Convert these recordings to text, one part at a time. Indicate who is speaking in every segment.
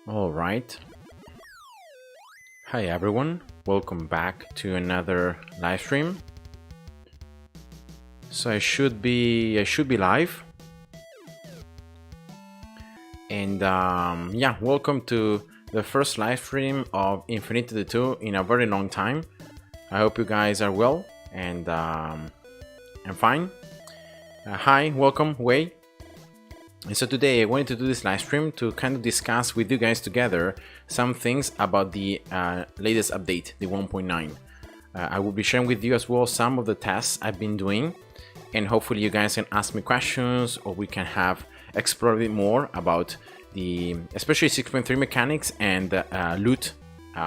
Speaker 1: All right. Hi everyone, welcome back to another live stream. So I should be live. And yeah, welcome to the first live stream of Infinitode 2 in a very long time. I hope you guys are well and I'm fine. Hi, welcome, Wei. And so today I wanted to do this live stream to kind of discuss with you guys together some things about the latest update, the 1.9. I will be sharing with you as well some of the tests I've been doing, and hopefully you guys can ask me questions or we can have explore a bit more about the especially 6.3 mechanics and loot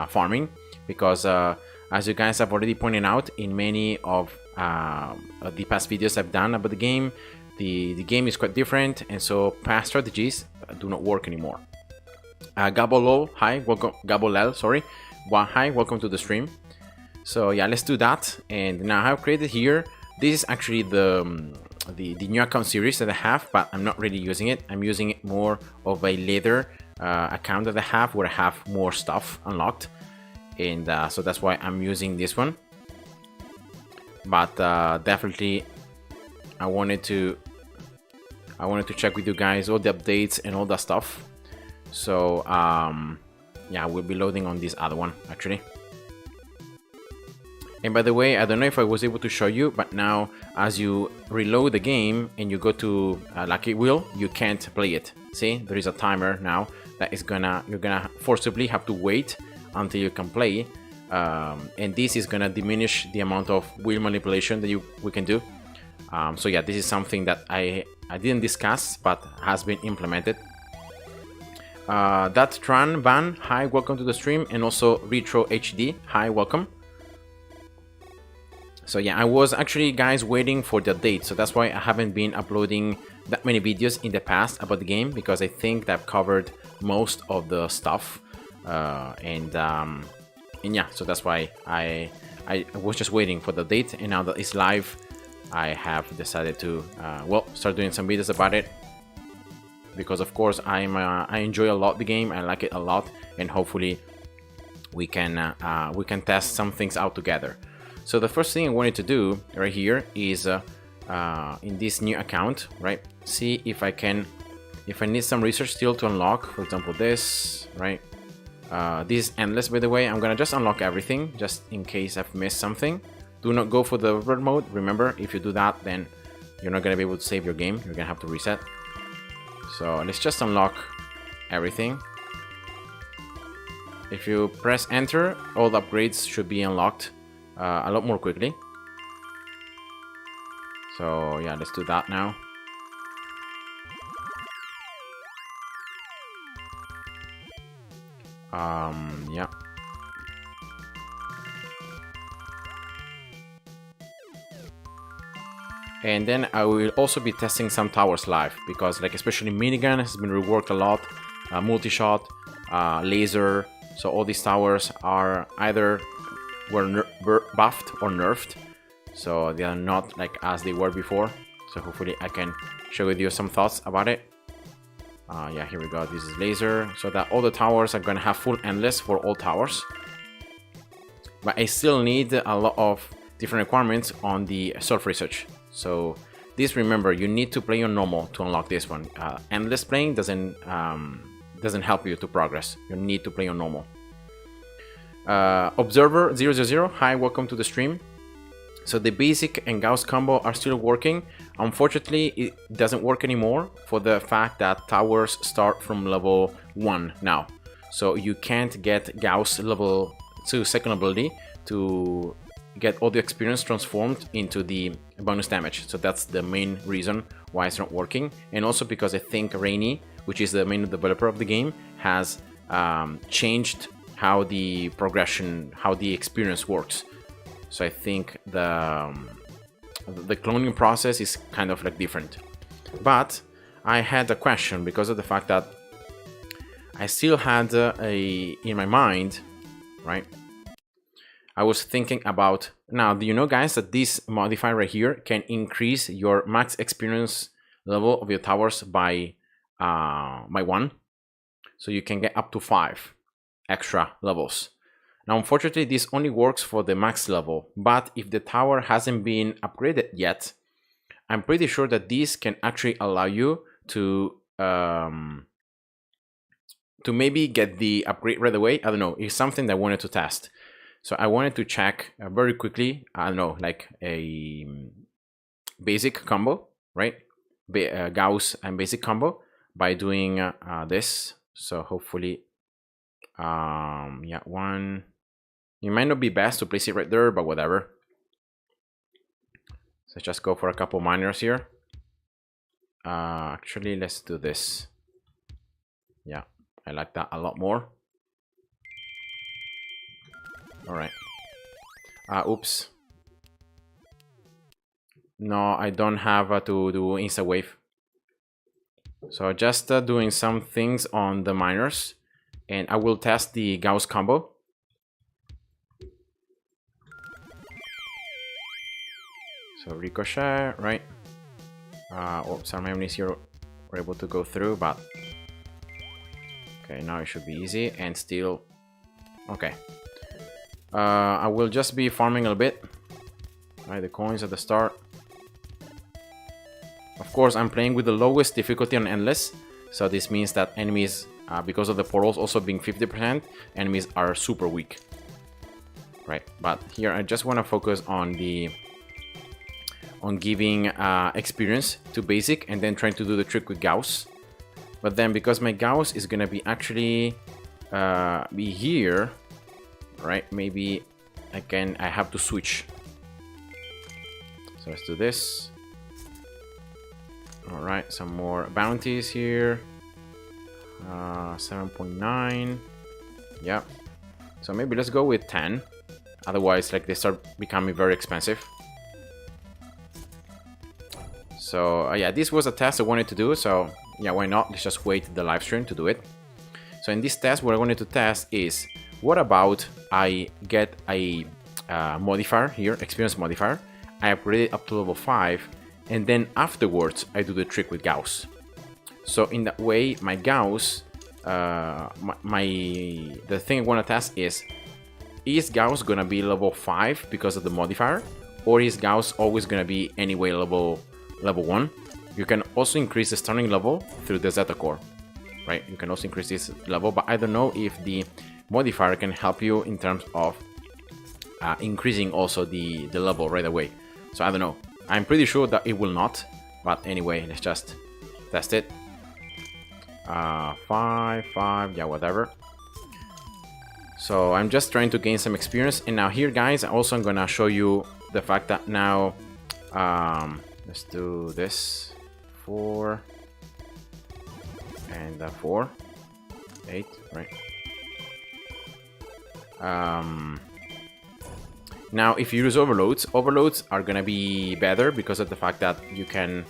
Speaker 1: farming, because as you guys have already pointed out in many of the past videos I've done about the game, the game is quite different, and so past strategies do not work anymore. Gabolol, hi, welcome. Gabolel, sorry. Hi, welcome to the stream. So yeah, let's do that. And now I've created here. This is actually the new account series that I have, but I'm not really using it. I'm using it more of a later account that I have, where I have more stuff unlocked, and so that's why I'm using this one. But definitely, I wanted to check with you guys all the updates and all that stuff. So yeah, we'll be loading on this other one actually. And by the way, I don't know if I was able to show you, but now as you reload the game and you go to Lucky Wheel, you can't play it. See, there is a timer now that is you're gonna forcibly have to wait until you can play, and this is gonna diminish the amount of wheel manipulation that we can do. So yeah, this is something that I didn't discuss, but has been implemented. That Tran Van, hi, welcome to the stream, and also Retro HD, hi, welcome. So yeah, I was actually, guys, waiting for the update, so that's why I haven't been uploading that many videos in the past about the game, because I think that I've covered most of the stuff, and yeah, so that's why I was just waiting for the date, and now that it's live, I have decided to well, start doing some videos about it, because of course I enjoy a lot the game. I like it a lot, and hopefully we can test some things out together. So the first thing I wanted to do right here is in this new account, right, see if I need some research still to unlock, for example this, right. This is endless, by the way. I'm gonna just unlock everything just in case I've missed something. Do not go for the revert mode. Remember, if you do that, then you're not gonna be able to save your game. You're gonna have to reset. So let's just unlock everything. If you press enter, all the upgrades should be unlocked a lot more quickly. So yeah, let's do that now. Yeah. And then I will also be testing some towers live, because like especially Minigun has been reworked a lot, multi-shot, laser. So all these towers are either were buffed or nerfed, so they are not like as they were before. So hopefully I can share with you some thoughts about it. Yeah, here we go. This is laser, so that all the towers are gonna have full endless for all towers. But I still need a lot of different requirements on the surf research. So this, remember, you need to play on normal to unlock this one. Endless playing doesn't help you to progress. You need to play on normal. Observer 000, hi, welcome to the stream. So the basic and Gauss combo are still working. Unfortunately, it doesn't work anymore for the fact that towers start from level 1 now. So you can't get Gauss level 2 second ability to get all the experience transformed into the bonus damage. So that's the main reason why it's not working. And also because I think Rainy, which is the main developer of the game, has changed how the progression, how the experience works. So I think the cloning process is kind of like different. But I had a question because of the fact that I still had in my mind, right? I was thinking about, now, do you know, guys, that this modifier right here can increase your max experience level of your towers by 1? so you can get up to 5 extra levels. Now, unfortunately, this only works for the max level, but if the tower hasn't been upgraded yet, I'm pretty sure that this can actually allow you to maybe get the upgrade right away. I don't know, it's something that I wanted to test. So I wanted to check very quickly, I don't know, like a basic combo, right? Gauss and basic combo by doing this. So hopefully, yeah, one. It might not be best to place it right there, but whatever. So just go for a couple miners here. Actually, let's do this. Yeah, I like that a lot more. All right. Oops. No, I don't have to do insta wave. So just doing some things on the miners, and I will test the Gauss combo. So ricochet, right? Oh, some enemies here were able to go through, but okay, now it should be easy and still okay. I will just be farming a little bit. Right, the coins at the start. Of course, I'm playing with the lowest difficulty on endless, so this means that enemies, because of the portals also being 50%, enemies are super weak. Right, but here I just want to focus on giving experience to basic and then trying to do the trick with Gauss. But then because my Gauss is gonna be actually be here, right? Maybe again I have to switch. So let's do this. All right, some more bounties here. 7.9. Yeah. So maybe let's go with 10. Otherwise, like, they start becoming very expensive. So yeah, this was a test I wanted to do, so yeah, why not? Let's just wait the live stream to do it. So in this test, what I wanted to test is, what about I get a modifier here, experience modifier, I upgrade it up to level 5, and then afterwards I do the trick with Gauss. So in that way, my Gauss, the thing I want to test is Gauss gonna be level 5 because of the modifier, or is Gauss always gonna be anyway level 1? You can also increase the starting level through the Zeta core, right? You can also increase this level, but I don't know if the modifier can help you in terms of increasing also the level right away. So I don't know. I'm pretty sure that it will not, but anyway, let's just test it. 5, yeah, whatever. So I'm just trying to gain some experience, and now here, guys, also I'm gonna show you the fact that now let's do this 4 and 4 8, right? Now if you use overloads are gonna be better because of the fact that you can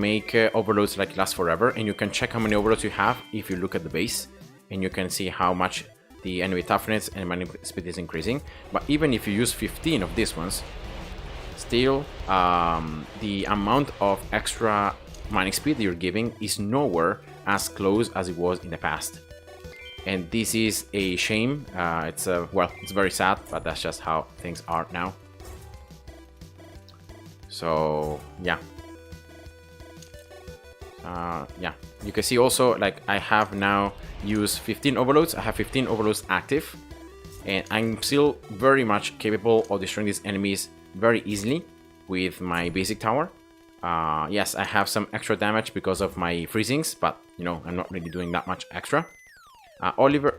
Speaker 1: make overloads like last forever, and you can check how many overloads you have if you look at the base, and you can see how much the enemy toughness and mining speed is increasing. But even if you use 15 of these ones, still the amount of extra mining speed you're giving is nowhere as close as it was in the past, and this is a shame. Well, it's very sad, but that's just how things are now. So yeah. Yeah, you can see also, like, I have now used 15 overloads. I have 15 overloads active, and I'm still very much capable of destroying these enemies very easily with my basic tower. Yes, I have some extra damage because of my freezings, but you know, I'm not really doing that much extra.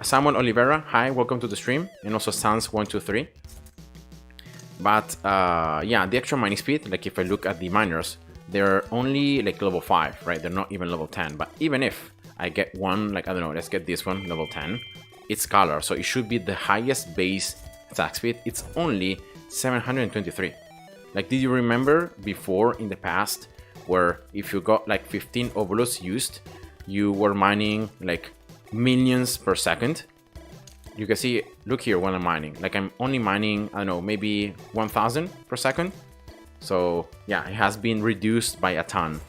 Speaker 1: Samuel Oliveira, hi, welcome to the stream, and also Sans123. But yeah, the extra mining speed, like if I look at the miners, they're only like level 5, right? They're not even level 10. But even if I get one, like, I don't know, let's get this one, level 10. It's Scholar, so it should be the highest base attack speed. It's only 723. Like, did you remember before in the past where if you got like 15 overloads used, you were mining like millions per second? You can see, look here when I'm mining. Like, I'm only mining, I don't know, maybe 1000 per second. So yeah, it has been reduced by a ton.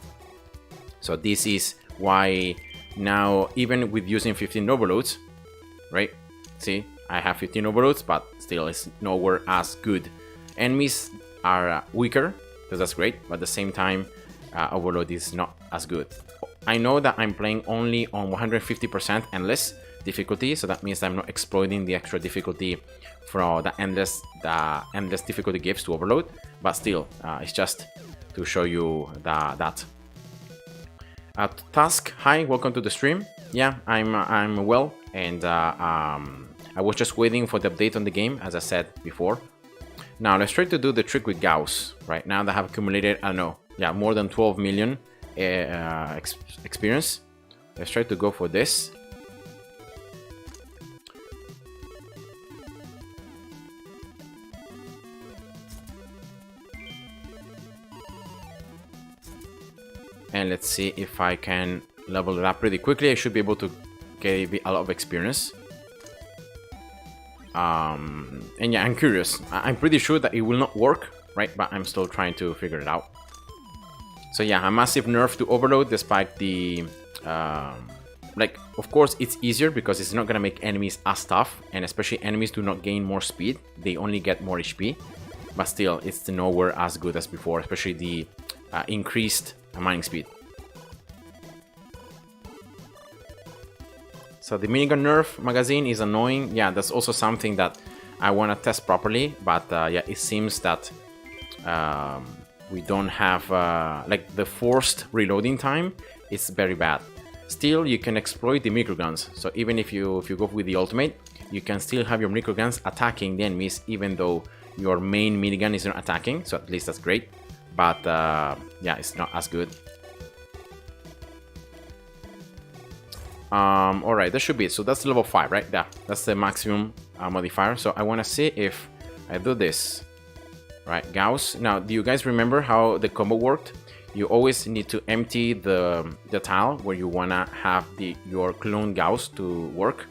Speaker 1: So this is why now, even with using 15 overloads, right? See, I have 15 overloads, but still it's nowhere as good. Enemies are weaker, so that's great, but at the same time, overload is not as good. I know that I'm playing only on 150% endless difficulty, so that means I'm not exploiting the extra difficulty from the endless difficulty gives to overload, but still, it's just to show you that. Task, hi, welcome to the stream. Yeah, I'm well, and I was just waiting for the update on the game, as I said before. Now let's try to do the trick with Gauss. Right now that have accumulated, I don't know, yeah, more than 12 million experience. Let's try to go for this. And let's see if I can level it up pretty quickly. I should be able to get a lot of experience. And yeah, I'm curious. I'm pretty sure that it will not work, right? But I'm still trying to figure it out. So yeah, a massive nerf to overload, despite the like, of course it's easier because it's not gonna make enemies as tough, and especially enemies do not gain more speed, they only get more HP, but still it's nowhere as good as before, especially the increased mining speed. So the Minigun nerf magazine is annoying. Yeah, that's also something that I want to test properly, but yeah, it seems that we don't have like the forced reloading time is very bad. Still, you can exploit the microguns, so even if you go with the ultimate, you can still have your microguns attacking the enemies even though your main minigun is not attacking, so at least that's great. But yeah, it's not as good. Alright, that should be it. So that's level 5, right? Yeah, that's the maximum modifier. So I want to see if I do this. Right, Gauss. Now, do you guys remember how the combo worked? You always need to empty the tile where you want to have your clone Gauss to work.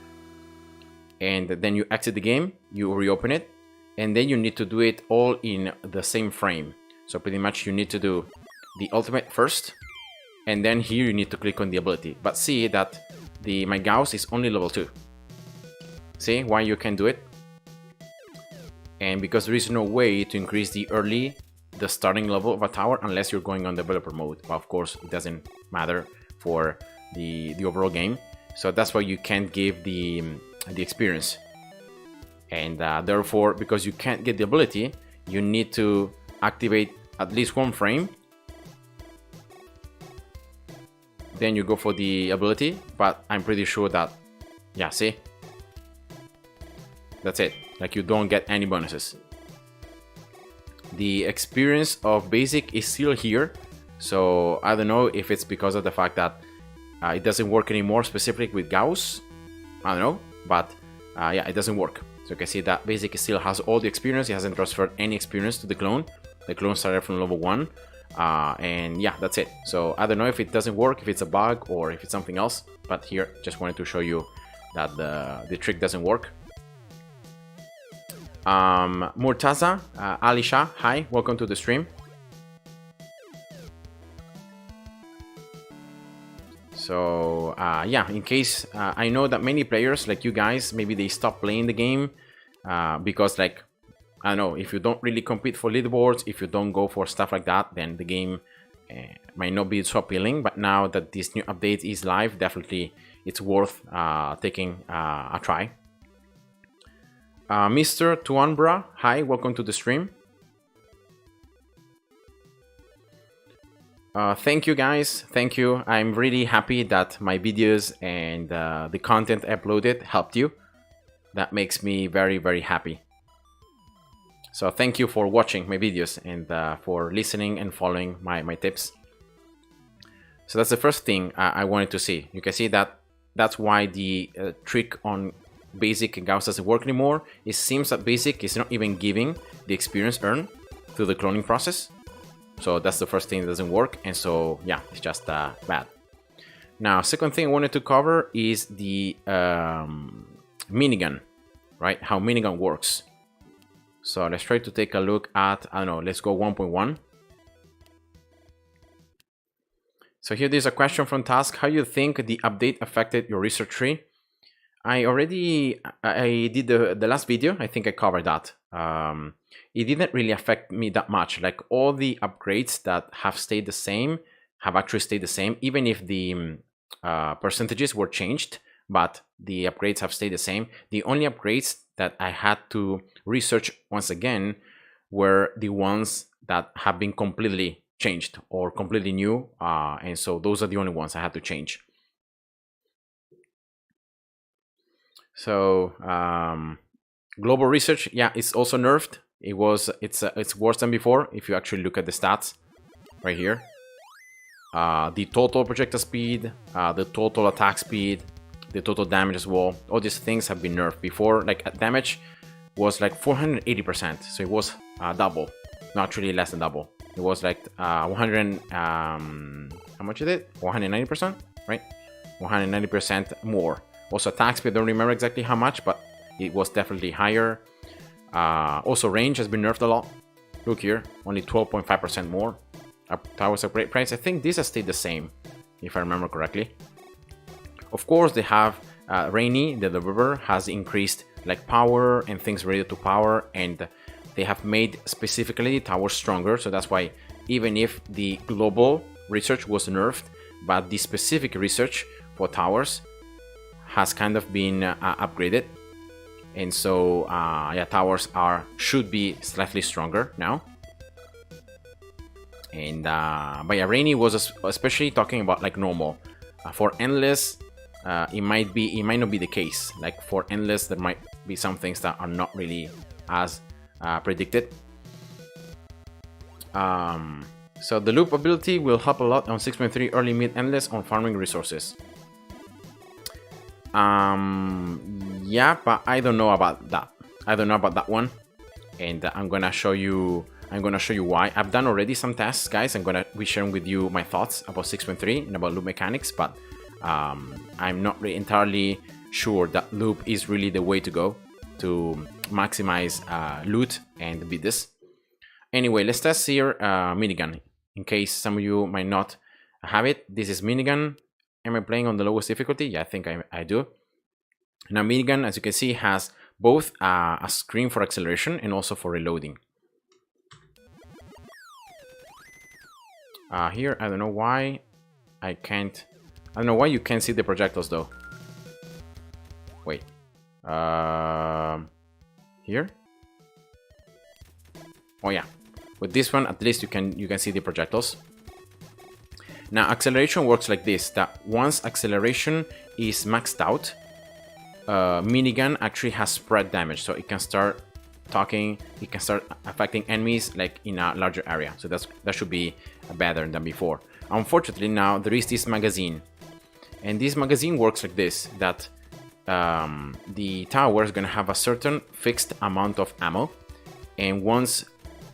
Speaker 1: And then you exit the game, you reopen it, and then you need to do it all in the same frame. So pretty much you need to do the ultimate first, and then here you need to click on the ability. But see that my Gauss is only level 2. See why you can do it? And because there is no way to increase the starting level of a tower unless you're going on developer mode. But of course, it doesn't matter for the overall game. So that's why you can't give the experience. And therefore, because you can't get the ability, you need to activate at least one frame. Then you go for the ability, but I'm pretty sure that, yeah, see? That's it. Like, you don't get any bonuses. The experience of basic is still here, so I don't know if it's because of the fact that it doesn't work anymore, specifically with Gauss. I don't know, but yeah, it doesn't work. So you can see that basic still has all the experience. It hasn't transferred any experience to the clone. The clone started from level 1. And yeah, that's it. So I don't know if it doesn't work, if it's a bug or if it's something else, but here just wanted to show you that the trick doesn't work. Murtaza, Alisha, hi, welcome to the stream. So yeah, in case I know that many players like you guys, maybe they stop playing the game because, like, I don't know, if you don't really compete for leaderboards, if you don't go for stuff like that, then the game might not be so appealing. But now that this new update is live, definitely it's worth taking a try. Mr. Tuanbra, hi, welcome to the stream. Thank you guys, thank you. I'm really happy that my videos and the content uploaded helped you. That makes me very, very happy. So thank you for watching my videos and for listening and following my tips. So that's the first thing I wanted to see. You can see that that's why the trick on basic and Gauss doesn't work anymore. It seems that basic is not even giving the experience earned through the cloning process. So that's the first thing that doesn't work. And so yeah, it's just bad. Now, second thing I wanted to cover is the minigun, right? How minigun works. So let's try to take a look at, I don't know, let's go 1.1. So here there's a question from Task. How you think the update affected your research tree? I did the last video. I think I covered that. It didn't really affect me that much. Like all the upgrades that have stayed the same have actually stayed the same, even if the percentages were changed, but the upgrades have stayed the same. The only upgrades that I had to research once again were the ones that have been completely changed or completely new, and so those are the only ones I had to change. So global research, yeah, it's also nerfed. It's worse than before if you actually look at the stats right here. The total projectile speed, the total attack speed, the total damage as well. All these things have been nerfed. Before, like damage was like 480%, so it was double, not really less than double. It was like 100. How much is it? 190%, right? 190% more. Also attack speed, I don't remember exactly how much, but it was definitely higher. Also range has been nerfed a lot. Look here, only 12.5% more. Towers upgrade price. I think this has stayed the same, if I remember correctly. Of course, they have Rainy, the river, has increased like power and things related to power, and they have made specifically towers stronger. So that's why even if the global research was nerfed, but the specific research for towers has kind of been upgraded, and so yeah, towers should be slightly stronger now. And but yeah, Rainy was especially talking about like normal. For endless, it might not be the case. Like for endless, there might be some things that are not really as predicted. So the loop ability will help a lot on 6.3 early mid endless on farming resources. Yeah, but I don't know about that. I don't know about that one, and I'm gonna show you why. I've done already some tests, guys. I'm gonna be sharing with you my thoughts about 6.3 and about loop mechanics, but I'm not really entirely sure that loop is really the way to go to maximize loot and beat this. Anyway, let's test here Minigun, in case some of you might not have it. This is Minigun. Am I playing on the lowest difficulty? Yeah, I think I do. Now Minigun, as you can see, has both a screen for acceleration and also for reloading. Here, I don't know why I can't. I don't know why you can't see the projectiles though. Wait. Here. Oh yeah. With this one, at least you can see the projectiles. Now acceleration works like this: that once acceleration is maxed out, Minigun actually has spread damage, so it can start it can start affecting enemies like in a larger area. So that should be better than before. Unfortunately, now there is this magazine, and this magazine works like this: that the tower is gonna have a certain fixed amount of ammo, and once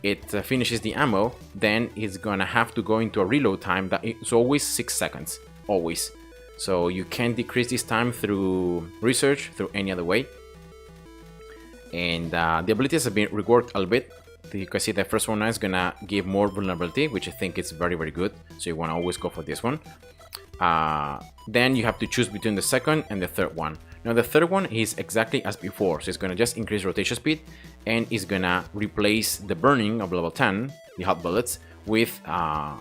Speaker 1: it finishes the ammo, then it's gonna have to go into a reload time that is always 6 seconds, always. So you can't decrease this time through research, through any other way. And the abilities have been reworked a little bit. You can see the first one now is gonna give more vulnerability, which I think is very, very good. So you wanna always go for this one. Then you have to choose between the second and the third one. Now the third one is exactly as before, so it's gonna just increase rotation speed, and it's gonna replace the burning of level 10, the hot bullets, with a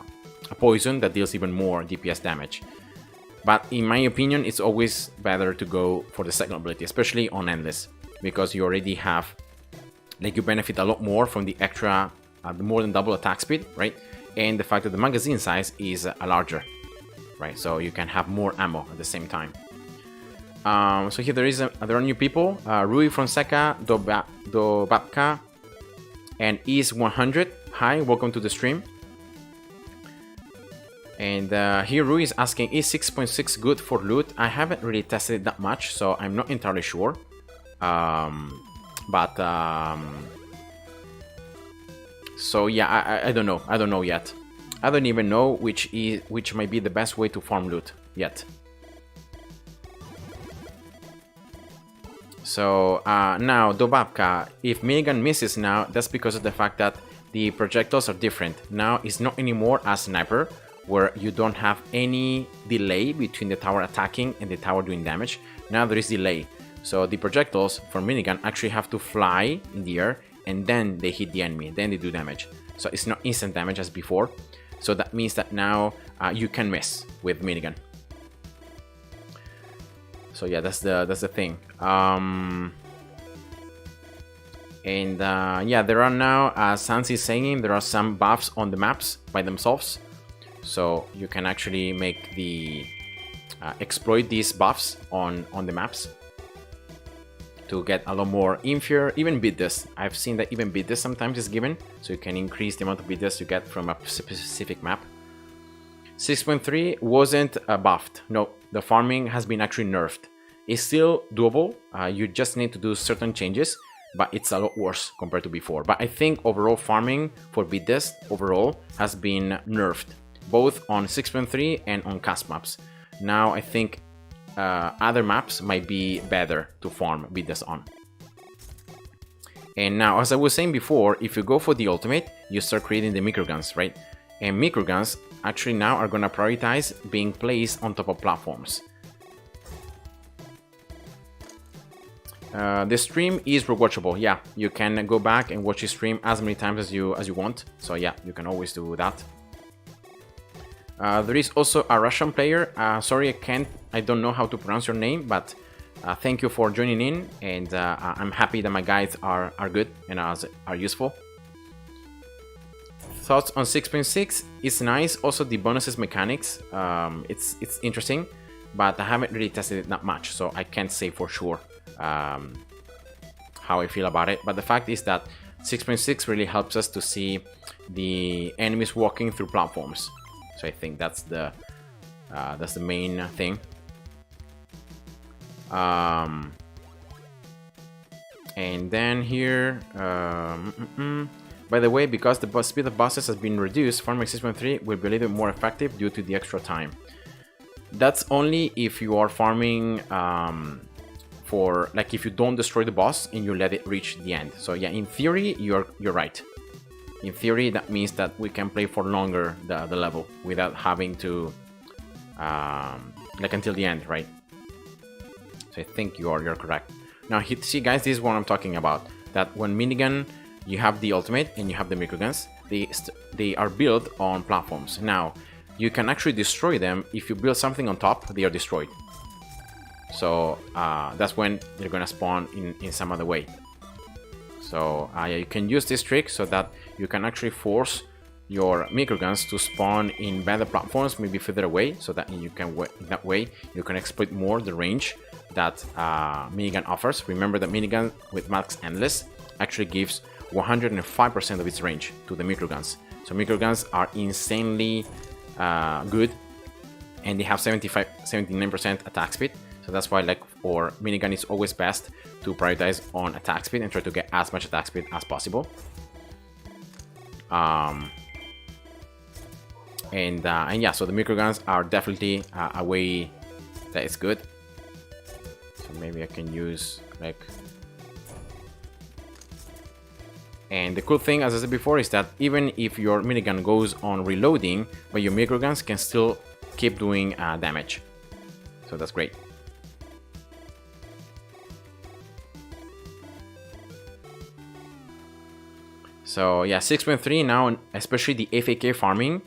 Speaker 1: poison that deals even more DPS damage. But in my opinion, it's always better to go for the second ability, especially on endless, because you already have, like, you benefit a lot more from the extra, more than double attack speed, right? And the fact that the magazine size is larger, right? So you can have more ammo at the same time. So here there are new people: Rui Fonseca, Dobabka, and Is100. Hi, welcome to the stream. And here Rui is asking, is 6.6 good for loot? I haven't really tested it that much, so I'm not entirely sure. So yeah, I don't know. I don't know yet. I don't even know which might be the best way to farm loot yet. So now Dobabka, if Minigun misses now, that's because of the fact that the projectiles are different. Now it's not anymore a sniper where you don't have any delay between the tower attacking and the tower doing damage. Now there is delay. So the projectiles for Minigun actually have to fly in the air and then they hit the enemy, then they do damage. So it's not instant damage as before. So that means that now you can miss with Minigun. So yeah, that's the thing. Yeah, there are now, as Sans is saying, there are some buffs on the maps by themselves. So you can actually make the exploit these buffs on the maps to get a lot more inferior, even bid this. I've seen that even bid this sometimes is given, so you can increase the amount of bid this you get from a specific map. 6.3 wasn't buffed. No, the farming has been actually nerfed. It's still doable. You just need to do certain changes, but it's a lot worse compared to before. But I think overall farming for bid this overall has been nerfed, both on 6.3 and on cast maps. Now I think other maps might be better to farm bid this on. And now, as I was saying before, if you go for the ultimate, you start creating the microguns, right? And microguns actually now are gonna prioritize being placed on top of platforms. The stream is rewatchable. Yeah, you can go back and watch the stream as many times as you want. So yeah, you can always do that. There is also a Russian player. Sorry, I don't know how to pronounce your name, but thank you for joining in, and I'm happy that my guides are good and are useful. Thoughts on 6.6? It's nice. Also, the bonuses mechanics. It's interesting, but I haven't really tested it that much, so I can't say for sure how I feel about it. But the fact is that 6.6 really helps us to see the enemies walking through platforms. So I think that's the main thing. And then here, by the way, because the speed of bosses has been reduced, farming 6.3 will be a little bit more effective due to the extra time. That's only if you are farming for, like, if you don't destroy the boss and you let it reach the end. So yeah, in theory, you're right. In theory, that means that we can play for longer the level without having to like until the end, right? So I think you're correct. Now see guys, this is what I'm talking about. That when Minigun, you have the ultimate and you have the microguns, they are built on platforms. Now you can actually destroy them. If you build something on top, they are destroyed. So that's when they're gonna spawn in some other way. So you can use this trick so that you can actually force your microguns to spawn in better platforms, maybe further away, so that you can that way you can exploit more the range that Minigun offers. Remember that Minigun with Max Endless actually gives 105% of its range to the microguns. So microguns are insanely good, and they have 79% attack speed. So that's why, like, for Minigun, it's always best to prioritize on attack speed and try to get as much attack speed as possible. And yeah, so the microguns are definitely a way that is good. So maybe I can use, like... And the cool thing, as I said before, is that even if your minigun goes on reloading, but your microguns can still keep doing damage. So that's great. So yeah, 6.3 now, especially the FAK farming,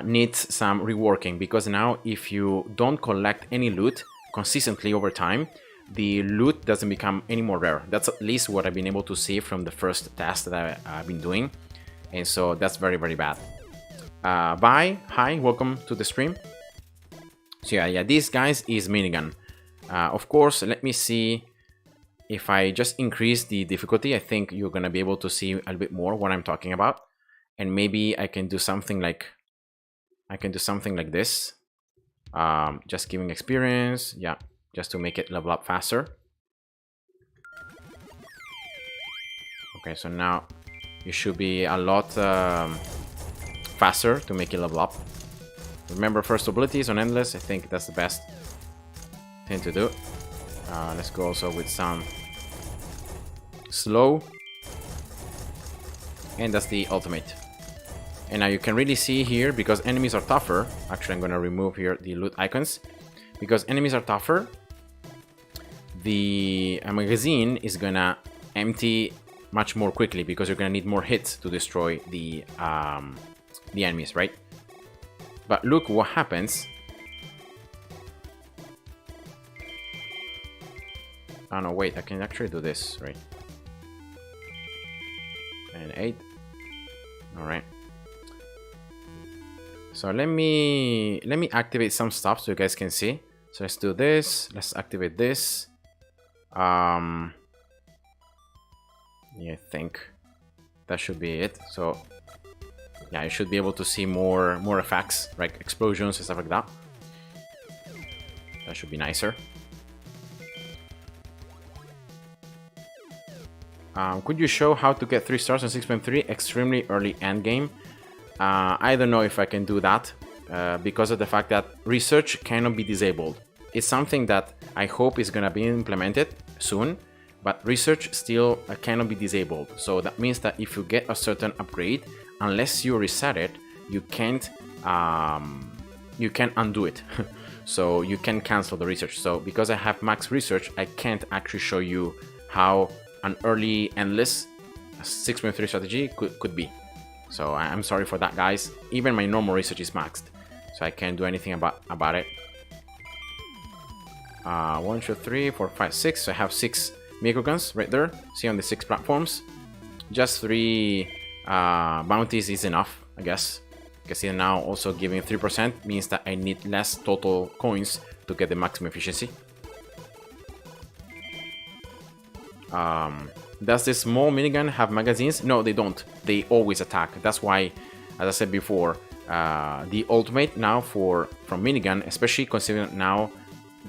Speaker 1: needs some reworking, because now if you don't collect any loot consistently over time, the loot doesn't become any more rare. That's at least what I've been able to see from the first test that I've been doing, and so that's very, very bad. Bye, hi, welcome to the stream. So yeah, this guys is Minigun. Of course, let me see. If I just increase the difficulty, I think you're gonna be able to see a little bit more what I'm talking about, and maybe I can do something like this, just giving experience, yeah, just to make it level up faster. Okay, so now it should be a lot faster to make it level up. Remember, first abilities on endless. I think that's the best thing to do. Let's go also with some slow, and that's the ultimate. And now you can really see here, because enemies are tougher. Actually, I'm gonna remove here the loot icons. Because enemies are tougher, the magazine is gonna empty much more quickly, because you're gonna need more hits to destroy the enemies, right? But look what happens. Oh no, wait, I can actually do this, right? And 8. Alright. So let me activate some stuff so you guys can see. So let's do this. Let's activate this. Yeah, I think that should be it. So yeah, you should be able to see more effects, like explosions and stuff like that. That should be nicer. Could you show how to get 3 stars on 6.3 extremely early endgame? I don't know if I can do that because of the fact that research cannot be disabled. It's something that I hope is gonna be implemented soon, but research still cannot be disabled. So that means that if you get a certain upgrade, unless you reset it, you can't undo it. So you can cancel the research. So because I have max research, I can't actually show you how an early endless 6.3 strategy could be. So I'm sorry for that, guys. Even my normal research is maxed, so I can't do anything about it. 1, 2, 3, 4, 5, 6. So I have 6 microguns right there. See, on the 6 platforms. Just 3 bounties is enough, I guess. Because here now also giving 3% means that I need less total coins to get the maximum efficiency. Does this small minigun have magazines? No, they don't. They always attack. That's why, as I said before, the ultimate now from minigun, especially considering now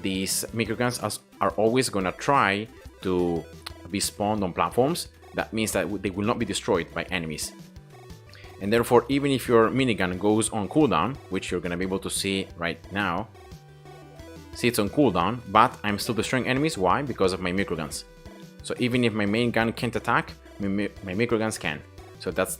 Speaker 1: these microguns are always gonna try to be spawned on platforms. That means that they will not be destroyed by enemies. And therefore, even if your minigun goes on cooldown, which you're gonna be able to see right now, see it's on cooldown, but I'm still destroying enemies. Why? Because of my microguns. So even if my main gun can't attack, my microguns can. So that's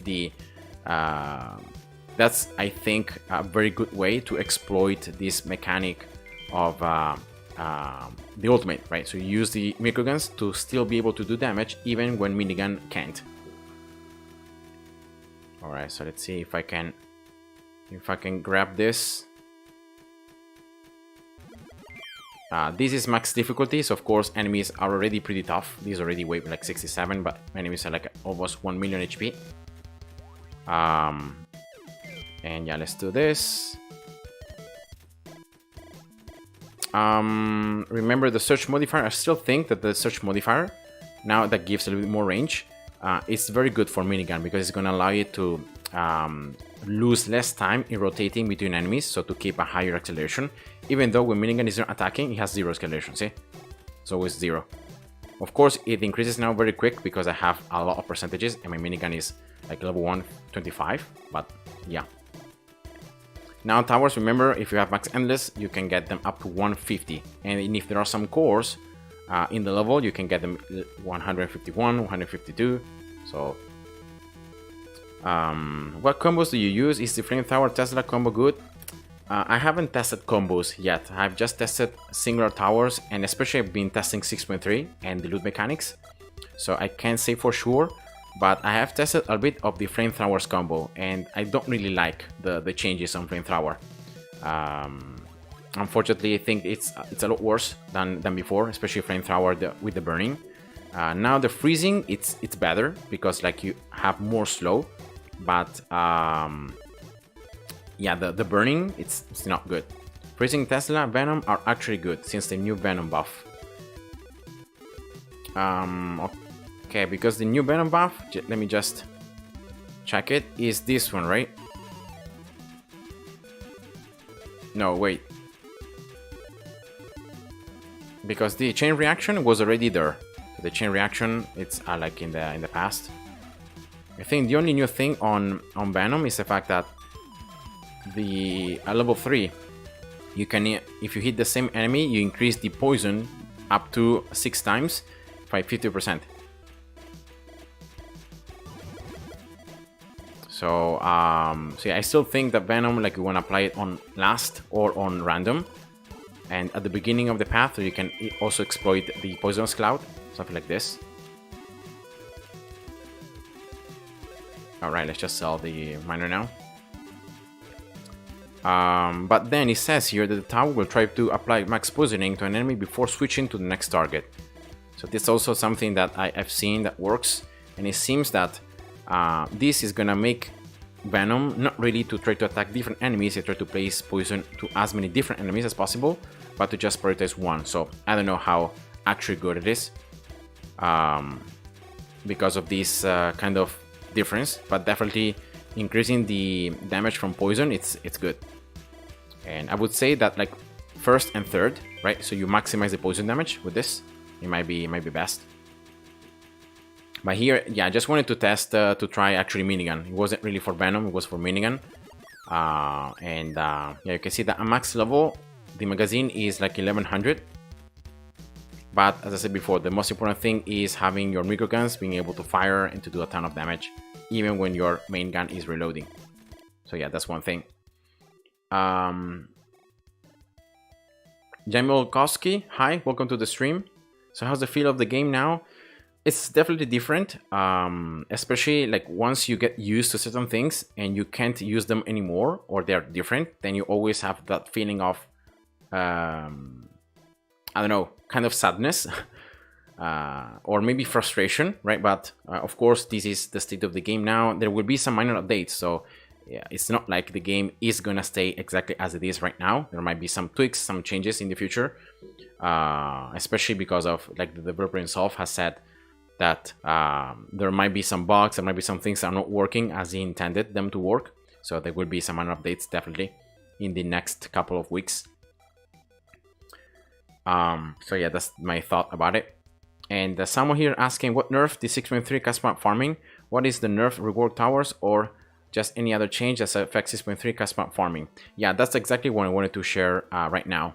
Speaker 1: that's I think a very good way to exploit this mechanic of the ultimate, right? So you use the microguns to still be able to do damage even when minigun can't. All right, so let's see if I can grab this. This is max difficulty, so of course enemies are already pretty tough. These already weigh like 67, but enemies are like almost 1 million HP. And yeah, let's do this. Remember the search modifier. I still think that the search modifier, now that gives a little bit more range, it's very good for minigun because it's going to allow you to lose less time in rotating between enemies, so to keep a higher acceleration. Even though when minigun is not attacking, it has 0 acceleration, see? It's always 0. Of course, it increases now very quick because I have a lot of percentages and my minigun is like level 125, but yeah. Now towers, remember, if you have max endless, you can get them up to 150. And if there are some cores in the level, you can get them 151, 152. So, what combos do you use? Is the flamethrower Tesla combo good? I haven't tested combos yet. I've just tested singular towers, and especially I've been testing 6.3 and the loot mechanics. So I can't say for sure, but I have tested a bit of the flamethrowers combo, and I don't really like the changes on flamethrower. Unfortunately, I think it's a lot worse than before, especially flamethrower with the burning. Now the freezing, it's better because like you have more slow, but yeah, the burning, it's not good. Freezing Tesla, Venom are actually good since the new Venom buff. Okay, because the new Venom buff, let me just check it, is this one, right? No, wait. Because the chain reaction was already there. So the chain reaction, it's like in the past. I think the only new thing on Venom is the fact that at level 3, you can, if you hit the same enemy, you increase the poison up to 6 times by 50%. So yeah, I still think that Venom, like, you want to apply it on last or on random, and at the beginning of the path, so you can also exploit the Poisonous Cloud, something like this. Alright, let's just sell the miner now. But then it says here that the tower will try to apply max poisoning to an enemy before switching to the next target. So this is also something that I've seen that works, and it seems that this is gonna make Venom not really to try to attack different enemies and try to place poison to as many different enemies as possible, but to just prioritize one. So I don't know how actually good it is because of this kind of difference, but definitely increasing the damage from poison, it's good. And I would say that, like, first and third, right? So you maximize the poison damage with this. It might be best. But here, yeah, I just wanted to test to try actually Minigun. It wasn't really for Venom, it was for Minigun. Yeah, you can see that at max level, the magazine is like 1100. But as I said before, the most important thing is having your micro guns being able to fire and to do a ton of damage, even when your main gun is reloading. So yeah, that's one thing. Jamil Koski, hi, welcome to the stream. So how's the feel of the game now? It's definitely different, especially like once you get used to certain things and you can't use them anymore, or they're different, then you always have that feeling of, I don't know, kind of sadness or maybe frustration, right? But of course, this is the state of the game now. There will be some minor updates, so yeah, it's not like the game is gonna stay exactly as it is right now. There might be some tweaks, some changes in the future, especially because of, like, the developer himself has said that there might be some bugs, there might be some things that are not working as he intended them to work. So there will be some minor updates definitely in the next couple of weeks. So yeah, that's my thought about it. And someone here asking, what nerf the 6.3 cast map farming? What is the nerf rework towers, or just any other change that affects 6.3 cast map farming? Yeah, that's exactly what I wanted to share right now.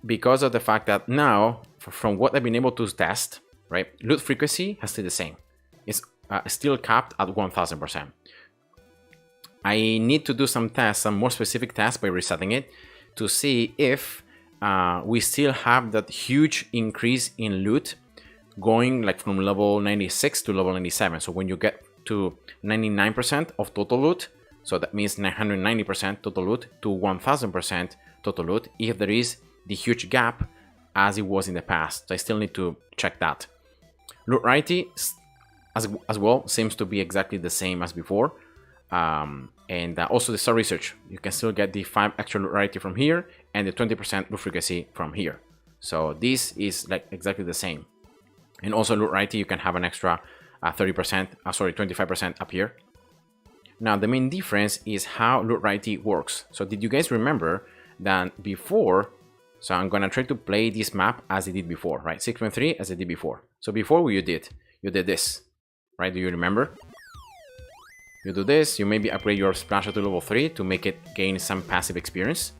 Speaker 1: Because of the fact that now, from what I've been able to test, right, loot frequency has stayed the same. It's still capped at 1000%. I need to do some tests, some more specific tests by resetting it to see if we still have that huge increase in loot going, like, from level 96 to level 97. So when you get to 99% of total loot, so that means 990% total loot to 1000% total loot, if there is the huge gap as it was in the past. So I still need to check that. Loot rarity as well seems to be exactly the same as before. And also the star research, you can still get the 5 extra loot rarity from here and the 20% loot frequency from here. So this is, like, exactly the same. And also loot rarity, you can have an extra 25% up here. Now the main difference is how loot rarity works. So did you guys remember that before? So I'm gonna try to play this map as I did before, right? 6.3 as I did before. So before you did this, right? Do you remember? You do this, you maybe upgrade your splasher to level 3 to make it gain some passive experience.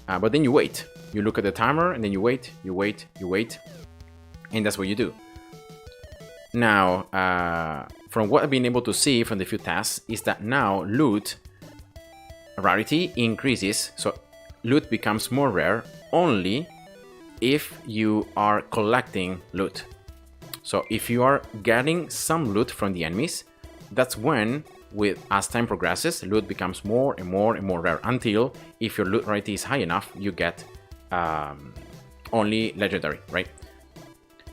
Speaker 1: But then you wait. You look at the timer and then you wait, you wait, you wait. And that's what you do. Now, from what I've been able to see from the few tests, is that now loot rarity increases. So loot becomes more rare only if you are collecting loot. So if you are getting some loot from the enemies, that's when, as time progresses, loot becomes more and more and more rare, until, if your loot rarity is high enough, you get only legendary, right?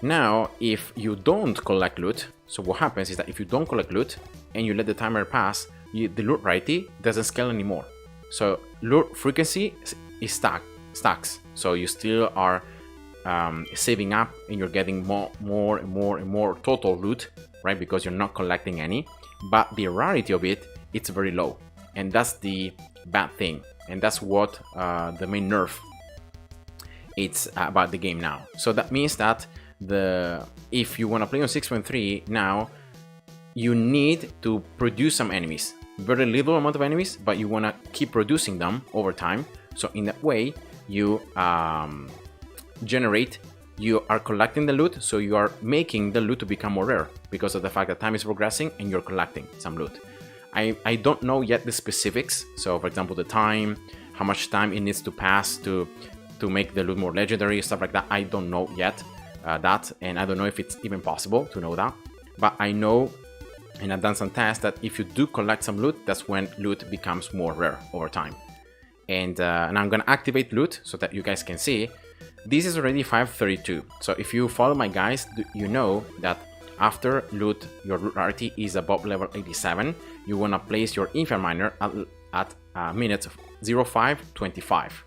Speaker 1: Now, if you don't collect loot, so what happens is that if you don't collect loot and you let the timer pass, the loot rarity doesn't scale anymore. So loot frequency is stacks. So you still are saving up and you're getting more and more total loot, right? Because you're not collecting any. But the rarity of it's very low, and that's the bad thing, and that's what the main nerf it's about the game now. So that means that if you want to play on 6.3 now, you need to produce some enemies, very little amount of enemies, but you want to keep producing them over time. So in that way you generate you are collecting the loot, so you are making the loot to become more rare because of the fact that time is progressing and you're collecting some loot. I don't know yet the specifics, so for example the time, how much time it needs to pass to make the loot more legendary, stuff like that. I don't know yet that, and I don't know if it's even possible to know that, but I know, and I've done some tests, that if you do collect some loot, that's when loot becomes more rare over time. And I'm gonna activate loot so that you guys can see. This is already 532, so if you follow my guides, you know that after loot, your loot rarity is above level 87, you wanna place your Infinite Miner at minutes 0525,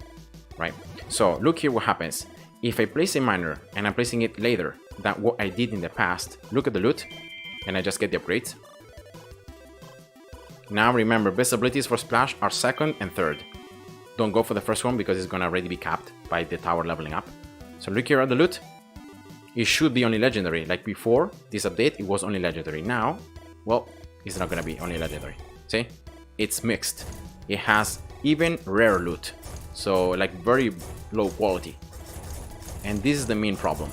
Speaker 1: right? So look here what happens. If I place a miner and I'm placing it later than what I did in the past, look at the loot, and I just get the upgrades. Now remember, best abilities for Splash are second and third. Don't go for the first one because it's gonna already be capped by the tower leveling up. So look here at the loot. It should be only legendary. Like before this update, it was only legendary. Now, well, it's not gonna be only legendary. See? It's mixed. It has even rare loot. So like very low quality. And this is the main problem.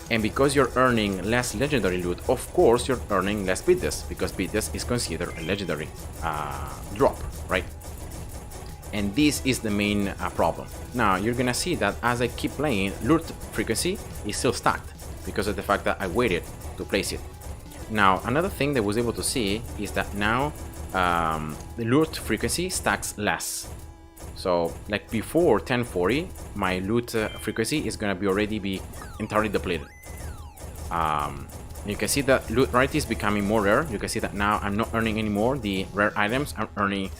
Speaker 1: And because you're earning less legendary loot, of course you're earning less biddes, because biddes is considered a legendary drop, right? And this is the main problem. Now you're gonna see that as I keep playing, loot frequency is still stacked because of the fact that I waited to place it. Now another thing that I was able to see is that now the loot frequency stacks less. So like before 1040, my loot frequency is gonna be entirely depleted. You can see that loot rarity is becoming more rare. You can see that now I'm not earning anymore the rare items. I'm earning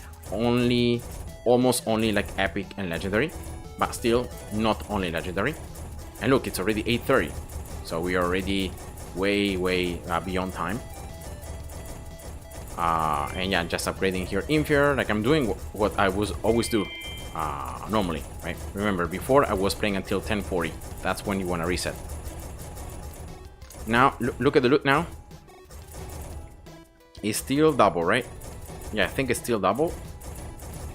Speaker 1: almost only like epic and legendary, but still not only legendary. And look, it's already 8:30, so we are already way beyond time. And yeah, just upgrading here Inferior, like I'm doing what I was always do normally, right? Remember, before I was playing until 1040. That's when you want to reset. Now look at the loot now. It's still double, right? Yeah, I think it's still double.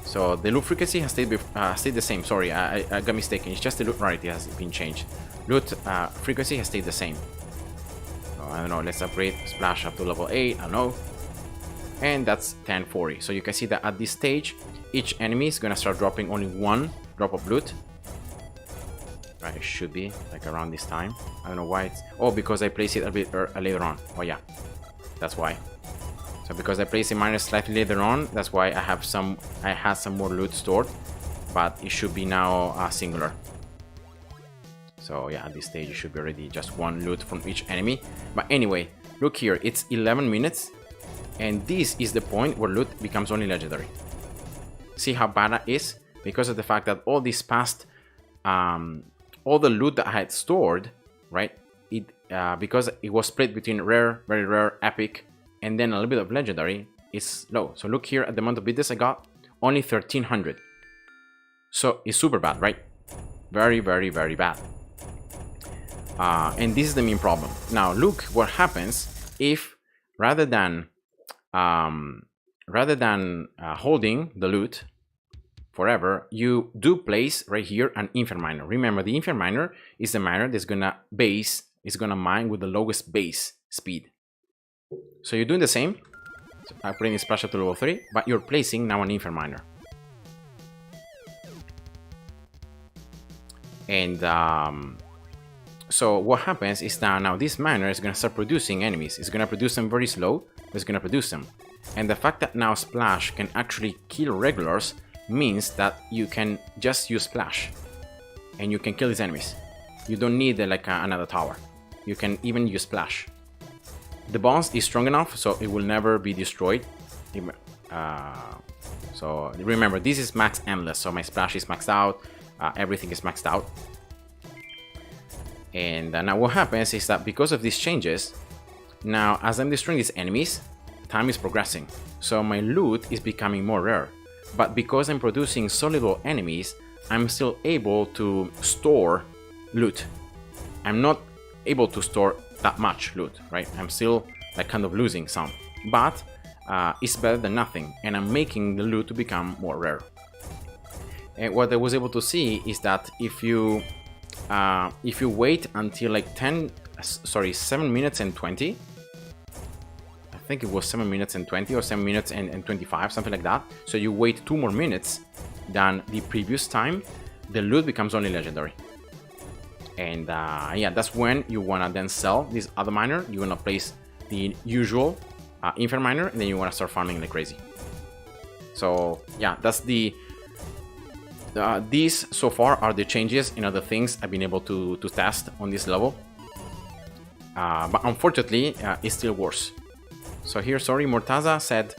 Speaker 1: So the loot frequency has stayed the same. Sorry, I got mistaken. It's just the loot rarity has been changed. Loot frequency has stayed the same. So, I don't know, let's upgrade Splash up to level 8, I don't know. And that's 1040. So you can see that at this stage, each enemy is gonna start dropping only one drop of loot. Right, it should be like around this time. I don't know why it's... Oh, because I placed it a bit later on. Oh yeah, that's why. So because I placed a miner slightly later on, that's why I had some more loot stored, but it should be now singular. So yeah, at this stage it should be already just one loot from each enemy. But anyway, look here, it's 11 minutes, and this is the point where loot becomes only legendary. See how bad that is? Because of the fact that all this past, all the loot that I had stored, right? Because it was split between rare, very rare, epic, and then a little bit of legendary, it's low. So look here at the amount of biddes I got, only 1300. So it's super bad, right? Very bad. And this is the main problem. Now look what happens if rather than holding the loot forever, you do place right here an Infinite Miner. Remember, the Infinite Miner is the miner that's gonna mine with the lowest base speed. So you're doing the same. So I'm putting Splash up to level 3, but you're placing now an Infinite Miner. And so what happens is that now this miner is going to start producing enemies. It's going to produce them very slow, but it's going to produce them. And the fact that now Splash can actually kill regulars means that you can just use Splash and you can kill these enemies. You don't need another tower. You can even use Splash. The boss is strong enough so it will never be destroyed. So remember, this is max endless, so my Splash is maxed out, everything is maxed out. And now what happens is that because of these changes, now as I'm destroying these enemies, time is progressing, so my loot is becoming more rare. But because I'm producing so little enemies, I'm still able to store loot. I'm not able to store that much loot, right? I'm still kind of losing some, but it's better than nothing, and I'm making the loot to become more rare. And what I was able to see is that if you if you wait until like 7 minutes and 20, I think it was 7 minutes and 20 or 7 minutes and 25, something like that. So you wait 2 more minutes than the previous time, the loot becomes only legendary. And yeah, that's when you wanna then sell this other miner. You wanna place the usual infinite miner, and then you wanna start farming like crazy. So yeah, that's the these so far are the changes and other things I've been able to test on this level. But unfortunately, it's still worse. So here, sorry, Mortaza said,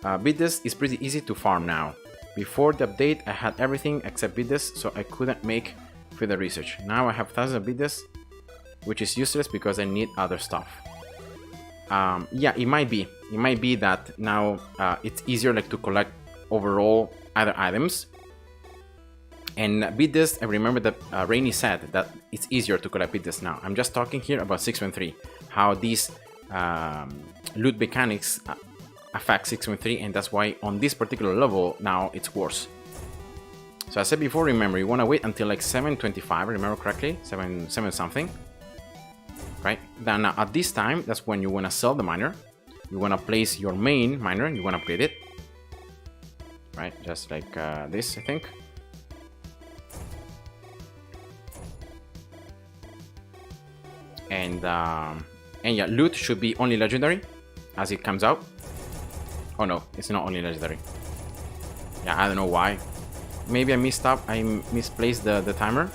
Speaker 1: Biddes is pretty easy to farm now. Before the update, I had everything except Biddes, so I couldn't make further research. Now I have thousands of Biddes, which is useless because I need other stuff. Yeah, it might be. It might be that now it's easier like to collect overall other items. And Biddes, I remember that Rainy said that it's easier to collect Biddes now. I'm just talking here about 6.3, how these loot mechanics affect 6.3, and that's why on this particular level now it's worse. So I said before, remember, you want to wait until like 7:25, remember correctly, 7 something, right? Then at this time, that's when you want to sell the miner. You want to place your main miner, you want to upgrade it, right? Just like this, I think. And yeah, loot should be only legendary as it comes out. Oh no, it's not only legendary. Yeah, I don't know why. Maybe I misplaced the timer.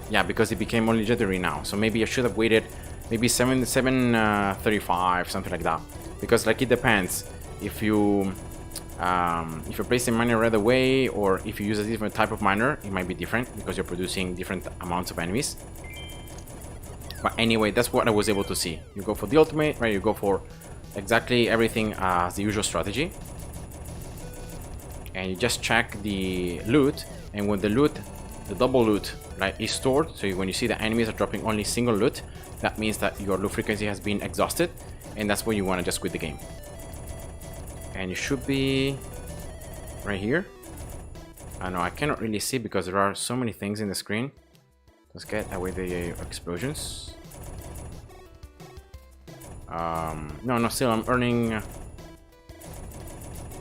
Speaker 1: Yeah, because it became only legendary now. So maybe I should have waited maybe 7:35, something like that. Because like it depends if you place the miner right away, or if you use a different type of miner, it might be different because you're producing different amounts of enemies. But anyway, that's what I was able to see. You go for the ultimate, right? You go for exactly everything as the usual strategy. And you just check the loot. And when the loot, the double loot, right, is stored, so when you see the enemies are dropping only single loot, that means that your loot frequency has been exhausted. And that's when you want to just quit the game. And you should be right here. I know I cannot really see because there are so many things in the screen. Let's get away the explosions. No, still I'm earning.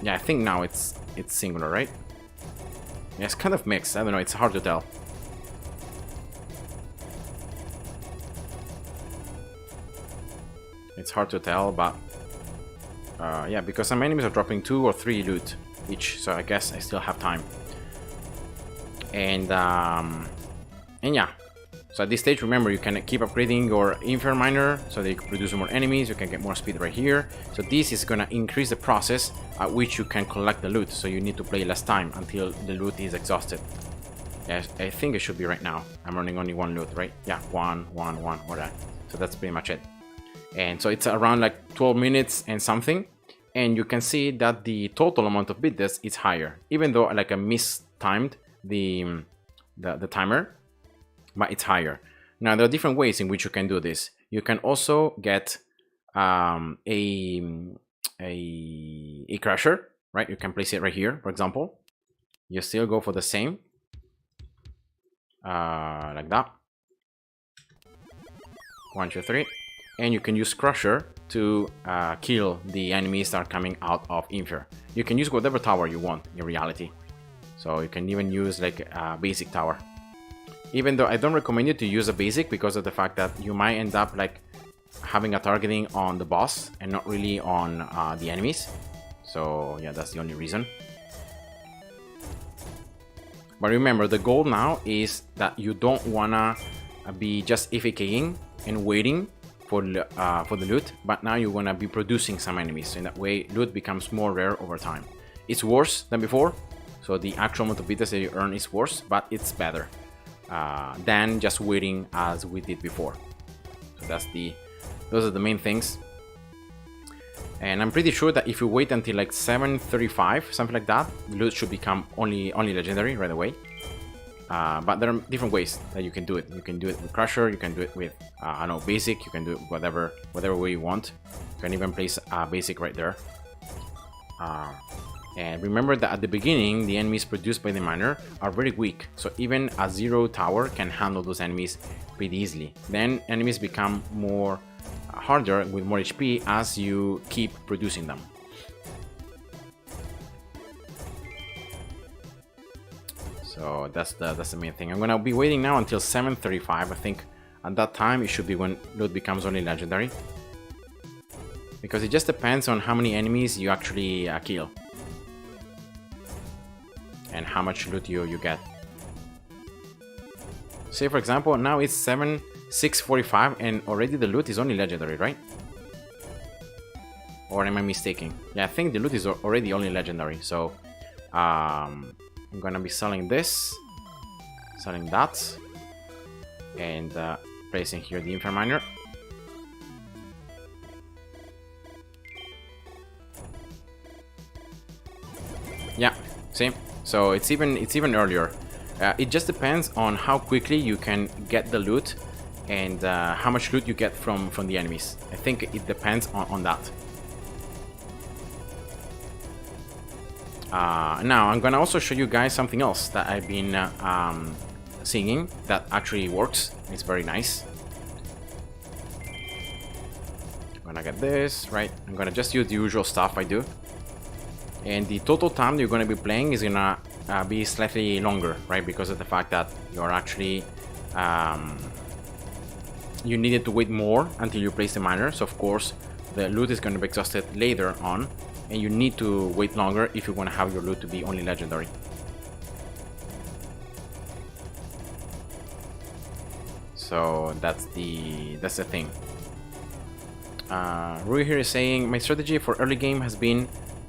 Speaker 1: Yeah, I think now it's singular, right? Yeah, it's kind of mixed. I don't know. It's hard to tell. It's hard to tell, but yeah, because some enemies are dropping 2 or 3 loot each, so I guess I still have time. And yeah. So at this stage, remember, you can keep upgrading your infinite miner so that you can produce more enemies, you can get more speed right here. So this is gonna increase the process at which you can collect the loot, so you need to play less time until the loot is exhausted. Yeah, I think it should be right now. I'm running only 1 loot, right? Yeah, 1, or that. So that's pretty much it. And so it's around like 12 minutes and something. And you can see that the total amount of Biddes is higher, even though like I mistimed the timer. But it's higher. Now there are different ways in which you can do this. You can also get a crusher, right? You can place it right here, for example. You still go for the same, like that. 1, 2, 3, and you can use crusher to kill the enemies that are coming out of Infer. You can use whatever tower you want in reality. So you can even use like a basic tower. Even though I don't recommend you to use a basic because of the fact that you might end up like having a targeting on the boss and not really on the enemies. So yeah, that's the only reason. But remember, the goal now is that you don't wanna be just AFKing and waiting for the loot, but now you wanna be producing some enemies. So in that way, loot becomes more rare over time. It's worse than before, so the actual amount of Biddes that you earn is worse, but it's better than just waiting as we did before. So those are the main things. And I'm pretty sure that if you wait until like 7:35, something like that, the loot should become only legendary right away. But there are different ways that you can do it. You can do it with Crusher, you can do it with I don't know, basic, you can do it whatever way you want. You can even place basic right there. And remember that at the beginning, the enemies produced by the miner are very weak, so even a 0 tower can handle those enemies pretty easily. Then enemies become more harder with more HP as you keep producing them. So that's the main thing. I'm gonna be waiting now until 7:35. I think at that time it should be when loot becomes only legendary, because it just depends on how many enemies you actually kill and how much loot you get. Say for example, now it's 6:45 and already the loot is only legendary, right? Or am I mistaken? Yeah, I think the loot is already only legendary. So I'm gonna be selling this, selling that, and placing here the Infinite Miner. Yeah, same. So it's even earlier. It just depends on how quickly you can get the loot and how much loot you get from the enemies. I think it depends on that. Now I'm gonna also show you guys something else that I've been singing that actually works. It's very nice. I'm gonna get this, right? I'm gonna just use the usual stuff I do. And the total time you're gonna be playing is gonna be slightly longer, right? Because of the fact that you're actually you needed to wait more until you place the miner. So of course the loot is gonna be exhausted later on, and you need to wait longer if you want to have your loot to be only legendary. So that's the thing. Rui here is saying, my strategy for early game has been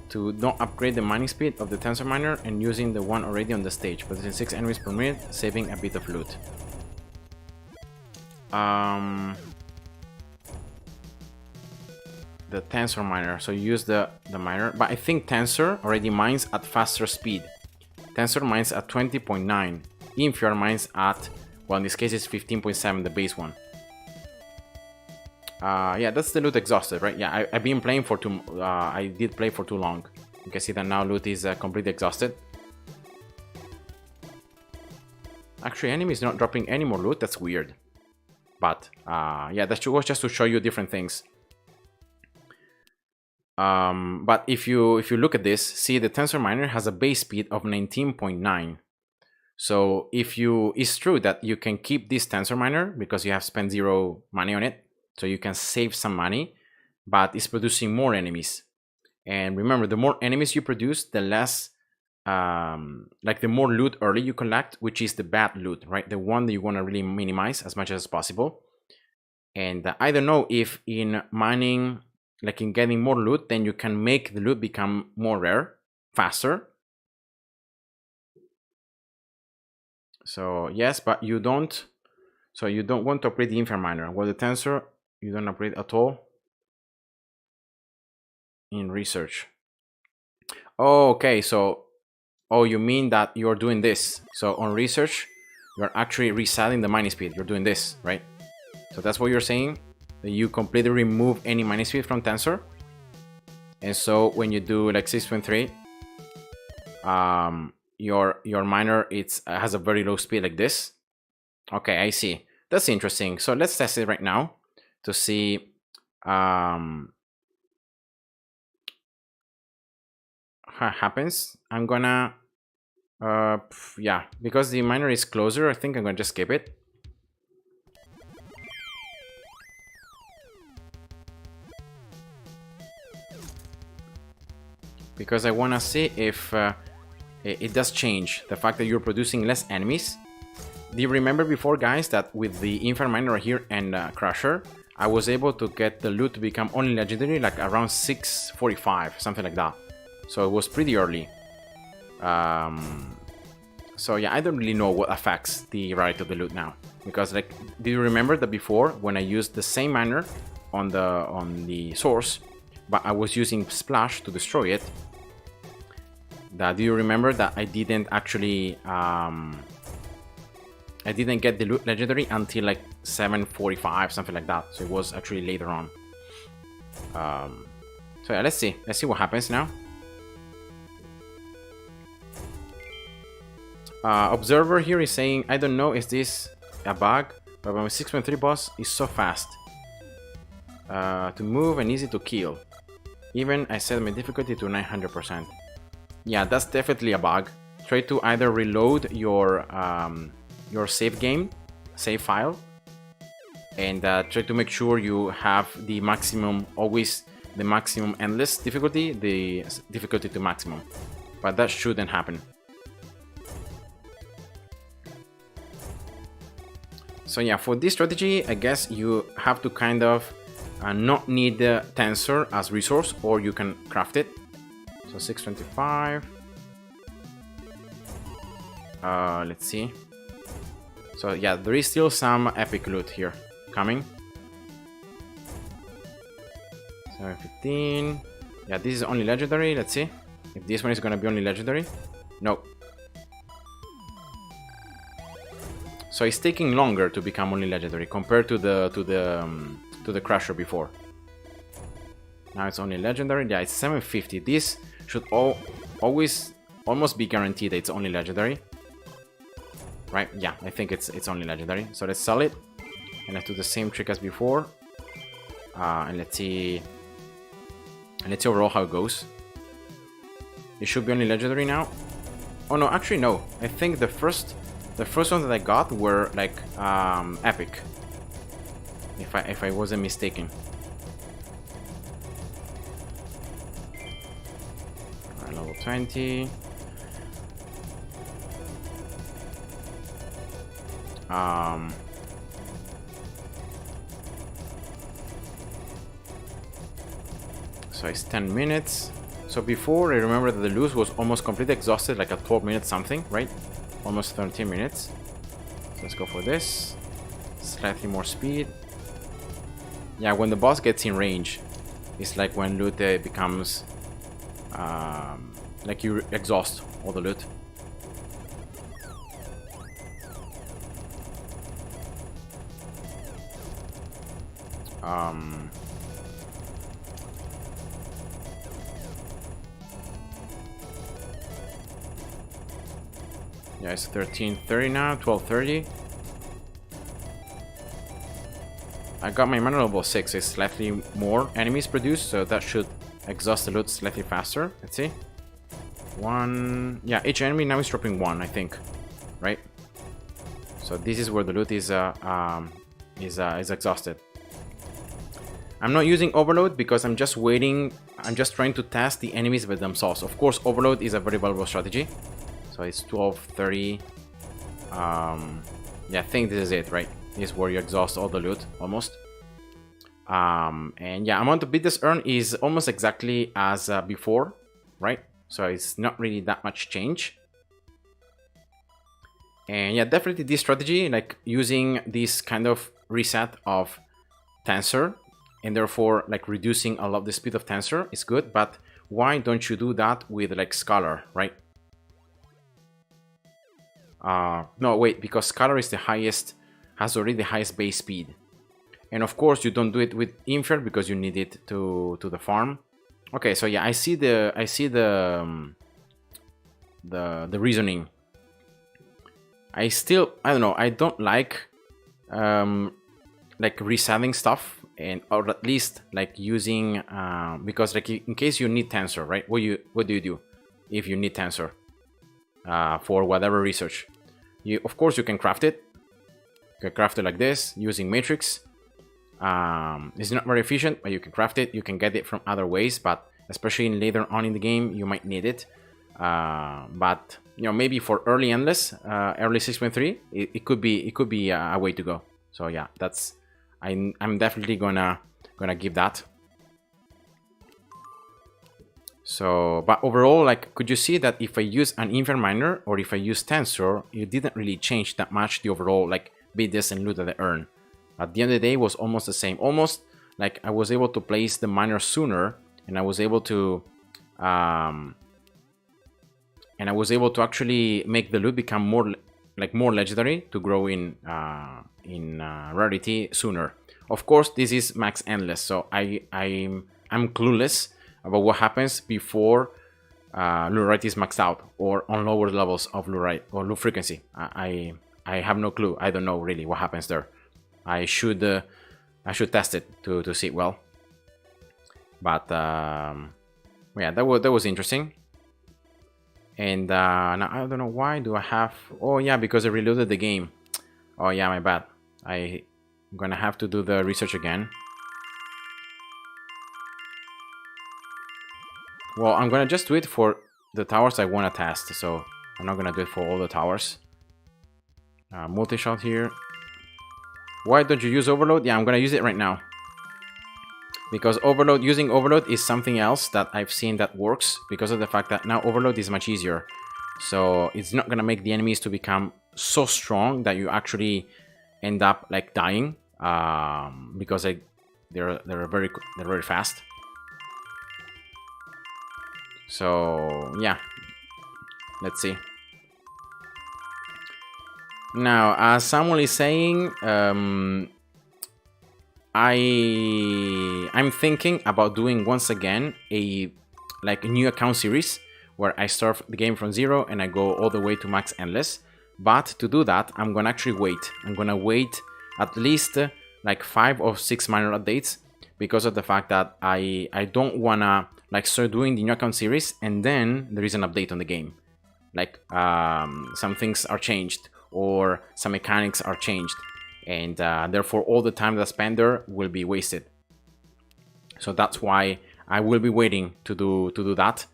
Speaker 1: to not upgrade the mining speed of the tensor miner and using the one already on the stage, but it's 6 enemies per minute, saving a bit of loot. The tensor miner, so you use the miner, but I think tensor already mines at faster speed. Tensor mines at 20.9, Infier mines at, well, in this case it's 15.7, the base one. Yeah, that's the loot exhausted, right? Yeah, I've been playing for I did play for too long. You can see that now loot is completely exhausted. Actually, enemy is not dropping any more loot. That's weird. But yeah, that was just to show you different things. But if you look at this, see the tensor miner has a base speed of 19.9. So it's true that you can keep this tensor miner because you have spent 0 money on it, so you can save some money, but it's producing more enemies. And remember, the more enemies you produce, the less like the more loot early you collect, which is the bad loot, right? The one that you want to really minimize as much as possible. And I don't know if in mining, like in getting more loot, then you can make the loot become more rare faster. So yes, but you don't. So you don't want to upgrade the Infinite Miner. Well, the tensor you don't upgrade at all in research. Oh, okay. So, oh, you mean that you're doing this? So on research, you're actually resetting the mining speed. You're doing this, right? So that's what you're saying. That you completely remove any mining speed from tensor. And so when you do like 6.3, your miner has a very low speed like this. Okay, I see. That's interesting. So let's test it right now to see how it happens. I'm gonna yeah, because the miner is closer, I think I'm gonna just skip it. Because I wanna see if it does change the fact that you're producing less enemies. Do you remember before, guys, that with the Infinite Miner here and Crusher, I was able to get the loot to become only legendary like around 6:45, something like that. So it was pretty early. So yeah, I don't really know what affects the rarity of the loot now. Because like, do you remember that before when I used the same miner on the source, but I was using Splash to destroy it? Do you remember that I didn't actually I didn't get the loot legendary until like 7:45, something like that. So it was actually later on. So yeah, let's see what happens now. Observer here is saying, I don't know, is this a bug? But my 6.3 boss is so fast to move and easy to kill. Even I set my difficulty to 900%. Yeah, that's definitely a bug. Try to either reload your save file, and try to make sure you have the maximum, always the maximum endless difficulty, the difficulty to maximum. But that shouldn't happen. So yeah, for this strategy, I guess you have to kind of not need the tensor as resource, or you can craft it. So 625. Let's see. So yeah, there is still some epic loot here coming. 715. Yeah, this is only legendary. Let's see if this one is gonna be only legendary. No. So it's taking longer to become only legendary compared to the Crusher before. Now it's only legendary. Yeah, it's 750. This should always almost be guaranteed that it's only legendary. Right? Yeah, I think it's only legendary. So let's sell it. And let's do the same trick as before. And let's see overall how it goes. It should be only legendary now. Oh no, actually no. I think the first ones that I got were like epic. If I wasn't mistaken. Alright, level 20. So it's 10 minutes. So before, I remember that the loot was almost completely exhausted, like at 12 minutes something, right? Almost 13 minutes. So let's go for this. Slightly more speed. Yeah, when the boss gets in range, it's like when loot becomes like you exhaust all the loot. Yeah, it's 13:30 now, 12:30. I got my mana level 6. It's slightly more enemies produced, so that should exhaust the loot slightly faster. Let's see. One. Yeah, each enemy now is dropping one, I think. Right? So this is where the loot is exhausted. I'm not using overload because I'm just waiting. I'm just trying to test the enemies by themselves. Of course, overload is a very valuable strategy. So it's 12:30. Yeah, I think this is it, right? This is where you exhaust all the loot, almost. And yeah, amount of bits earned is almost exactly as before, right? So it's not really that much change. And yeah, definitely this strategy, like using this kind of reset of tensor, and therefore like reducing a lot of the speed of tensor is good. But why don't you do that with like Scholar, right? No, wait, because Scholar is the highest, has already the highest base speed. And of course you don't do it with Infer because you need it to the farm. Okay, so yeah, I see the reasoning. I don't know, I don't like resetting stuff, and or at least like using because like in case you need tensor, right? What do you do if you need tensor for whatever research? Of course you can craft it. You can craft it like this using matrix. It's not very efficient, but you can craft it. You can get it from other ways, but especially later on in the game you might need it. But you know, maybe for early endless, early 6.3, it could be a way to go. So yeah, that's I'm definitely gonna give that. So, but overall, like, could you see that if I use an Infer miner or if I use tensor, it didn't really change that much the overall like bits and loot that I earn. At the end of the day, it was almost the same. Almost like I was able to place the miner sooner, and I was able to actually make the loot become more legendary to grow in rarity sooner. Of course, this is max endless, so I'm clueless about what happens before rate is maxed out, or on lower levels of loot rate or loot frequency. I have no clue. I don't know really what happens there. I should test it to see it well. But yeah, that was interesting. And now I don't know why do I have. Oh yeah, because I reloaded the game. Oh yeah, my bad. I'm gonna have to do the research again. Well, I'm gonna just do it for the towers I want to test, so I'm not gonna do it for all the towers. Multi-shot here. Why don't you use overload? Yeah, I'm gonna use it right now. Because using overload is something else that I've seen that works, because of the fact that now overload is much easier. So it's not gonna make the enemies to become so strong that you actually end up like dying, because they're very fast. So yeah, let's see. Now, as Samuel is saying, I'm thinking about doing once again a new account series where I start the game from 0 and I go all the way to max endless. But to do that, I'm gonna actually wait. I'm gonna wait at least like 5 or 6 minor updates, because of the fact that I don't wanna start doing the new account series and then there is an update on the game. Some things are changed or some mechanics are changed, and therefore all the time that I spend there will be wasted. So that's why I will be waiting to do that.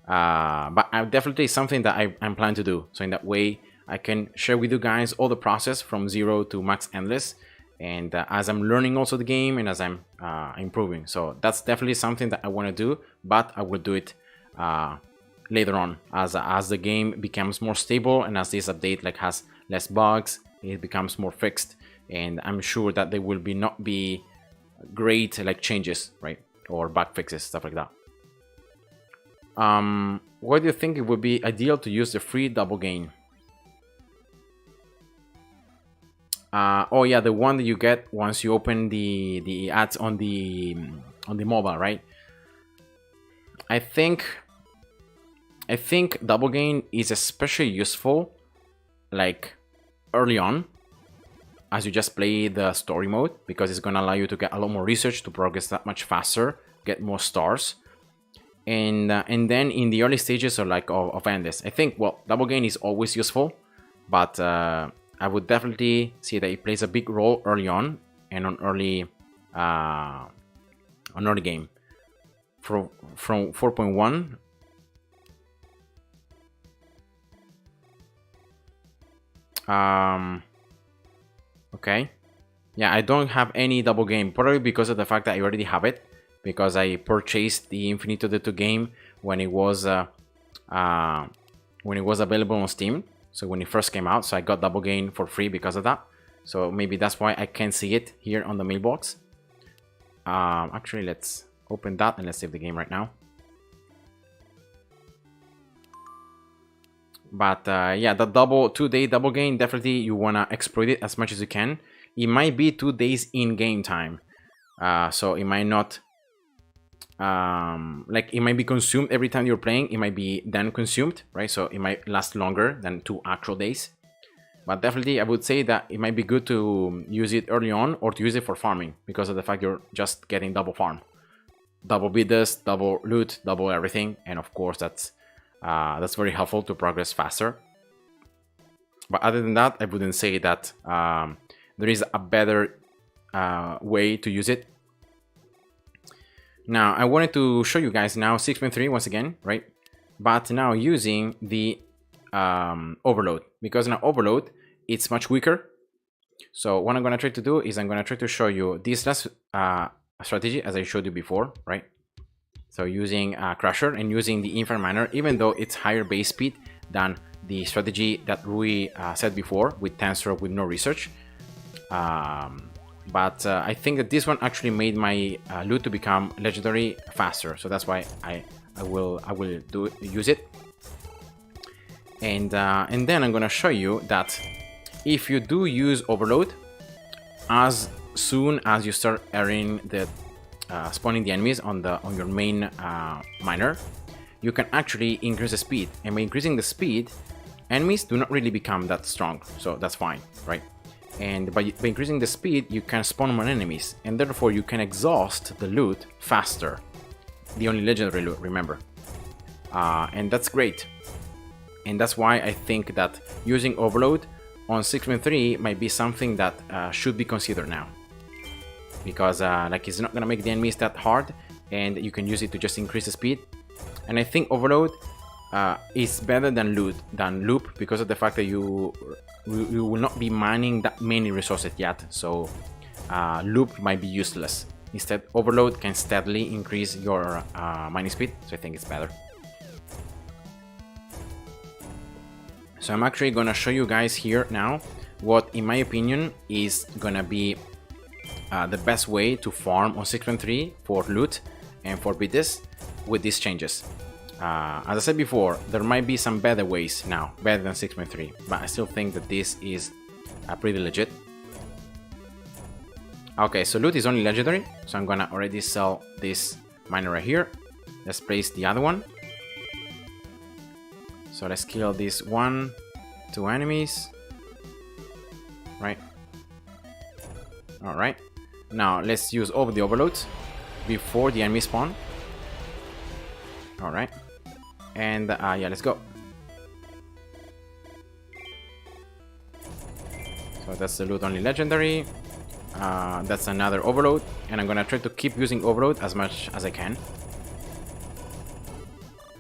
Speaker 1: But I definitely something that I'm planning to do. So in that way, I can share with you guys all the process from 0 to max endless, and as I'm learning also the game and as I'm improving. So that's definitely something that I want to do, but I will do it later on as the game becomes more stable and as this update has less bugs, it becomes more fixed, and I'm sure that there will not be great changes, right, or bug fixes, stuff like that. Why do you think it would be ideal to use the free double gain? Oh yeah, the one that you get once you open the ads on the mobile, right? I think double gain is especially useful early on, as you just play the story mode, because it's gonna allow you to get a lot more research, to progress that much faster, get more stars, and then in the early stages of endless, I think, well, double gain is always useful, but I would definitely say that it plays a big role early on and on early game. From 4.1. Okay, yeah, I don't have any double game, probably because of the fact that I already have it, because I purchased the Infinitode 2 game when it was available on Steam, so when it first came out, so I got double gain for free because of that. So maybe that's why I can't see it here on the mailbox. Actually, let's open that and let's save the game right now. But yeah, the 2-day double gain, definitely you wanna exploit it as much as you can. It might be 2 days in game time, so it might not it might be consumed every time you're playing. It might be then consumed, right? So it might last longer than 2 actual days. But definitely I would say that it might be good to use it early on, or to use it for farming, because of the fact you're just getting double farm, double bidders, double loot, double everything, and of course that's very helpful to progress faster. But other than that, I wouldn't say that there is a better way to use it. Now, I wanted to show you guys now 6.3 once again, right? But now using the overload, because now overload, it's much weaker. So what I'm going to try to do is I'm going to try to show you this last strategy as I showed you before, right? So using Crusher and using the Infinite Miner, even though it's higher base speed than the strategy that Rui said before with Tensor with no research. But I think that this one actually made my loot to become legendary faster. So that's why I will use it. And then I'm gonna show you that if you do use overload, as soon as you start airing the spawning the enemies on your main miner, you can actually increase the speed, and by increasing the speed, enemies do not really become that strong, so that's fine, right? And by increasing the speed, you can spawn more enemies, and therefore you can exhaust the loot faster. The only legendary loot, remember. And that's great. And that's why I think that using Overload on 6.3 might be something that should be considered now. Because like it's not gonna make the enemies that hard, and you can use it to just increase the speed. And I think Overload is better than Loop because of the fact that you will not be mining that many resources yet. So Loop might be useless. Instead, Overload can steadily increase your mining speed, so I think it's better. So I'm actually gonna show you guys here now what, in my opinion, is gonna be the best way to farm on 6.3 for loot and for BTS with these changes. As I said before, there might be some better ways now, better than 6.3, but I still think that this is pretty legit. Okay, so loot is only legendary, so I'm gonna already sell this miner right here. Let's place the other one. So let's kill these 2 enemies. Right. Alright. Now let's use all the overloads before the enemy spawn. Alright. And yeah, let's go. So that's the loot only legendary. That's another overload, and I'm gonna try to keep using overload as much as I can.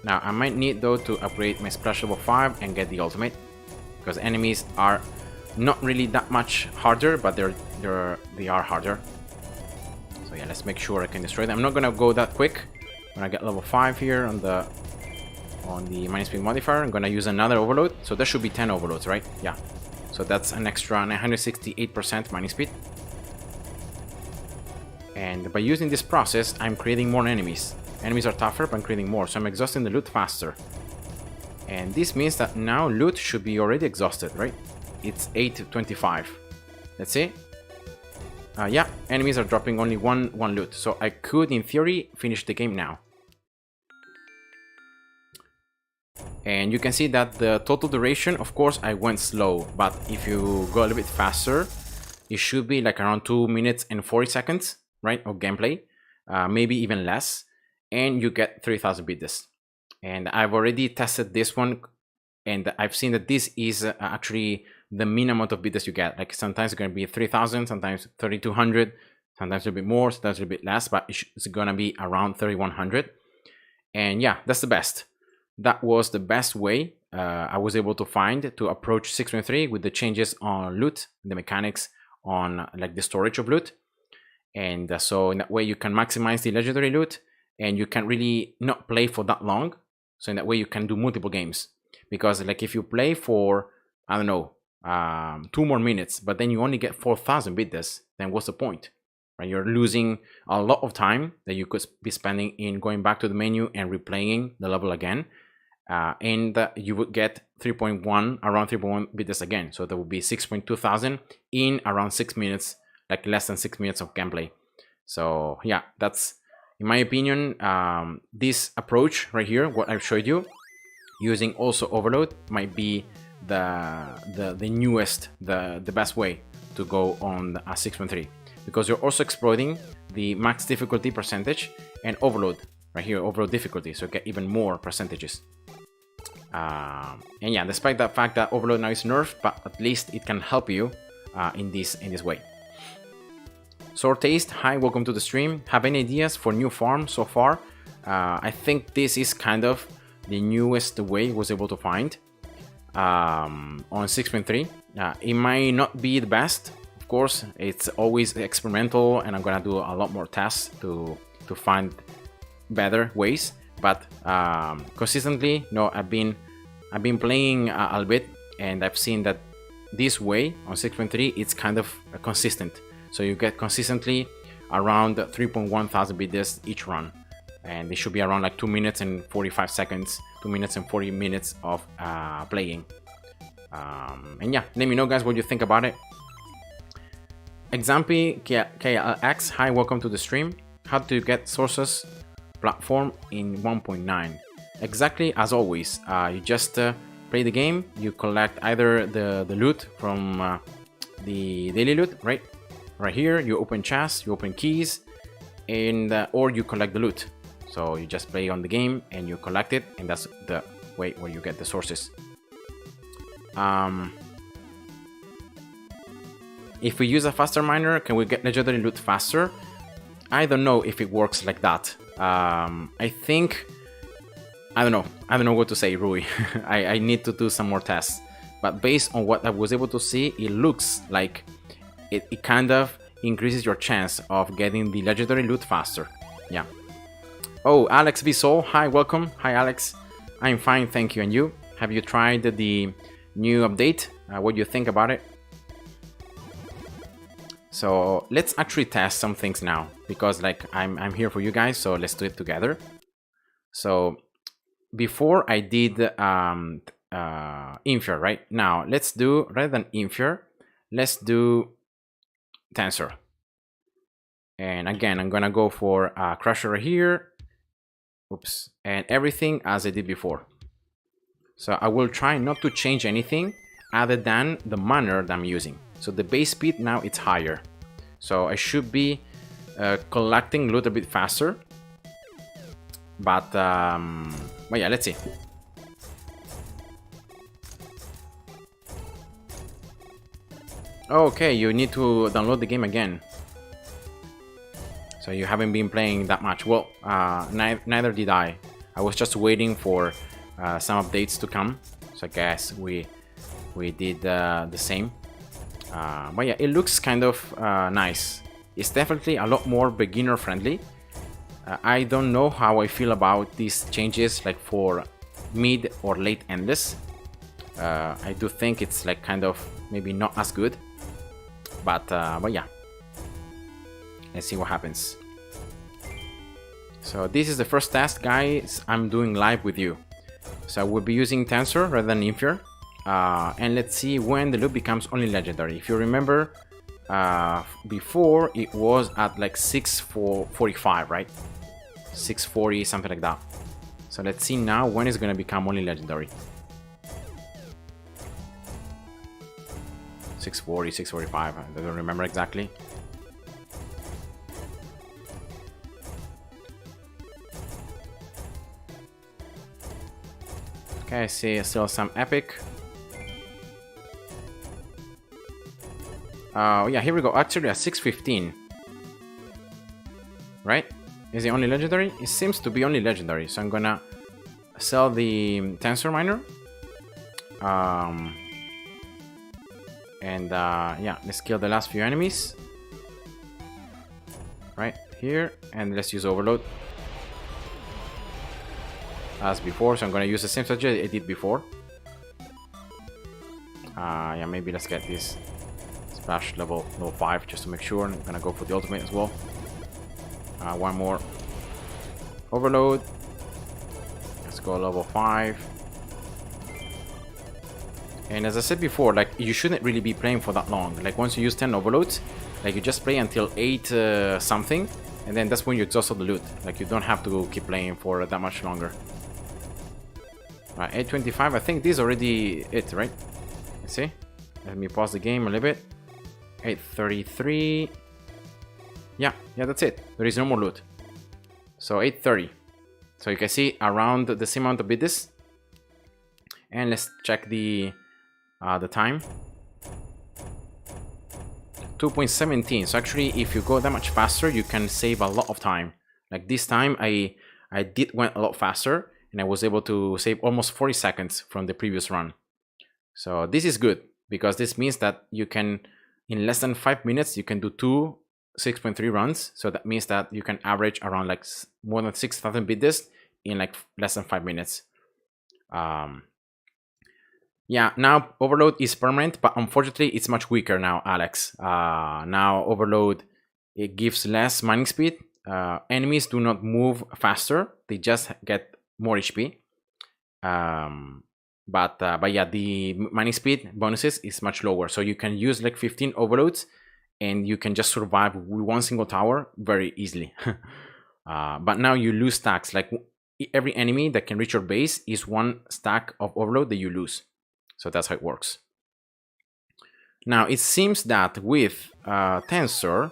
Speaker 1: Now I might need though to upgrade my splash level 5 and get the ultimate, because enemies are not really that much harder, but they are harder. So yeah, let's make sure I can destroy them. I'm not gonna go that quick. When I get level 5 here on the mining speed modifier, I'm gonna use another overload. So there should be 10 overloads, right? Yeah. So that's an extra 968% mining speed. And by using this process, I'm creating more enemies. Enemies are tougher, but I'm creating more, so I'm exhausting the loot faster. And this means that now loot should be already exhausted, right? It's 825. Let's see. Yeah, enemies are dropping only one loot, so I could, in theory, finish the game now. And you can see that the total duration, of course, I went slow, but if you go a little bit faster, it should be like around 2 minutes and 40 seconds, right, of gameplay, maybe even less, and you get 3000 bits. And I've already tested this one, and I've seen that this is actually the mean amount of bits you get. Like sometimes it's going to be 3000, sometimes 3200, sometimes a bit more, sometimes a bit less, but it's going to be around 3100. And yeah, that's the best. That was the best way I was able to find to approach 6.3 with the changes on loot, the mechanics on like the storage of loot. And so in that way you can maximize the legendary loot, and you can really not play for that long. So in that way you can do multiple games, because like if you play for, I don't know, 2 more minutes, but then you only get 4000 bits, then what's the point? Right? You're losing a lot of time that you could be spending in going back to the menu and replaying the level again. And you would get around 3.1 bits again. So that would be 6.2 thousand in around 6 minutes, like less than 6 minutes of gameplay. So yeah, that's, in my opinion, this approach right here, what I've showed you, using also overload, might be the newest, the best way to go on 6.3, because you're also exploiting the max difficulty percentage and overload right here, overload difficulty, so you get even more percentages. And yeah, despite the fact that overload now is nerfed, but at least it can help you in this way. Sour Taste, hi, welcome to the stream. Have any ideas for new farm so far? I think this is kind of the newest way I was able to find on 6.3. It might not be the best, of course. It's always experimental, and I'm gonna do a lot more tests to find better ways. But consistently, no, I've been playing a bit, and I've seen that this way on 6.3 it's kind of consistent. So you get consistently around 3.1 thousand bits each run, and it should be around like 2 minutes and 45 seconds, 2 minutes and 40 minutes of playing. And yeah, let me know, guys, what you think about it. Exampi KLX, hi, welcome to the stream. How do you get sources platform in 1.9? exactly as always. You just play the game, you collect either the loot from the daily loot, right here, you open chests, you open keys, and or you collect the loot. So you just play on the game and you collect it, and that's the way where you get the sources. If we use a faster miner, can we get legendary loot faster? I don't know if it works like that. I think, I don't know what to say, Rui. I need to do some more tests, but based on what I was able to see, it looks like it kind of increases your chance of getting the legendary loot faster. Yeah. Oh, Alex Visol, hi, welcome. Hi, Alex. I'm fine, thank you. And you? Have you tried the new update? What do you think about it? So let's actually test some things now, because like I'm here for you guys, so let's do it together. So before I did infer, right? Now let's do, rather than infer, let's do tensor. And again, I'm gonna go for crusher here. Oops, and everything as I did before. So I will try not to change anything other than the manner that I'm using. So the base speed now it's higher. So I should be collecting loot a bit faster. But yeah, let's see. Okay, you need to download the game again. So you haven't been playing that much. Well, neither did I. I was just waiting for some updates to come. So I guess we did the same. But yeah, it looks kind of nice. It's definitely a lot more beginner friendly. I don't know how I feel about these changes, like for mid or late endless. I do think it's like kind of maybe not as good. But yeah, let's see what happens. So this is the first test, guys. I'm doing live with you. So I will be using tensor rather than infer. And let's see when the loot becomes only legendary. If you remember, before it was at like 645, right? 640, something like that. So let's see now when it's gonna become only legendary. 640, 645, I don't remember exactly. Okay, I see still some epic. Yeah, here we go. Actually, at 615. Right? Is it only legendary? It seems to be only legendary. So I'm gonna sell the tensor miner. And yeah, let's kill the last few enemies. Right here. And let's use overload. As before. So I'm gonna use the same strategy I did before. Yeah, maybe let's get this splash level 5 just to make sure. I'm gonna go for the ultimate as well. One more overload. Let's go level 5. And as I said before, like you shouldn't really be playing for that long. Like once you use 10 overloads, like you just play until 8 something, and then that's when you exhaust all the loot. Like you don't have to keep playing for that much longer. 825. I think this is already it, right? Let's see. Let me pause the game a little bit. 833. Yeah, that's it. There is no more loot. So 830. So you can see around the same amount of bits. And let's check the time. 2.17. So actually, if you go that much faster, you can save a lot of time. Like this time, I went a lot faster, and I was able to save almost 40 seconds from the previous run. So this is good because this means that you can, in less than 5 minutes, you can do 2 6.3 runs. So that means that you can average around like more than 6,000 bits in like less than 5 minutes. Yeah, now overload is permanent, but unfortunately it's much weaker now, Alex. Now overload, it gives less mining speed. Enemies do not move faster, they just get more HP. But yeah, the mining speed bonuses is much lower, so you can use like 15 overloads and you can just survive with one single tower very easily. But now you lose stacks. Like every enemy that can reach your base is 1 stack of overload that you lose. So that's how it works. Now it seems that with Tensor,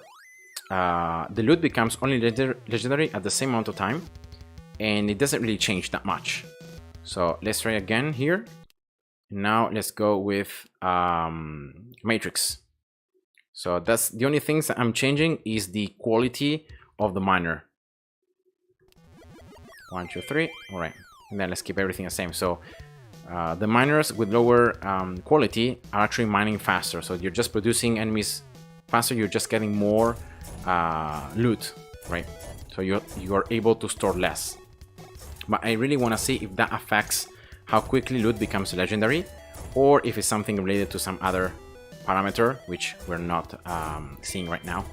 Speaker 1: the loot becomes only legendary at the same amount of time, and it doesn't really change that much. So let's try again here. Now let's go with Matrix. So that's the only things that I'm changing is the quality of the miner. 1, 2, 3. All right, and then let's keep everything the same. So the miners with lower quality are actually mining faster. So you're just producing enemies faster. You're just getting more loot, right? So you are able to store less. But I really want to see if that affects how quickly loot becomes legendary, or if it's something related to some other parameter, which we're not seeing right now.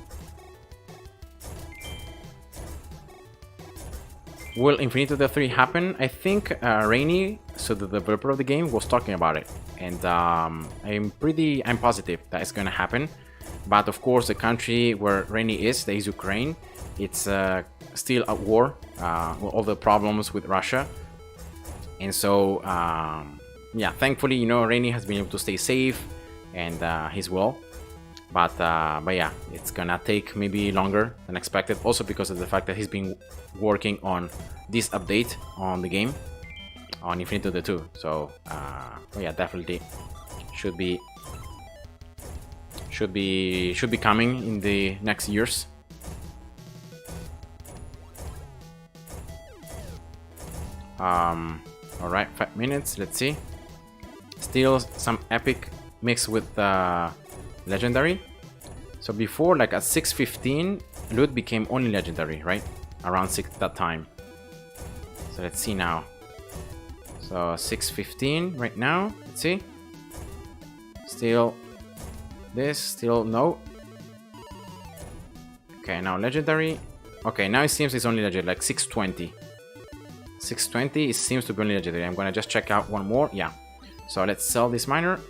Speaker 1: Will Infinitode 3 happen? I think Rainy, so the developer of the game, was talking about it, and I'm positive that it's gonna happen. But of course, the country where Rainy is, that is Ukraine, it's still at war, with all the problems with Russia, and so yeah, thankfully, you know, Rainy has been able to stay safe, and he's well. But yeah, it's gonna take maybe longer than expected, also because of the fact that he's been working on this update on the game, on Infinitode 2. So yeah, definitely should be coming in the next years. All right, 5 minutes. Let's see. Still some epic mixed with legendary. So before, like at 6:15, loot became only legendary, right? Around 6 that time. So let's see now. So 6:15 right now. Let's see. Still this, still no. Okay, now legendary. Okay, now it seems it's only legendary, like 6:20. 6:20, it seems to be only legendary. I'm gonna just check out one more. Yeah. So let's sell this miner.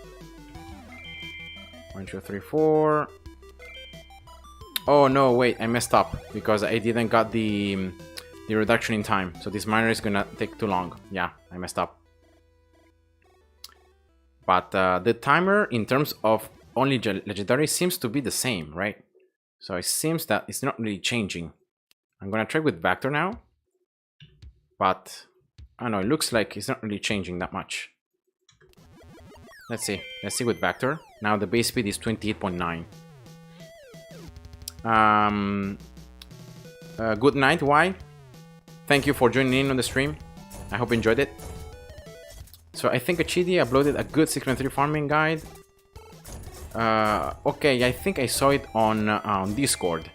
Speaker 1: 1, 2, 3, 4. Oh no, wait, I messed up because I didn't got the reduction in time. So this miner is gonna take too long. Yeah, I messed up. But the timer in terms of only legendary seems to be the same, right? So it seems that it's not really changing. I'm gonna try with Vector now. But I don't know, it looks like it's not really changing that much. Let's see. Let's see with Vector. Now the base speed is 28.9. Good night, why? Thank you for joining in on the stream. I hope you enjoyed it. So I think Achidi uploaded a good 6.3 farming guide. Okay, I think I saw it on Discord.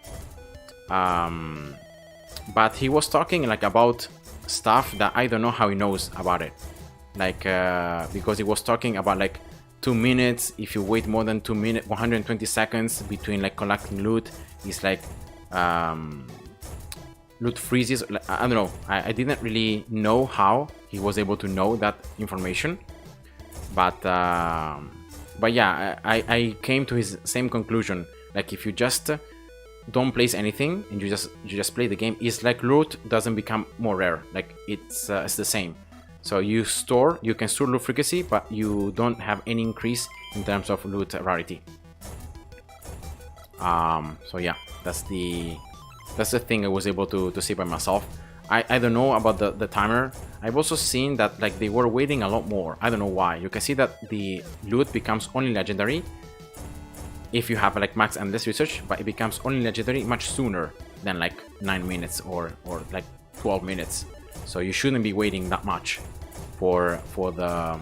Speaker 1: But he was talking like about stuff that I don't know how he knows about it. Like because he was talking about like 2 minutes. If you wait more than 2 minutes, 120 seconds between like collecting loot, is like loot freezes. I don't know. I didn't really know how he was able to know that information. But yeah, I came to his same conclusion. Like if you just don't place anything and you just play the game, it's like loot doesn't become more rare. Like it's the same. So you can store loot frequency, but you don't have any increase in terms of loot rarity. So yeah, that's the thing I was able to see by myself. I don't know about the timer. I've also seen that like they were waiting a lot more. I don't know why. You can see that the loot becomes only legendary if you have like max endless research, but it becomes only legendary much sooner than like 9 minutes or like 12 minutes. So you shouldn't be waiting that much for the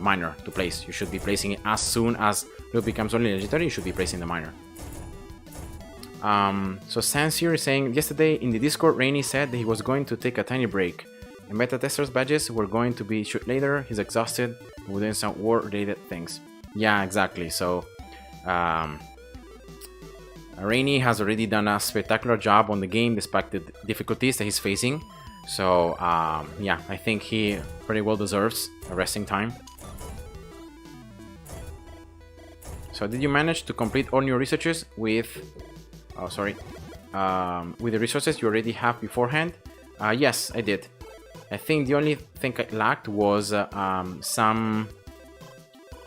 Speaker 1: miner to place. You should be placing it as soon as loot becomes only legendary. You should be placing the miner. So Sansir is saying, yesterday in the Discord, Rainy said that he was going to take a tiny break. And beta testers badges were going to be shoot later. He's exhausted. We're doing some war-related things. Yeah, exactly. So Rainy has already done a spectacular job on the game despite the difficulties that he's facing. So yeah, I think he pretty well deserves a resting time. So did you manage to complete all your researches with with the resources you already have beforehand? Yes, I did. I think the only thing I lacked was some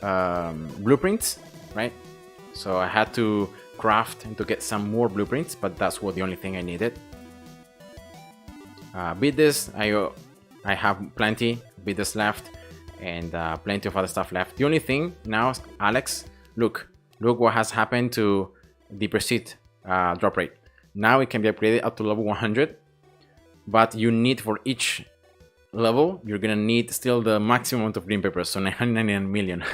Speaker 1: blueprints, right? So I had to craft and to get some more blueprints, but that's what the only thing I needed. Beat this, I have plenty. Beat this left, and plenty of other stuff left. The only thing now, Alex, look what has happened to the Proceed drop rate. Now it can be upgraded up to level 100, but you need for each level, you're gonna need still the maximum amount of green papers, so 999 million.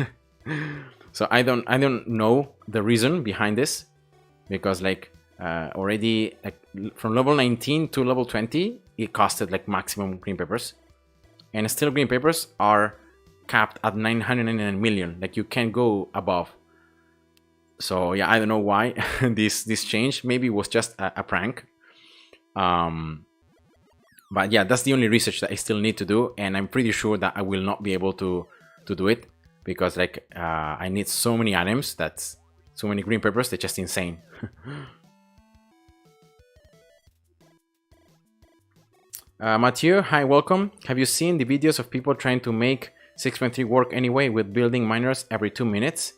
Speaker 1: So I don't know the reason behind this, because like already like from level 19 to level 20 it costed like maximum green papers, and still green papers are capped at 999 million. Like you can't go above. So yeah, I don't know why this change. Maybe it was just a prank. But yeah, that's the only research that I still need to do, and I'm pretty sure that I will not be able to do it, because like I need so many items, that's so many green papers, they're just insane. Mathieu, hi, welcome. Have you seen the videos of people trying to make 6.3 work anyway with building miners every 2 minutes?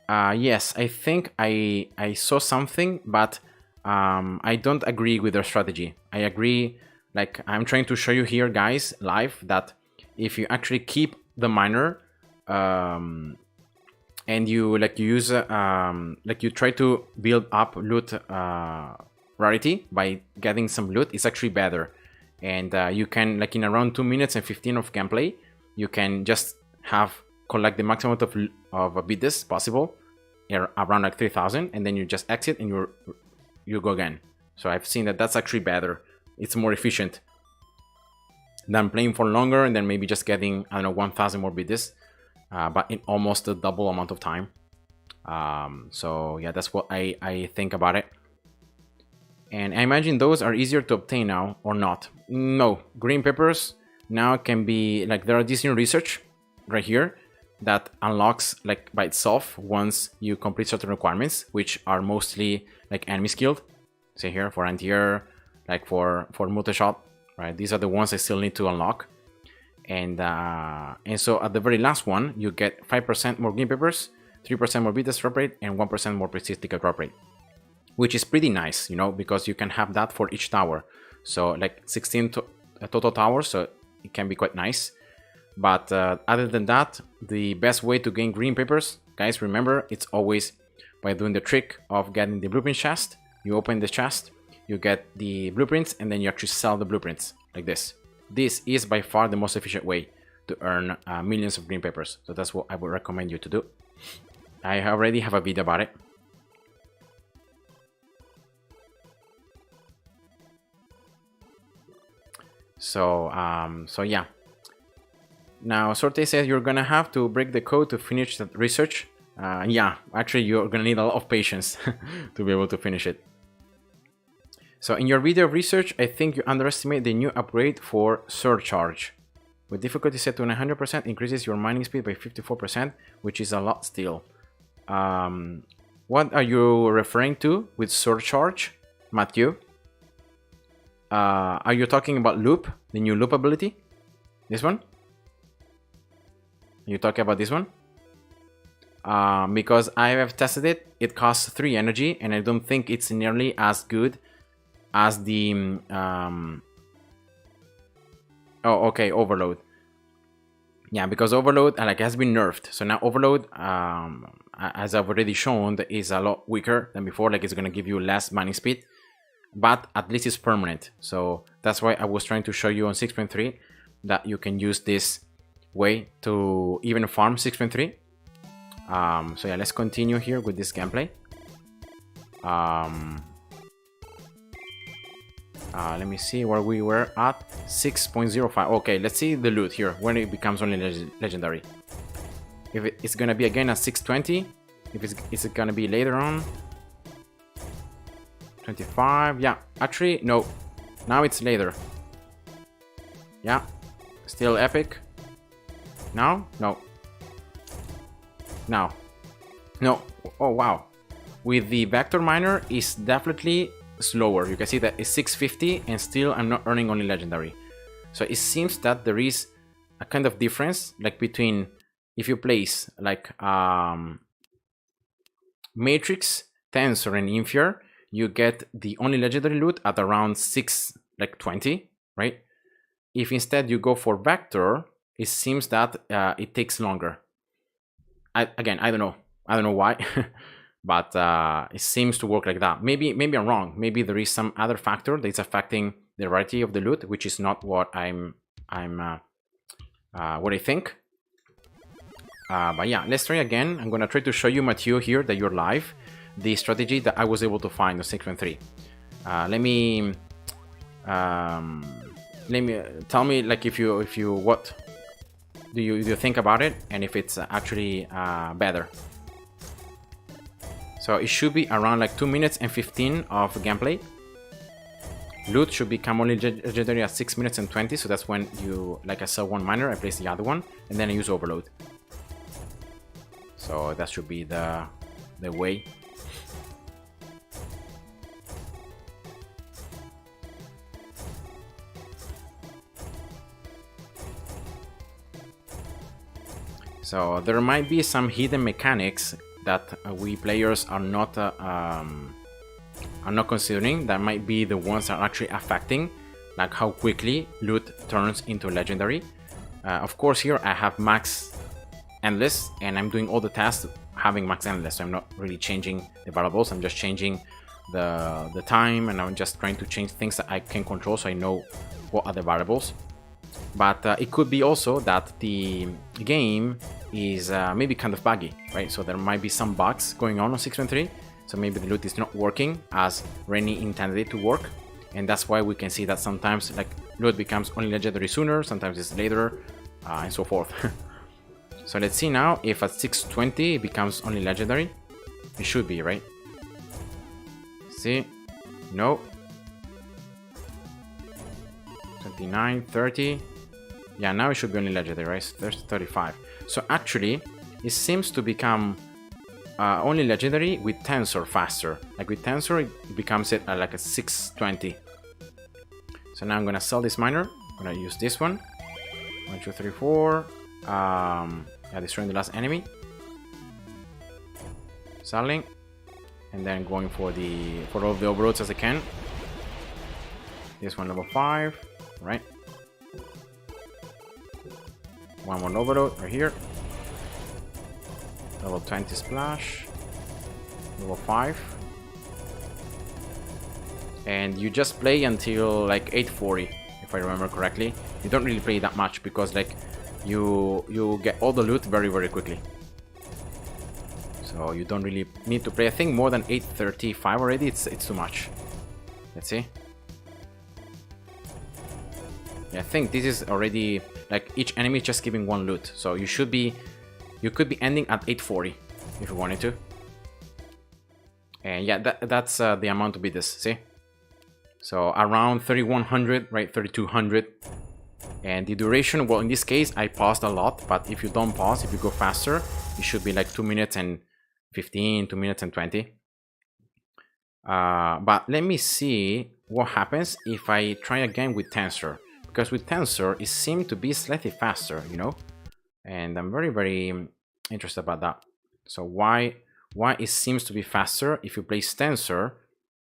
Speaker 1: Yes, I think I saw something, but I don't agree with their strategy. I agree, like I'm trying to show you here, guys, live, that if you actually keep the miner and you use like you try to build up loot rarity by getting some loot, it's actually better. And you can, like in around 2 minutes and 15 of gameplay, you can just collect the maximum of bits possible, around like 3000, and then you just exit and you go again. So I've seen that that's actually better. It's more efficient than playing for longer and then maybe just getting, I don't know, 1000 more bits, but in almost the double amount of time. So yeah, that's what I think about it. And I imagine those are easier to obtain now, or not. No, green papers now can be, like, there are this new research right here that unlocks like by itself once you complete certain requirements, which are mostly like enemy skilled. Say here for anti-air, like for multi-shot, right? These are the ones I still need to unlock. And so at the very last one, you get 5% more green papers, 3% more bits drop rate, and 1% more precise ticket drop rate, which is pretty nice, you know, because you can have that for each tower. So like 16 total towers, so it can be quite nice. But other than that, the best way to gain green papers, guys, remember, it's always by doing the trick of getting the blueprint chest. You open the chest, you get the blueprints, and then you actually sell the blueprints like this. This is by far the most efficient way to earn millions of green papers. So that's what I would recommend you to do. I already have a video about it. So yeah. Now Sorte says you're gonna have to break the code to finish the research. Yeah, actually you're gonna need a lot of patience to be able to finish it. So in your video of research, I think you underestimate the new upgrade for surcharge. With difficulty set to 100%, increases your mining speed by 54%, which is a lot still. What are you referring to with surcharge, Matthew? Are you talking about loop, the new loop ability? This one? You talking about this one? Because I have tested it, it costs 3 energy, and I don't think it's nearly as good as the oh, okay, overload. Yeah, because overload like has been nerfed, so now overload, as I've already shown, is a lot weaker than before. Like, it's gonna give you less mining speed, but at least it's permanent. So that's why I was trying to show you on 6.3 that you can use this way to even farm 6.3. So yeah, let's continue here with this gameplay. Let me see where we were at. 6.05. Okay, let's see the loot here when it becomes only legendary. If it's gonna be again at 620, if it's gonna be later on 25. Yeah, actually no, now it's later. Yeah, still epic. Now no, now no. Oh wow, with the vector miner is definitely slower. You can see that it's 650 and still I'm not earning only legendary. So it seems that there is a kind of difference, like between if you place like Matrix, Tensor, and Infier, you get the only legendary loot at around 620, right? If instead you go for Vector, it seems that it takes longer. Again, I don't know why, but it seems to work like that. Maybe I'm wrong. Maybe there is some other factor that's affecting the variety of the loot, which is not what what I think. But yeah, let's try again. I'm gonna try to show you, Mathieu, here that you're live, the strategy that I was able to find on 6.3. Let me tell me, like, if you what do you think about it, and if it's actually better. So it should be around like 2 minutes and 15 of gameplay. Loot should become only legendary at 6 minutes and 20, so that's when you, like, I sell one miner, I place the other one, and then I use overload. So that should be the way. So there might be some hidden mechanics that we players are not considering. That might be the ones that are actually affecting, like how quickly loot turns into legendary. Of course, here I have max endless, and I'm doing all the tasks having max endless, so I'm not really changing the variables. I'm just changing the time, and I'm just trying to change things that I can control, so I know what are the variables. But it could be also that the game is maybe kind of buggy, right? So there might be some bugs going on 6.3, so maybe the loot is not working as Rennie intended it to work, and that's why we can see that sometimes, like, loot becomes only legendary sooner, sometimes it's later, and so forth. So let's see now if at 620 it becomes only legendary. It should be, right? See? No. 29, 30. Yeah, now it should be only legendary, right? 35. So actually, it seems to become only legendary with Tensor faster. Like with Tensor, it becomes it at like a 620. So now I'm gonna sell this miner. I'm gonna use this one. 1, 2, 3, 4. Yeah, destroying the last enemy. Selling. And then going for all of the overloads as I can. This one level 5. Right. One more overload right here. Level 20 splash. Level 5. And you just play until like 840, if I remember correctly. You don't really play that much because, like, you get all the loot very, very quickly. So you don't really need to play. I think more than 835 already, it's too much. Let's see. Yeah, I think this is already, like, each enemy is just giving one loot. So you could be ending at 840 if you wanted to. And yeah, that's the amount to beat this, see? So around 3100, right? 3200. And the duration, well, in this case, I paused a lot, but if you don't pause, if you go faster, it should be like 2 minutes and 15, 2 minutes and 20. But let me see what happens if I try again with Tensor. Because with Tensor, it seemed to be slightly faster, you know? And I'm very, very interested about that. So why it seems to be faster if you place Tensor,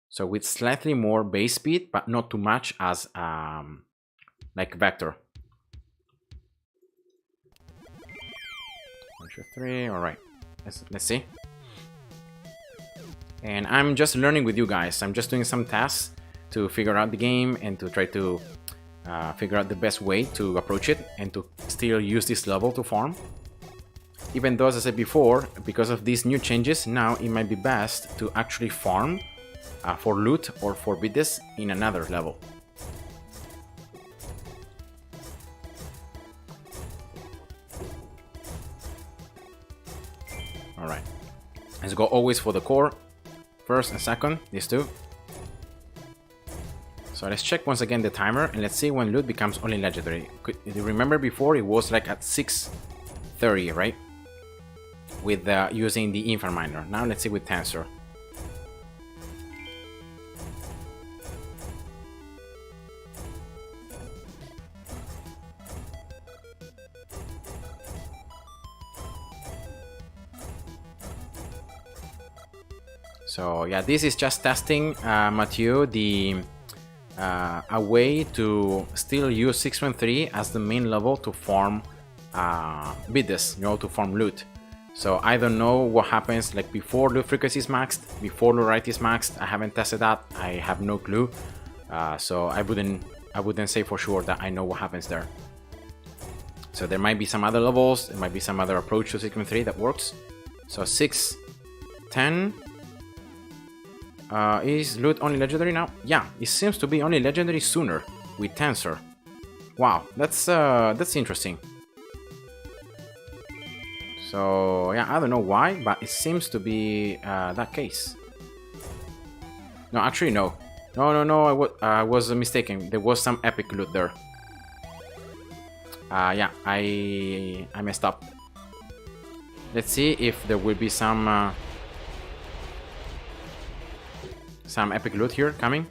Speaker 1: so with slightly more base speed, but not too much as like Vector. 1, 2, 3, all right. Let's see. And I'm just learning with you guys. I'm just doing some tasks to figure out the game and to try to figure out the best way to approach it and to still use this level to farm. Even though, as I said before, because of these new changes, now it might be best to actually farm for loot or for biddes in another level. Alright, let's go always for the core, first and second, these two. So let's check once again the timer and let's see when loot becomes only legendary. If you remember before, it was like at 6:30, right? With using the Infinite miner. Now let's see with Tensor. So yeah, this is just testing, Mathieu, a way to still use 613 as the main level to farm bids, you know, to farm loot. So I don't know what happens like before loot frequency is maxed, before loot rarity is maxed. I haven't tested that. I have no clue. So I wouldn't say for sure that I know what happens there. So there might be some other levels, there might be some other approach to 613 that works. So 610 is loot only legendary now? Yeah, it seems to be only legendary sooner with Tensor. Wow, that's interesting. So yeah, I don't know why, but it seems to be that case. No, actually no. No, I was mistaken. There was some epic loot there. Yeah, I messed up. Let's see if there will be some epic loot here coming.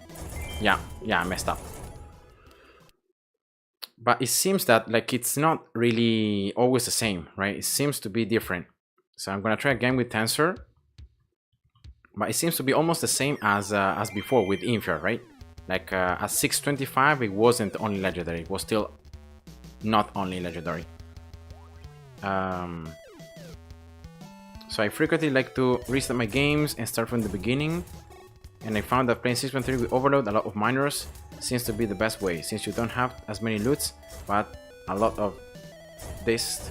Speaker 1: Yeah, I messed up. But it seems that like it's not really always the same, right? It seems to be different. So I'm gonna try again with Tensor. But it seems to be almost the same as before with Infer, right? Like at 625, it wasn't only legendary. It was still not only legendary. So I frequently like to restart my games and start from the beginning. And I found that playing 6.3 with Overload, a lot of miners, seems to be the best way, since you don't have as many loots, but a lot of dust,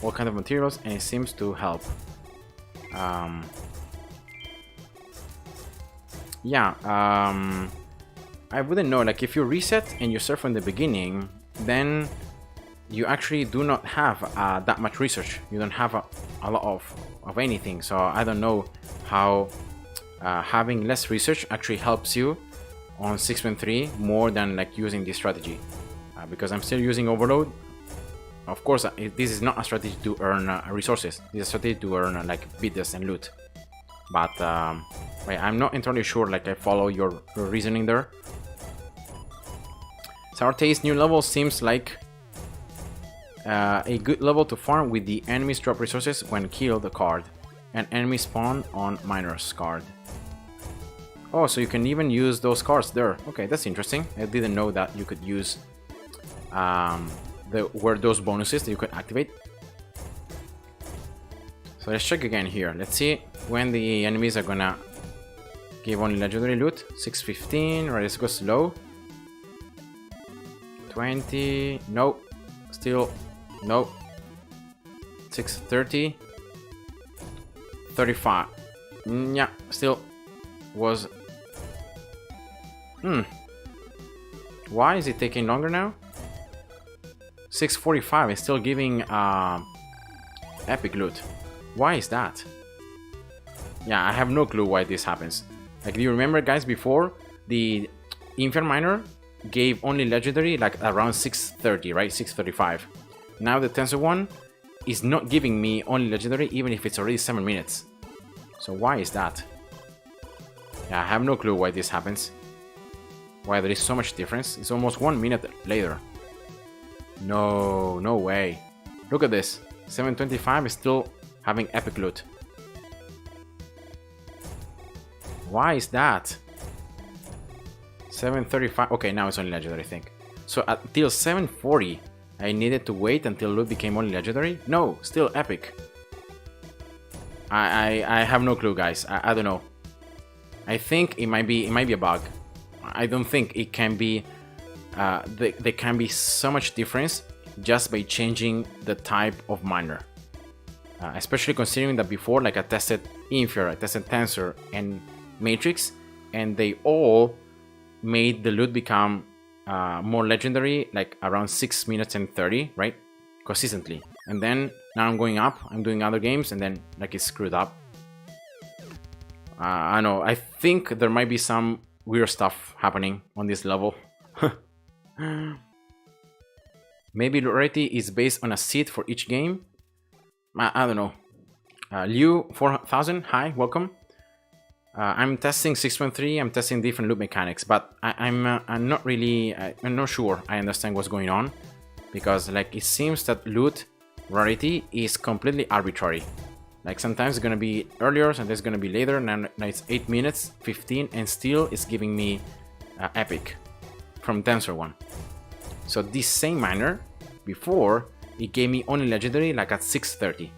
Speaker 1: all kind of materials, and it seems to help. I wouldn't know, like if you reset and you start from the beginning, then you actually do not have that much research. You don't have a lot of anything. So I don't know how having less research actually helps you on 6.3 more than like using this strategy. Because I'm still using Overload. Of course, this is not a strategy to earn resources. This is a strategy to earn like bids and loot. But I'm not entirely sure, like I follow your reasoning there. Sour Taste new level seems like a good level to farm with the enemies drop resources when kill the card. And enemy spawn on miners card. Oh, so you can even use those cards there. Okay, that's interesting. I didn't know that you could use where those bonuses that you could activate. So let's check again here. Let's see when the enemies are gonna give only legendary loot. 615, right, let's go slow. 20, no, still, no. 630. 35. Yeah, still was. Why is it taking longer now? 645 is still giving epic loot. Why is that? Yeah, I have no clue why this happens. Like, do you remember, guys, before the Infer Miner gave only legendary like around 630, right? 635. Now the Tensor one is not giving me only legendary even if it's already 7 minutes. So why is that? Yeah, I have no clue why this happens. Why there is so much difference. It's almost 1 minute later. No way. Look at this. 725 is still having epic loot. Why is that? 735. Okay, now it's only legendary, I think. So until 740, I needed to wait until loot became only legendary? No, still epic. I have no clue, guys. I don't know. I think it might be a bug. I don't think it can be. There can be so much difference just by changing the type of miner. Especially considering that before, like I tested Infer, I tested Tensor and Matrix, and they all made the loot become more legendary, like around 6 minutes and 30, right? Consistently. And then now I'm going up, I'm doing other games, and then like it's screwed up. I know, I think there might be some weird stuff happening on this level. Maybe rarity is based on a seed for each game. I don't know. Liu 4000, hi, welcome. I'm testing 6.3. I'm testing different loot mechanics, but I'm not really. I'm not sure I understand what's going on, because like it seems that loot rarity is completely arbitrary. Like sometimes it's gonna be earlier, sometimes it's gonna be later. Now it's 8 minutes 15 and still it's giving me epic from Tensor 1. So this same miner before it gave me only legendary like at 6:30,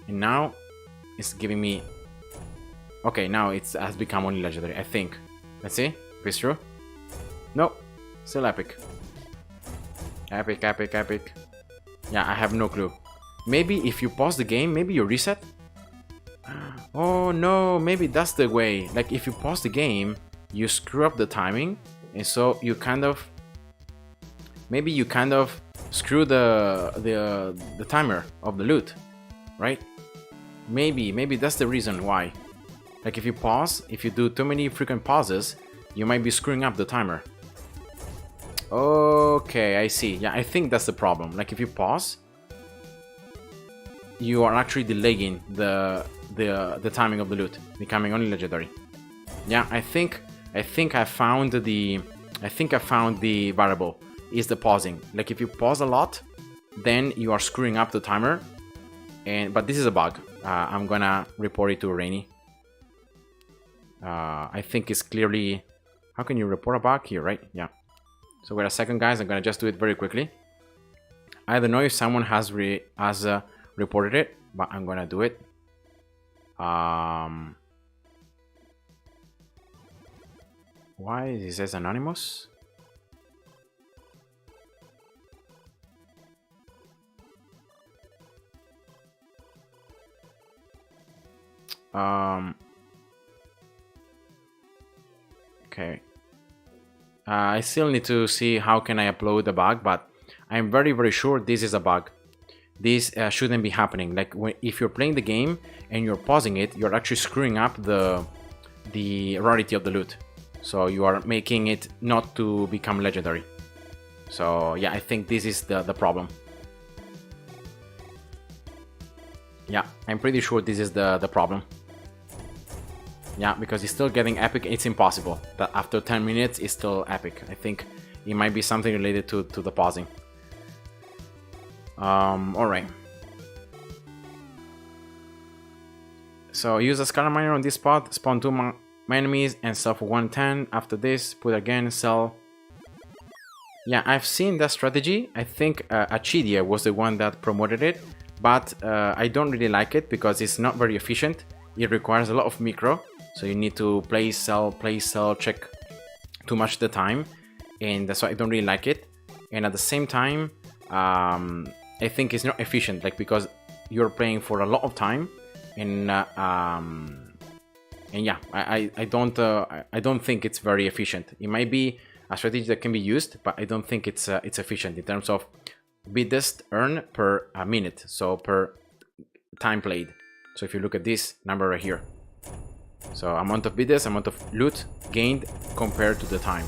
Speaker 1: and now it's giving me, okay, now it has become only legendary, I think. Let's see if it's true. No, still epic. Epic, epic, epic. Yeah, I have no clue. Maybe if you pause the game, maybe you reset. Oh no, maybe that's the way. Like if you pause the game, you screw up the timing, and so you kind of, maybe you kind of screw the timer of the loot, right? Maybe that's the reason why. Like if you pause, if you do too many frequent pauses, you might be screwing up the timer. Okay, I see. Yeah, I think that's the problem. Like if you pause, you are actually delaying the timing of the loot, becoming only legendary. Yeah, I think I found the variable is the pausing. Like if you pause a lot, then you are screwing up the timer. But this is a bug. I'm gonna report it to Rainy. I think it's clearly. How can you report a bug here, right? Yeah. So wait a second, guys. I'm gonna just do it very quickly. I don't know if someone has reported it, but I'm gonna do it. Why it says anonymous? Okay. I still need to see how can I upload the bug, but I'm very sure this is a bug. This shouldn't be happening. Like if you're playing the game and you're pausing it, you're actually screwing up the rarity of the loot. So you are making it not to become legendary. So yeah, I think this is the problem. Yeah, I'm pretty sure this is the problem. Yeah, because it's still getting epic. It's impossible that after 10 minutes it's still epic. I think it might be something related to the pausing. Alright. So use a scalar miner on this spot, spawn 2 my enemies and sell for 110. After this, put again, sell. Yeah, I've seen that strategy. I think Achidia was the one that promoted it, but I don't really like it because it's not very efficient. It requires a lot of micro, so you need to play, sell, check too much the time, and that's why I don't really like it. And at the same time, I think it's not efficient, like because you're playing for a lot of time, and yeah, I don't think it's very efficient. It might be a strategy that can be used, but I don't think it's efficient in terms of biddest earn per minute, so per time played. So if you look at this number right here, so amount of biddest, amount of loot gained compared to the time.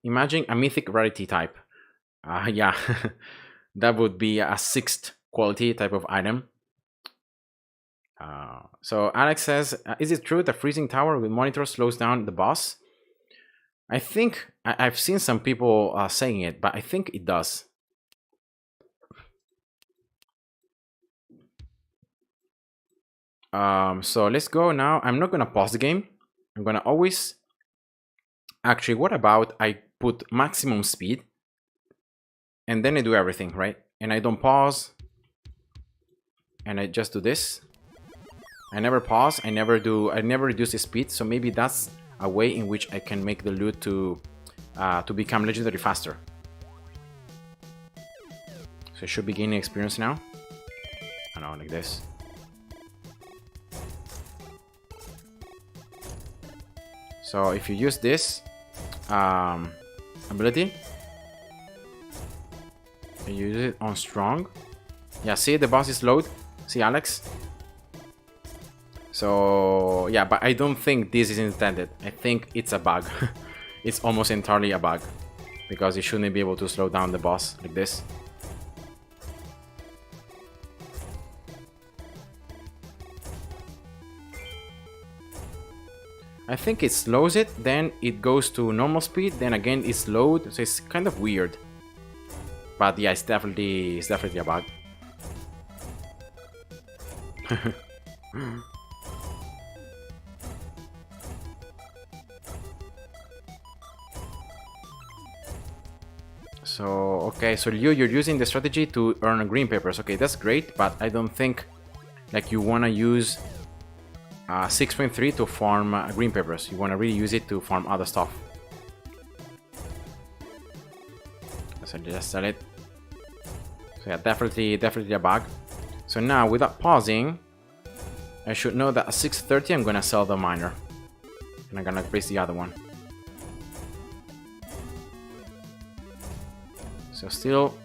Speaker 1: Imagine a mythic rarity type. Yeah, that would be a 6th quality type of item. So Alex says, is it true that freezing tower with monitor slows down the boss? I think I've seen some people saying it, but I think it does. So let's go now. I'm not gonna pause the game. I'm gonna always, actually, what about I put maximum speed and then I do everything, right? And I don't pause, and I just do this. I never pause, I never reduce the speed, so maybe that's a way in which I can make the loot to become legendary faster. So I should be gaining experience now. I don't know, like this. So if you use this ability, and you use it on strong, yeah, see the boss is slowed. See, Alex? So yeah, but I don't think this is intended. I think it's a bug. It's almost entirely a bug, because you shouldn't be able to slow down the boss like this. I think it slows it, then it goes to normal speed, then again it's slowed, so it's kind of weird. But yeah, it's definitely a bug. So, okay, so you're using the strategy to earn green papers. Okay, that's great, but I don't think like you want to use 6.3 to farm green papers. You want to really use it to farm other stuff. So just sell it. So yeah, definitely a bug. So now, without pausing, I should know that at 6:30 I'm gonna sell the miner, and I'm gonna place the other one. So still,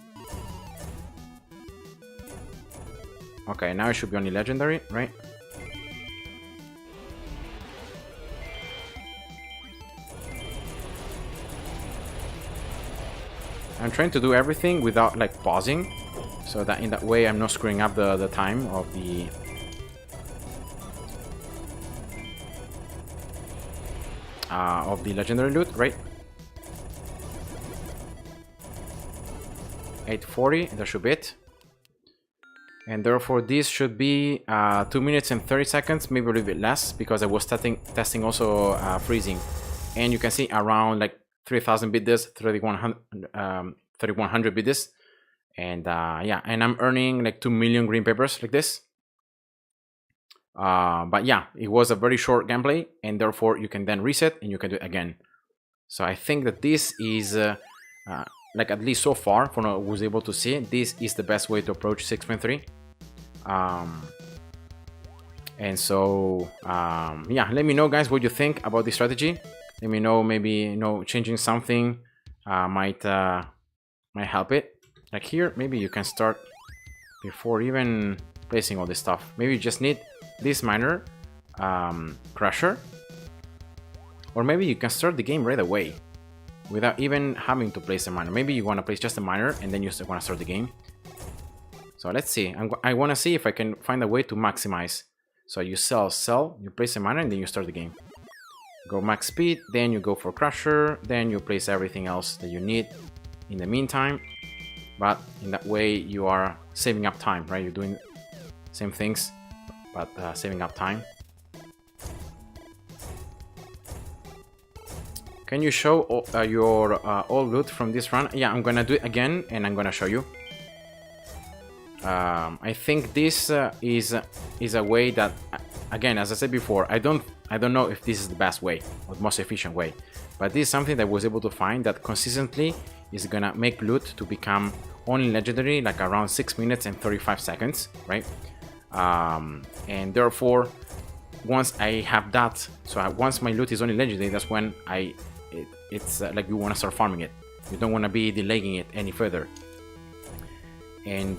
Speaker 1: okay. Now it should be only legendary, right? I'm trying to do everything without like pausing, so that in that way I'm not screwing up the time of the legendary loot, right? 840, that should be it. And therefore this should be 2 minutes and 30 seconds, maybe a little bit less, because I was testing also freezing. And you can see around like 3000 biddes, 3100 biddes. And yeah, and I'm earning like 2 million green papers like this. But yeah, it was a very short gameplay, and therefore you can then reset and you can do it again. So I think that this is like, at least so far, from what I was able to see, this is the best way to approach 6.3. And so yeah, let me know, guys, what you think about this strategy. Let me know, maybe, you know, changing something might help it. Like here, maybe you can start before even placing all this stuff. Maybe you just need this miner, crusher, or maybe you can start the game right away without even having to place a miner. Maybe you want to place just a miner and then you want to start the game. So let's see. I want to see if I can find a way to maximize. So you sell, you place a miner, and then you start the game. Go max speed, then you go for crusher, then you place everything else that you need in the meantime. But in that way you are saving up time, right? You're doing same things, but saving up time. Can you show your all loot from this run? Yeah, I'm gonna do it again, and I'm gonna show you. I think this is a way that, again, as I said before, I don't know if this is the best way or the most efficient way, but this is something that I was able to find that consistently is gonna make loot to become only legendary, like around 6 minutes and 35 seconds, right? And therefore, once I have that, so once my loot is only legendary, that's when it's like you want to start farming it. You don't want to be delaying it any further. And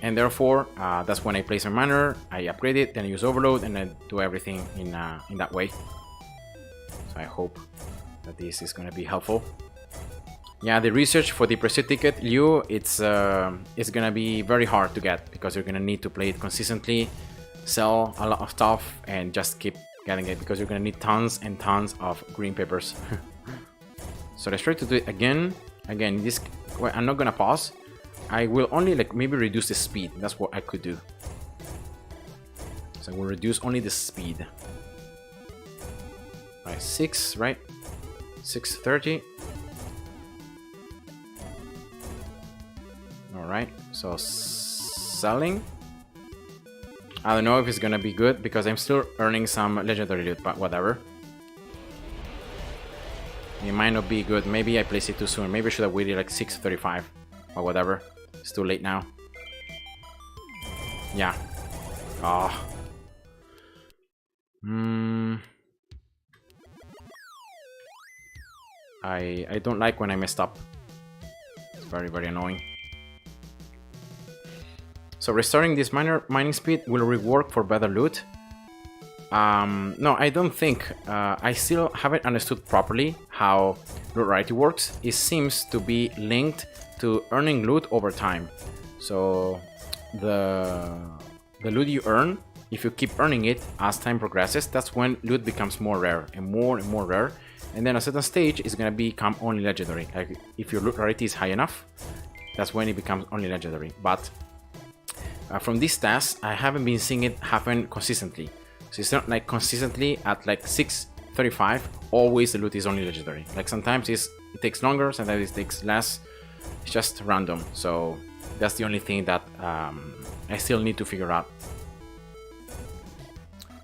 Speaker 1: therefore, that's when I place a miner, I upgrade it, then I use overload, and I do everything in that way. So I hope that this is going to be helpful. Yeah, the research for the pursuit ticket, Liu, it's gonna be very hard to get, because you're gonna need to play it consistently, sell a lot of stuff, and just keep getting it, because you're gonna need tons and tons of green papers. So let's try to do it again. Again, this, well, I'm not gonna pause. I will only like maybe reduce the speed. That's what I could do. So I will reduce only the speed. Right, 6, right? 6:30. Alright, so selling. I don't know if it's gonna be good, because I'm still earning some legendary loot, but whatever. It might not be good. Maybe I place it too soon. Maybe I should have waited like 6:35 or whatever. It's too late now. Yeah. Oh. I don't like when I messed up. It's very, very annoying. So restoring this mining speed will rework for better loot. No, I don't think. I still haven't understood properly how loot rarity works. It seems to be linked to earning loot over time. So the loot you earn, if you keep earning it as time progresses, that's when loot becomes more rare and more rare. And then at a certain stage, it's gonna become only legendary. Like if your loot rarity is high enough, that's when it becomes only legendary. But from this task, I haven't been seeing it happen consistently. So it's not like consistently at like 6:35, always the loot is only legendary. Like sometimes it takes longer, sometimes it takes less. It's just random. So that's the only thing that I still need to figure out.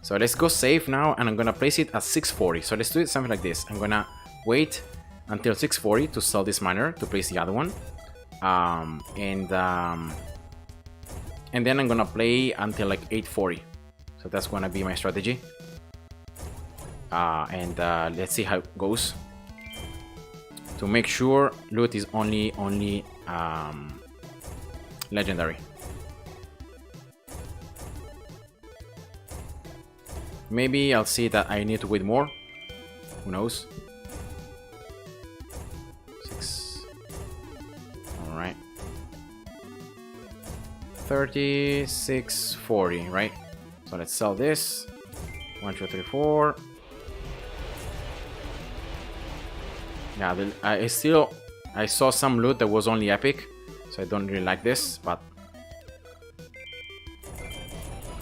Speaker 1: So let's go save now, and I'm gonna place it at 640. So let's do it something like this. I'm gonna wait until 640 to sell this miner to place the other one. And then I'm gonna play until like 840. So that's gonna be my strategy. Let's see how it goes. To make sure loot is only legendary. Maybe I'll see that I need to wait more. Who knows? 6. Alright. 3640, right? So let's sell this. 1, 2, 3, 4. Yeah, I saw some loot that was only epic, so I don't really like this, but...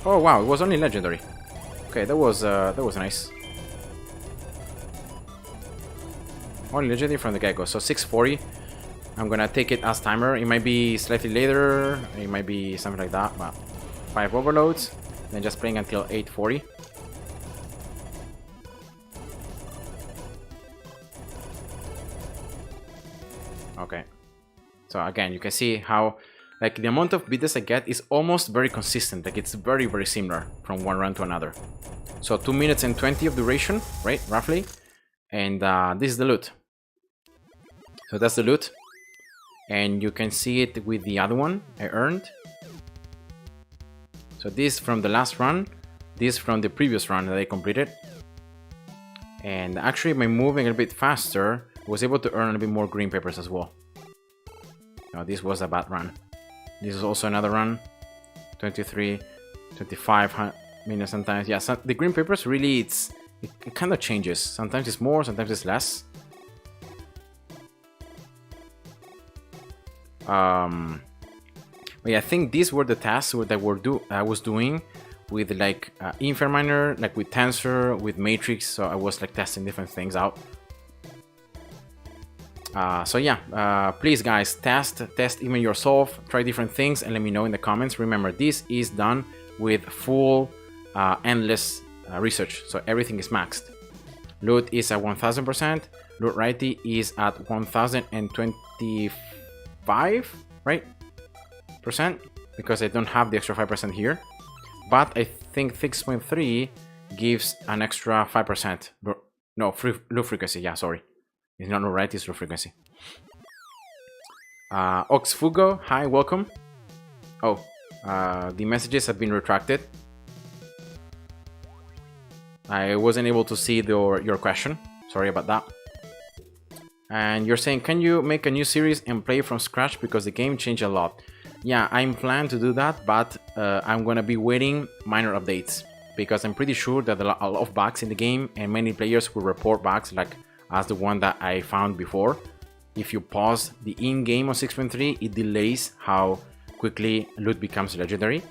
Speaker 1: Oh wow, it was only legendary. Okay, that was nice. Only legendary from the get-go, so 640. I'm gonna take it as timer. It might be slightly later, it might be something like that, but 5 overloads, then just playing until 840. Okay, so again, you can see how like the amount of bids I get is almost very consistent. Like it's very, very similar from one run to another. So 2 minutes and 20 of duration, right, roughly. And this is the loot. So that's the loot. And you can see it with the other one I earned. So this from the last run, this from the previous run that I completed. And actually by moving a bit faster, I was able to earn a bit more green papers as well. Now this was a bad run. This is also another run. 23, 25 minutes sometimes. Yeah, so the green papers really, it kind of changes. Sometimes it's more, sometimes it's less. But yeah, I think these were the tasks that I was doing with like Infinitode, like with Tensor, with Matrix. So I was like testing different things out. So yeah, please guys, test even yourself, try different things and let me know in the comments. Remember, this is done with full endless research, so everything is maxed. Loot is at 1000%, loot variety is at 1025, right? Percent, because I don't have the extra 5% here, but I think 6.3 gives an extra 5%. No, loot frequency, yeah, sorry. It's not right, it's low frequency. Oxfugo, hi, welcome. Oh, the messages have been retracted. I wasn't able to see your question. Sorry about that. And you're saying, can you make a new series and play from scratch because the game changed a lot? Yeah, I'm planning to do that, but I'm gonna be waiting minor updates because I'm pretty sure that there are a lot of bugs in the game and many players will report bugs like as the one that I found before. If you pause the in-game on 6.3, it delays how quickly loot becomes legendary.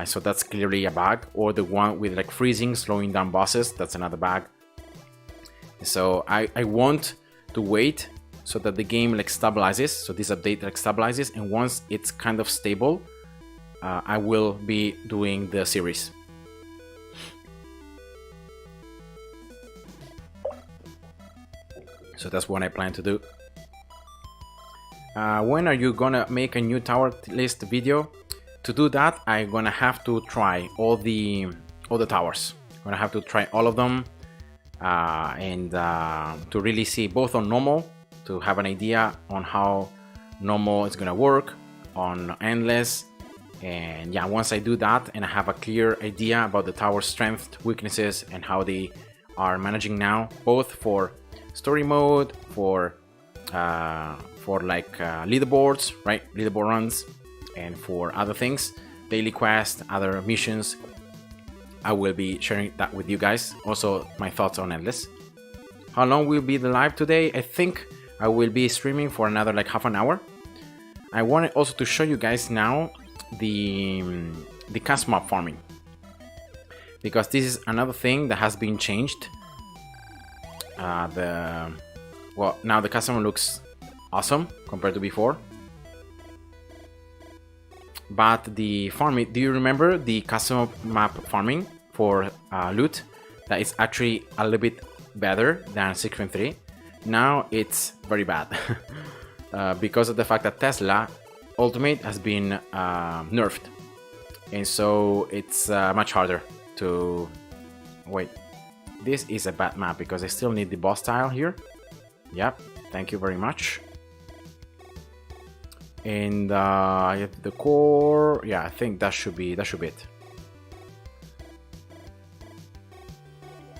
Speaker 1: So that's clearly a bug. Or the one with like freezing, slowing down bosses, that's another bug. So I want to wait so that the game like stabilizes, so this update like stabilizes, and once it's kind of stable, I will be doing the series. So that's what I plan to do. When are you gonna make a new tower list video? To do that, I'm gonna have to try all the towers. I'm gonna have to try all of them, to really see both on normal, to have an idea on how normal is gonna work, on endless, and yeah, once I do that and I have a clear idea about the tower strength, weaknesses, and how they are managing now, both for story mode, for like leaderboards, right? Leaderboard runs, and for other things, daily quests, other missions. I will be sharing that with you guys. Also, my thoughts on endless. How long will be the live today? I think I will be streaming for another like half an hour. I wanted also to show you guys now the custom map farming, because this is another thing that has been changed. Well, now the custom looks awesome compared to before. But the farming, do you remember the custom map farming for loot? That is actually a little bit better than 6.3. Now it's very bad because of the fact that Tesla Ultimate has been nerfed, and so it's much harder to... Wait, this is a bad map because I still need the boss tile here. Yep, thank you very much. And I have the core. Yeah, I think that should be it.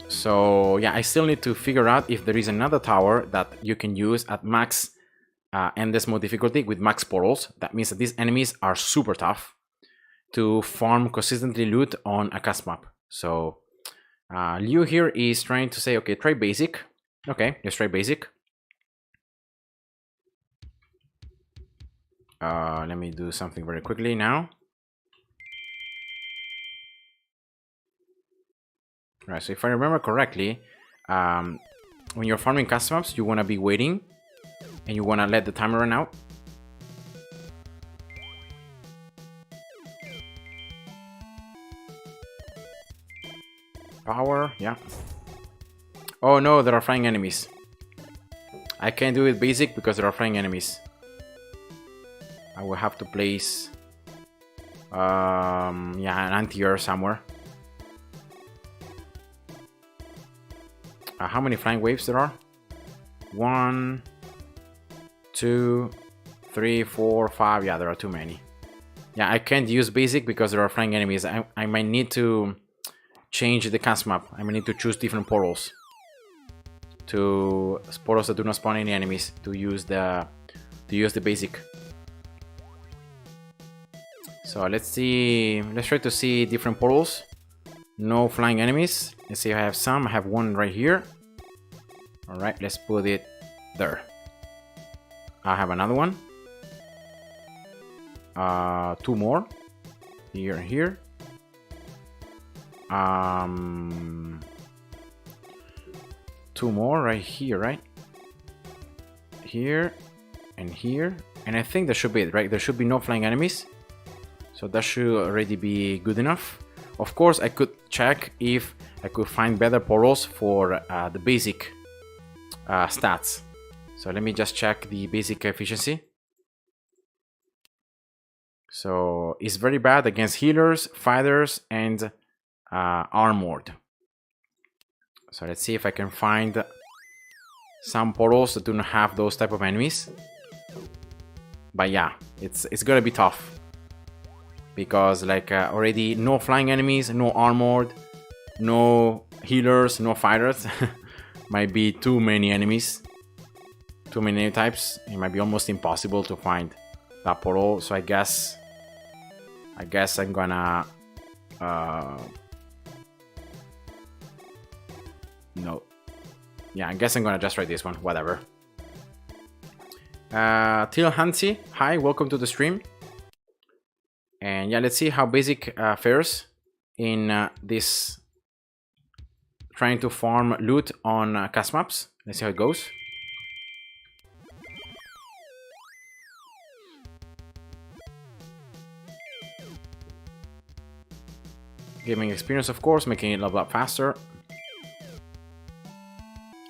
Speaker 1: So yeah, I still need to figure out if there is another tower that you can use at max endless mode difficulty with max portals. That means that these enemies are super tough to farm consistently loot on a custom map. So Liu here is trying to say, okay, try basic. Okay, let's try basic. Let me do something very quickly now. Right, so if I remember correctly, when you're farming custom maps, you want to be waiting and you want to let the timer run out. Power, yeah. Oh no, there are flying enemies. I can't do it basic because there are flying enemies. I will have to place yeah, an anti-air somewhere. How many flying waves there are? 1, 2, 3, 4, 5. Yeah, there are too many. Yeah, I can't use basic because there are flying enemies. I might need to change the custom map. I might need to choose different portals that do not spawn any enemies to use the basic. So let's see. Let's try to see different portals. No flying enemies. Let's see if I have some. I have one right here. All right, let's put it there. I have another one. 2 more. Here and here. 2 more right here, right? Here and here. And I think that should be it, right? There should be no flying enemies. So that should already be good enough. Of course, I could check if I could find better portals for the basic stats. So let me just check the basic efficiency. So it's very bad against healers, fighters, and armored. So let's see if I can find some portals that do not have those type of enemies. But yeah, it's gonna be tough. Because like already no flying enemies, no armored, no healers, no fighters. Might be too many enemies, too many types. It might be almost impossible to find that portal. So I guess I'm gonna no, yeah, I guess I'm gonna just try this one. Whatever. Till Hansi, hi, welcome to the stream. And yeah, let's see how basic fares in this trying to farm loot on custom maps. Let's see how it goes. Gaming experience, of course, making it level up faster.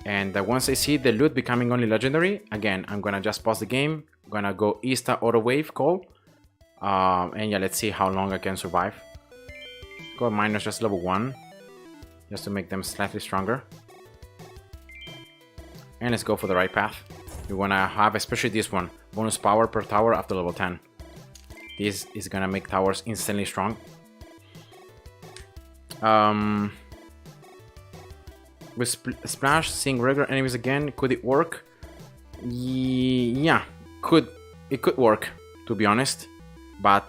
Speaker 1: And once I see the loot becoming only legendary, again, I'm gonna just pause the game. I'm gonna go Ista auto wave call. And yeah, let's see how long I can survive. Go minus just level 1. Just to make them slightly stronger. And let's go for the right path. We wanna have, especially this one, bonus power per tower after level 10. This is gonna make towers instantly strong. With Splash, seeing regular enemies again, could it work? Yeah, it could work, to be honest. But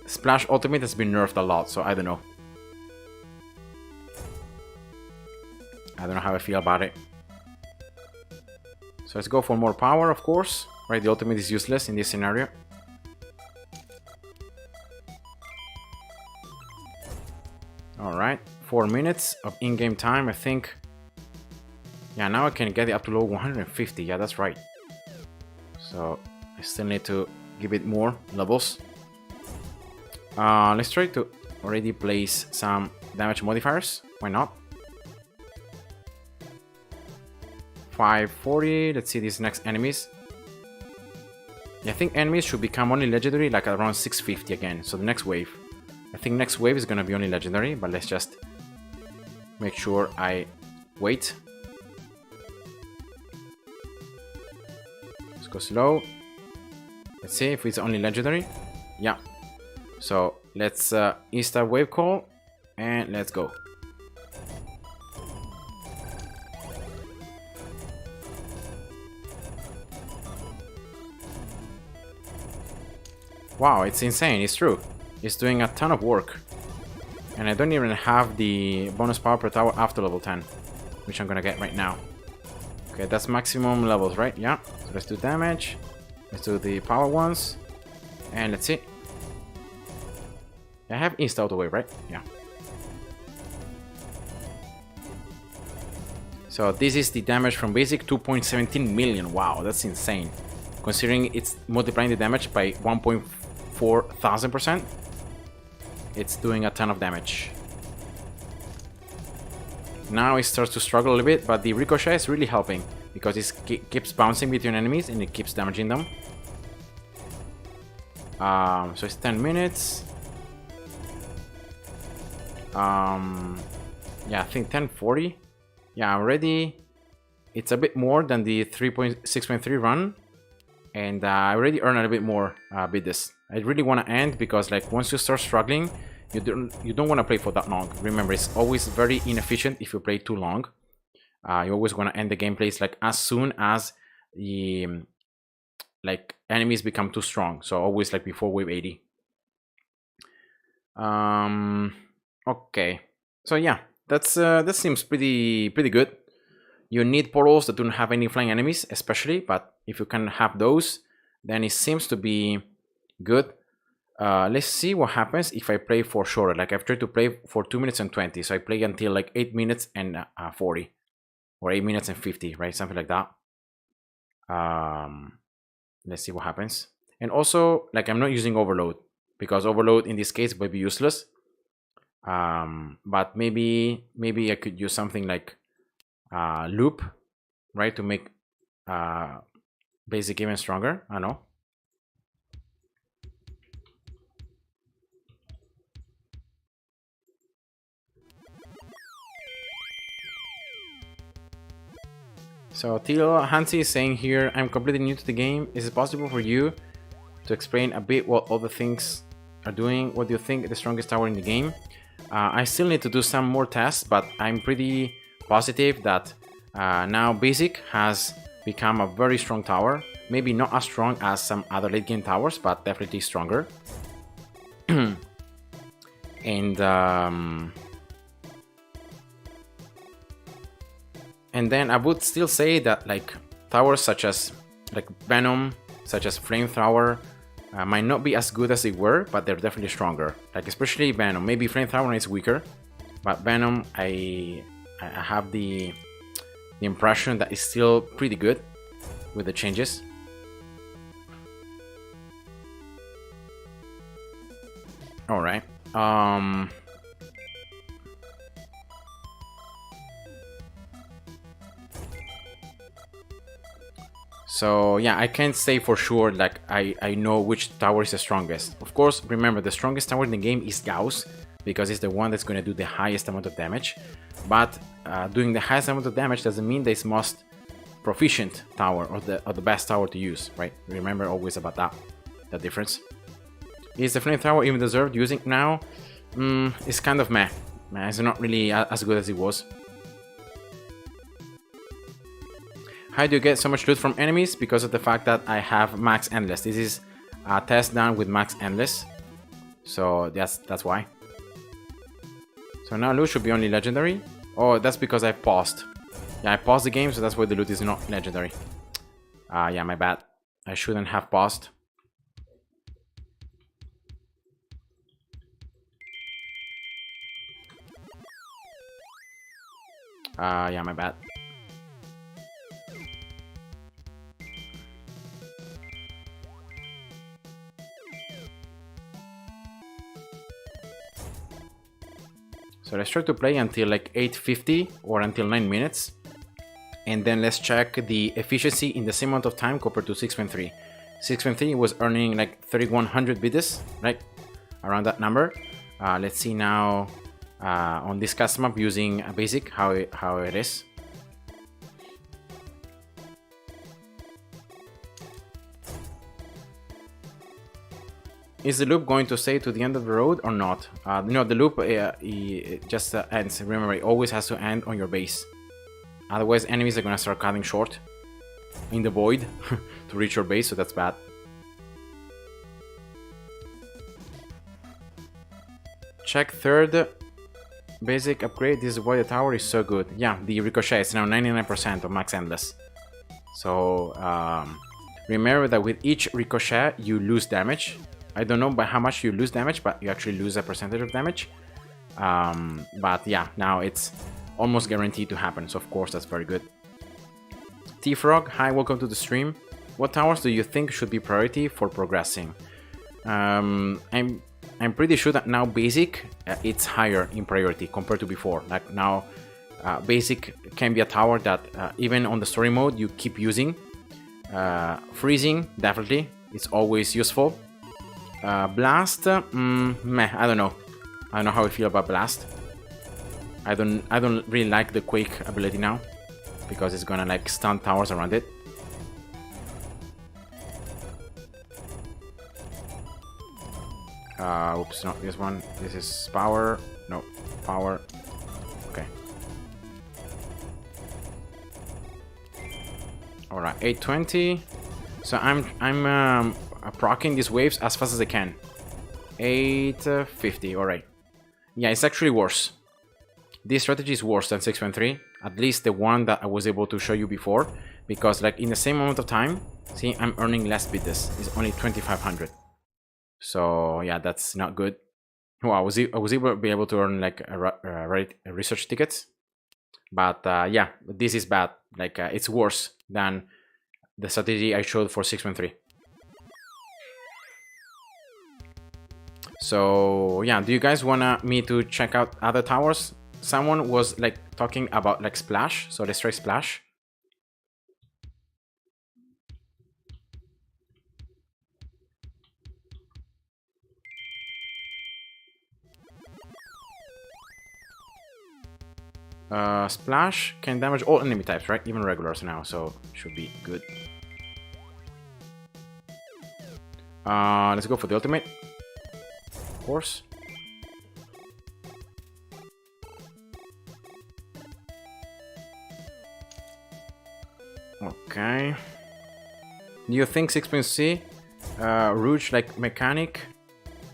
Speaker 1: Splash Ultimate has been nerfed a lot, so I don't know. I don't know how I feel about it. So let's go for more power, of course. Right, the ultimate is useless in this scenario. right, 4 minutes of in-game time, I think. Yeah, now I can get it up to level 150. Yeah, that's right. So I still need to give it more levels. Let's try to already place some damage modifiers. Why not? 540. Let's see these next enemies. Yeah, I think enemies should become only legendary like around 650 again. So the next wave. I think next wave is gonna be only legendary, but let's just make sure I wait. Let's go slow. Let's see if it's only legendary. Yeah. So let's insta wave call and let's go. Wow, it's insane. It's true. It's doing a ton of work. And I don't even have the bonus power per tower after level 10, which I'm gonna get right now. Okay, that's maximum levels, right? Yeah. So let's do damage. Let's do the power ones. And let's see. I have insta auto wave, right? Yeah. So this is the damage from basic, 2.17 million. Wow, that's insane. Considering it's multiplying the damage by 1.4,000%, it's doing a ton of damage. Now it starts to struggle a little bit, but the ricochet is really helping because it keeps bouncing between enemies and it keeps damaging them. So it's 10 minutes. Yeah, I think 1040. Yeah, already it's a bit more than the 6.3 run, and I already earned a little bit more with this. I really want to end because like once you start struggling, you don't want to play for that long. Remember, it's always very inefficient if you play too long. You always want to end the gameplays like as soon as the like enemies become too strong. So always like before wave 80. Okay. So yeah, that seems pretty good. You need portals that don't have any flying enemies, especially, but if you can have those, then it seems to be good. Let's see what happens if I play for shorter. Like I've tried to play for 2 minutes and 20, so I play until like 8 minutes and 40, or 8 minutes and 50, right? Something like that. Let's see what happens. And also, like I'm not using overload because overload in this case might be useless. But maybe I could use something like loop, right, to make basic even stronger. I don't know. So Teal Hansi is saying here, I'm completely new to the game. Is it possible for you to explain a bit what all the things are doing? What do you think the strongest tower in the game? I still need to do some more tests, but I'm pretty positive that now Basic has become a very strong tower. Maybe not as strong as some other late game towers, but definitely stronger. And then I would still say that like towers such as like Venom, such as Flamethrower, might not be as good as they were, but they're definitely stronger. Like especially Venom. Maybe Flamethrower is weaker, but Venom, I have the impression that it's still pretty good with the changes. All right. So yeah, I can't say for sure like I know which tower is the strongest. Of course, remember the strongest tower in the game is Gauss because it's the one that's going to do the highest amount of damage. But doing the highest amount of damage doesn't mean that it's most proficient tower or the best tower to use, right? Remember always about that difference. Is the Flamethrower even deserved using now? It's kind of meh. It's not really as good as it was. How do you get so much loot from enemies? Because of the fact that I have max endless. This is a test done with max endless, so that's why. So now loot should be only legendary. Oh, that's because I paused. Yeah, I paused the game, so that's why the loot is not legendary. Yeah, my bad. I shouldn't have paused. Yeah, my bad. So let's try to play until like 8:50 or until 9 minutes. And then let's check the efficiency in the same amount of time compared to 6.3. 6.3 was earning like 3100 bits, right? Around that number. Let's see now on this custom map using a basic how it is. Is the loop going to stay to the end of the road or not? No, the loop it just ends. Remember, it always has to end on your base. Otherwise, enemies are gonna start cutting short in the void to reach your base, so that's bad. Check third basic upgrade. This is why the tower is so good. Yeah, the ricochet is now 99% of max endless. So remember that with each ricochet you lose damage. I don't know by how much you lose damage, but you actually lose a percentage of damage. But yeah, now it's almost guaranteed to happen, so of course that's very good. T-Frog, hi, welcome to the stream. What towers do you think should be priority for progressing? I'm pretty sure that now basic it's higher in priority compared to before. Like now basic can be a tower that even on the story mode you keep using. Freezing, definitely, it's always useful. Blast, meh, I don't know how I feel about Blast. I don't really like the Quake ability now because it's gonna like stun towers around it. Oops, not this one. This is power. No, power. Okay. All right, 820. So I'm proccing these waves as fast as I can. 850. All right. Yeah, it's actually worse. This strategy is worse than 6.3, at least the one that I was able to show you before, because like in the same amount of time, see, I'm earning less bits. It's only 2500. So yeah, that's not good. Well, I was able to be able to earn like research tickets, but yeah, this is bad. Like it's worse than the strategy I showed for 6.3. So yeah, do you guys want me to check out other towers? Someone was like talking about like Splash, so let's try Splash. Splash can damage all enemy types, right? Even regulars now, so should be good. Let's go for the ultimate, of course. Okay. Do you think 6.c Rouge like mechanic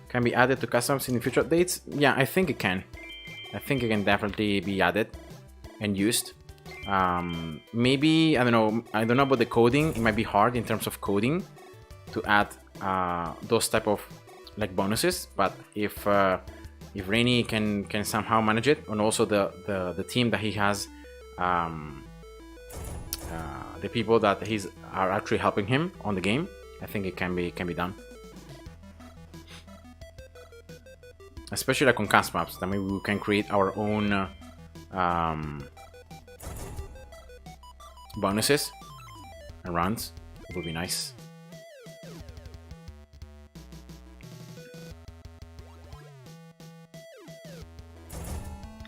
Speaker 1: can be added to customs in the future updates? Yeah, I think it can. I think it can definitely be added and used. Maybe I don't know about the coding. It might be hard in terms of coding to add those type of like bonuses. But if Rainy can somehow manage it, and also the team that he has. The people that are actually helping him on the game, I think it can be done. Especially like on custom maps, that maybe we can create our own bonuses and runs. It would be nice.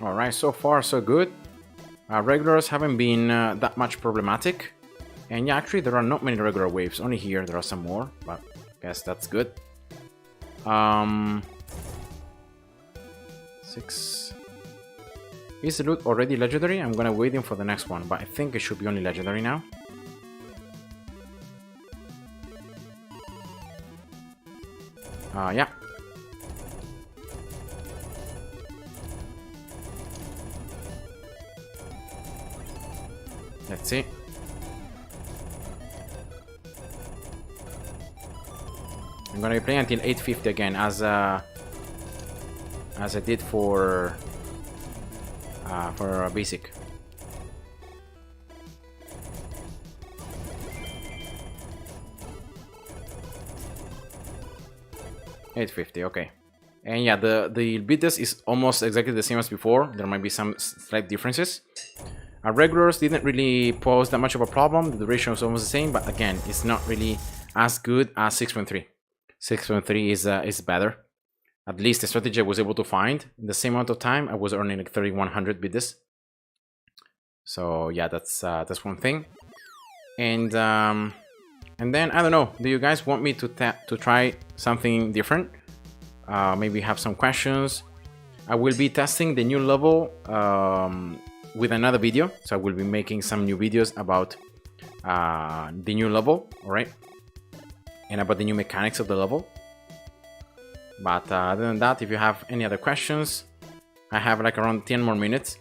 Speaker 1: All right, so far so good. Regulars haven't been that much problematic. And yeah, actually there are not many regular waves, only here there are some more, but I guess that's good. 6. Is the loot already legendary? I'm gonna wait in for the next one, but I think it should be only legendary now. Yeah. Let's see. I'm gonna be playing until 8:50 again, as I did for basic. 850, okay. And yeah, the bidders is almost exactly the same as before. There might be some slight differences. Our regulars didn't really pose that much of a problem. The duration was almost the same, but again, it's not really as good as 6.3. 6.3 is better. At least the strategy I was able to find in the same amount of time, I was earning like 3,100 bidders. So yeah, that's one thing. And then I don't know. Do you guys want me to try something different? Maybe have some questions. I will be testing the new level with another video, so I will be making some new videos about the new level, all right, and about the new mechanics of the level. But other than that, if you have any other questions, I have like around 10 more minutes.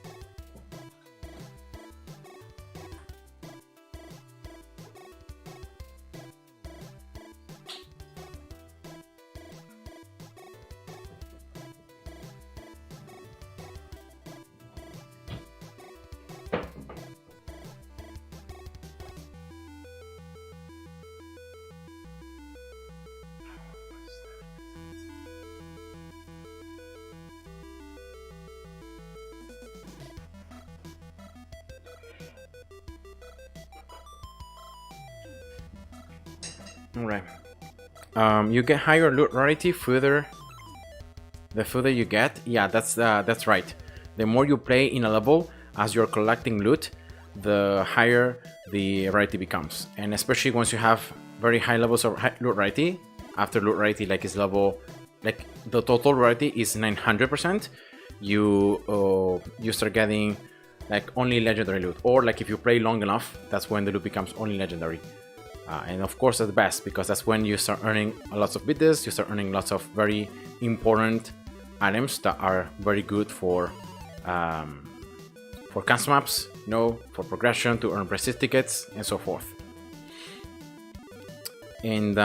Speaker 1: Alright. You get higher loot rarity the further you get. Yeah, that's right. The more you play in a level, as you're collecting loot, the higher the rarity becomes. And especially once you have very high levels of loot rarity, after loot rarity like is level, like the total rarity is 900%, you start getting like only legendary loot. Or like if you play long enough, that's when the loot becomes only legendary. And of course that's the best, because that's when you start earning lots of bidders, you start earning lots of very important items that are very good for custom maps, you know, for progression, to earn prestige tickets, and so forth. And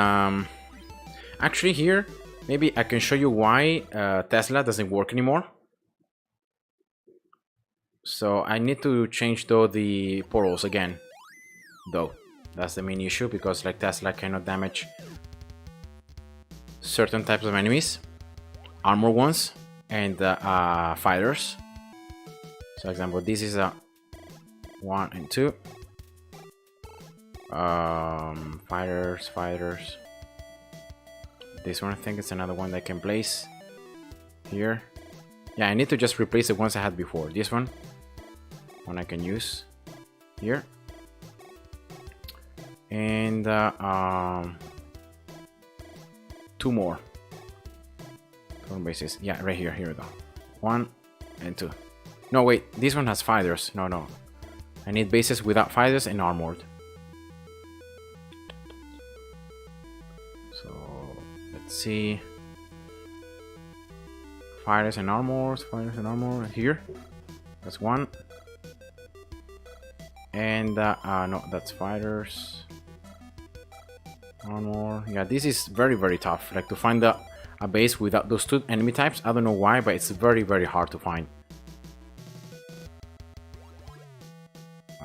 Speaker 1: actually here, maybe I can show you why Tesla doesn't work anymore. So I need to change though the portals again, though. That's the main issue, because like Tesla cannot damage certain types of enemies, armor ones, and fighters. So example, this is a 1 and 2. Fighters. This one I think it's another one that I can place here. Yeah, I need to just replace the ones I had before. This one I can use here. And 2 more turn bases. Yeah, right here. Here we go. 1 and 2. No, wait. This one has fighters. No. I need bases without fighters and armored. So let's see. Fighters and armor. Here. That's 1. And no, that's fighters. Armor. Yeah, this is very, very tough. Like to find a base without those 2 enemy types. I don't know why, but it's very, very hard to find.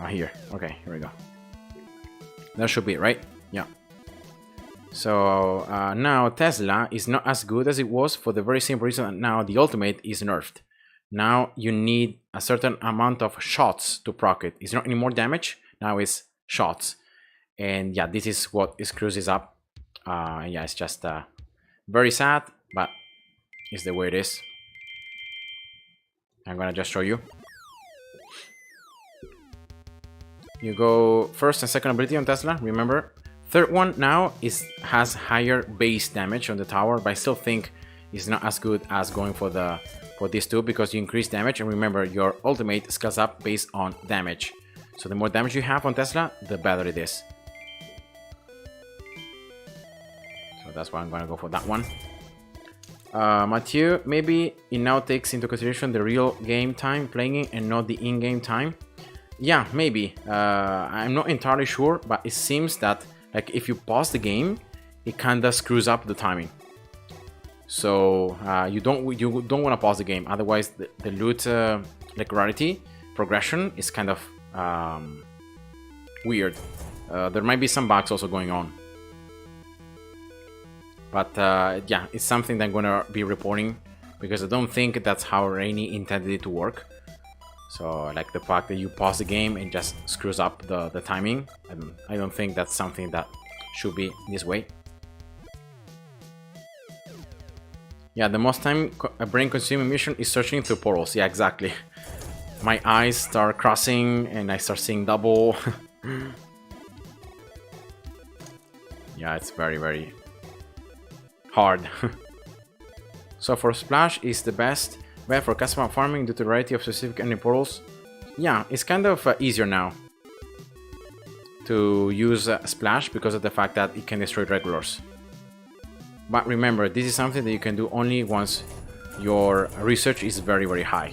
Speaker 1: Here. Okay, here we go. That should be it, right? Yeah. So now Tesla is not as good as it was, for the very simple reason that now the ultimate is nerfed. Now you need a certain amount of shots to proc it. It's not any more damage. Now it's shots. And yeah, this is what screws this up. Yeah, it's just very sad, but it's the way it is. I'm gonna just show you. You go first and second ability on Tesla, remember. Third one now has higher base damage on the tower, but I still think it's not as good as going for these 2, because you increase damage, and remember your ultimate scales up based on damage. So the more damage you have on Tesla, the better it is. So that's why I'm gonna go for that one. Mathieu, maybe it now takes into consideration the real game time playing and not the in-game time. Yeah, maybe. I'm not entirely sure, but it seems that like if you pause the game, it kinda screws up the timing. So you don't want to pause the game, otherwise the loot like rarity progression is kind of Weird. There might be some bugs also going on. But yeah, it's something that I'm gonna be reporting because I don't think that's how Rainy intended it to work. So like the fact that you pause the game and just screws up the timing, and I don't think that's something that should be this way. Yeah, the most time a brain consuming mission is searching through portals. Yeah, exactly. My eyes start crossing and I start seeing double. Yeah, it's very hard. So for Splash is the best bet for custom farming due to the variety of specific enemy portals. Yeah, it's kind of easier now to use Splash because of the fact that it can destroy regulars. But remember, this is something that you can do only once your research is very high.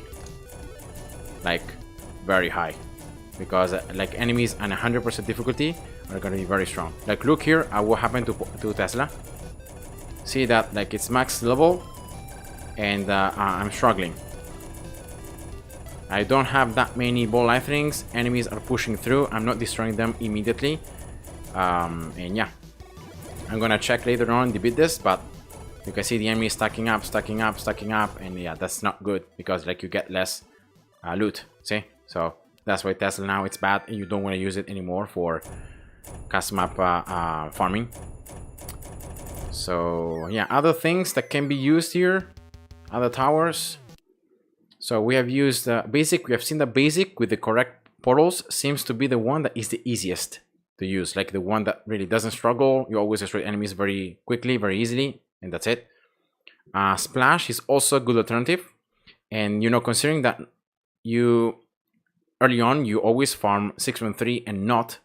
Speaker 1: Like, very high. Because like enemies on 100% difficulty are going to be very strong. Like look here at what happened to Tesla. See that like it's max level and I'm struggling. I don't have that many ball life rings. Enemies are pushing through. I'm not destroying them immediately. And yeah, I'm gonna check later on to beat this, but you can see the enemy stacking up, and yeah, that's not good because like you get less loot. See, so that's why Tesla now it's bad and you don't want to use it anymore for custom map farming. So yeah, other things that can be used here, other towers. So we have used basic. We have seen the basic with the correct portals seems to be the one that is the easiest to use, like the one that really doesn't struggle. You always destroy enemies very quickly, very easily, and that's it. Splash is also a good alternative, and you know, considering that you early on you always farm 613 and not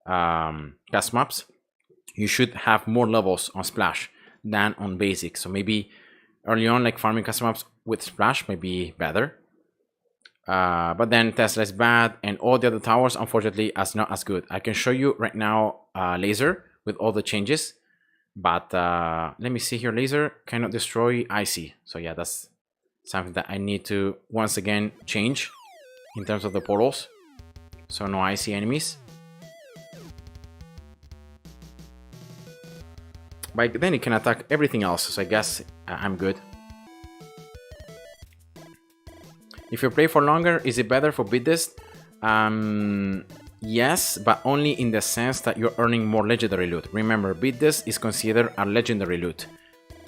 Speaker 1: custom maps, you should have more levels on Splash than on basic. So maybe early on, like farming custom maps with Splash may be better. But then Tesla is bad, and all the other towers, unfortunately, are not as good. I can show you right now Laser with all the changes, but let me see here. Laser cannot destroy Icy. So yeah, that's something that I need to once again change in terms of the portals. So no Icy enemies. But then it can attack everything else, so I guess I'm good. If you play for longer, is it better for beat this? Yes, but only in the sense that you're earning more legendary loot. Remember, beat this is considered a legendary loot,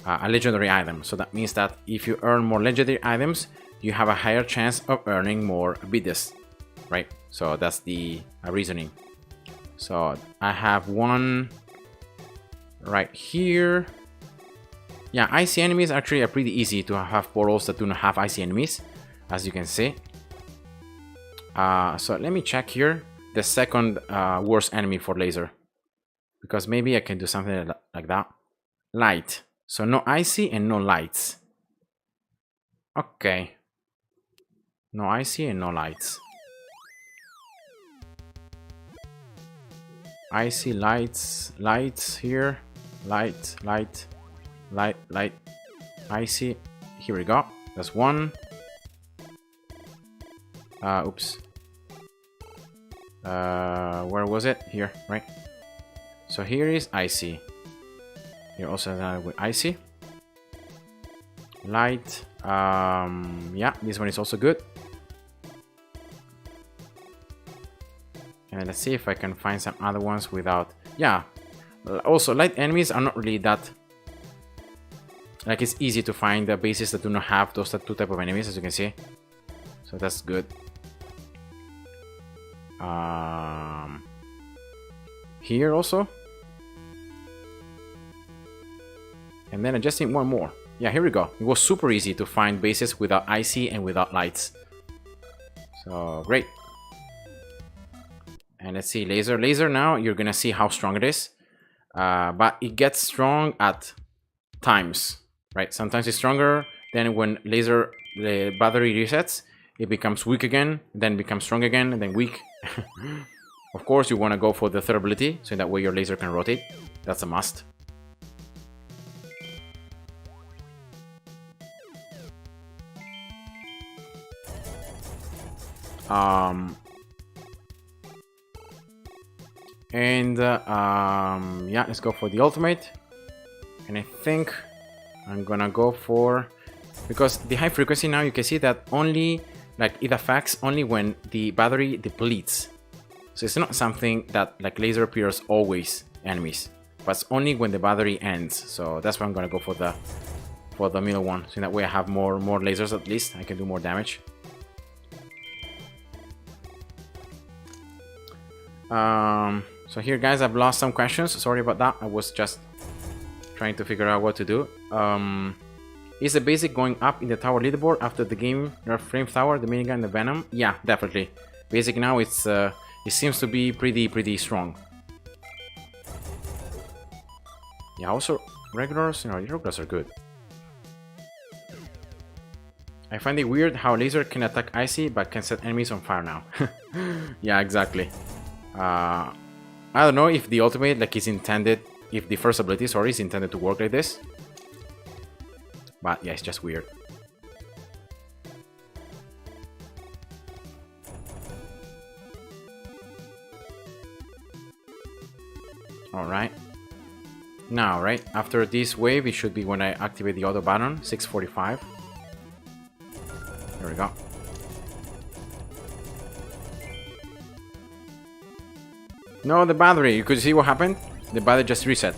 Speaker 1: a legendary item. So that means that if you earn more legendary items, you have a higher chance of earning more beat this, right? So that's the reasoning. So I have one right here. Yeah, icy enemies actually are pretty easy to have portals that do not have icy enemies, as you can see. So let me check here the second worst enemy for laser, because maybe I can do something like that. Light. So no icy and no lights. Okay. No icy and no lights. Icy, lights, lights here. Light, light, light, light, icy. Here we go. That's one. Oops. Where was it? Here, right? So here is icy. Here also with icy. Light. Yeah, this one is also good. And let's see if I can find some other ones without. Yeah. Also, light enemies are not really that. Like, it's easy to find the bases that do not have those two type of enemies, as you can see. So that's good. Here also. And then I just need one more. Yeah, here we go. It was super easy to find bases without icy and without lights. So great. And let's see, laser. Laser now, you're gonna see how strong it is. But it gets strong at times, right? Sometimes it's stronger. Then when laser, the battery resets, it becomes weak again, then becomes strong again, and then weak. Of course, you want to go for the third ability, so that way your laser can rotate. That's a must. Yeah, let's go for the ultimate. And I think I'm gonna go for, because the high frequency now, you can see that only, like, it affects only when the battery depletes. So it's not something that like laser appears always enemies, but it's only when the battery ends. So that's why I'm gonna go for the middle one. So in that way I have more lasers, at least I can do more damage. So here, guys, I've lost some questions. Sorry about that. I was just trying to figure out what to do. Is the basic going up in the tower leaderboard after the game nerf frame tower, the minigun, the venom? Yeah, definitely. Basic now, it's it seems to be pretty strong. Yeah, also regulars, you know, regulars are good. I find it weird how laser can attack icy but can set enemies on fire now. Yeah, exactly. I don't know if the ultimate like is intended, if the first ability, sorry, is intended to work like this. But yeah, it's just weird. Alright. Now, right, after this wave, it should be when I activate the auto button, 645. There we go. No, the battery, you could see what happened? The battery just reset.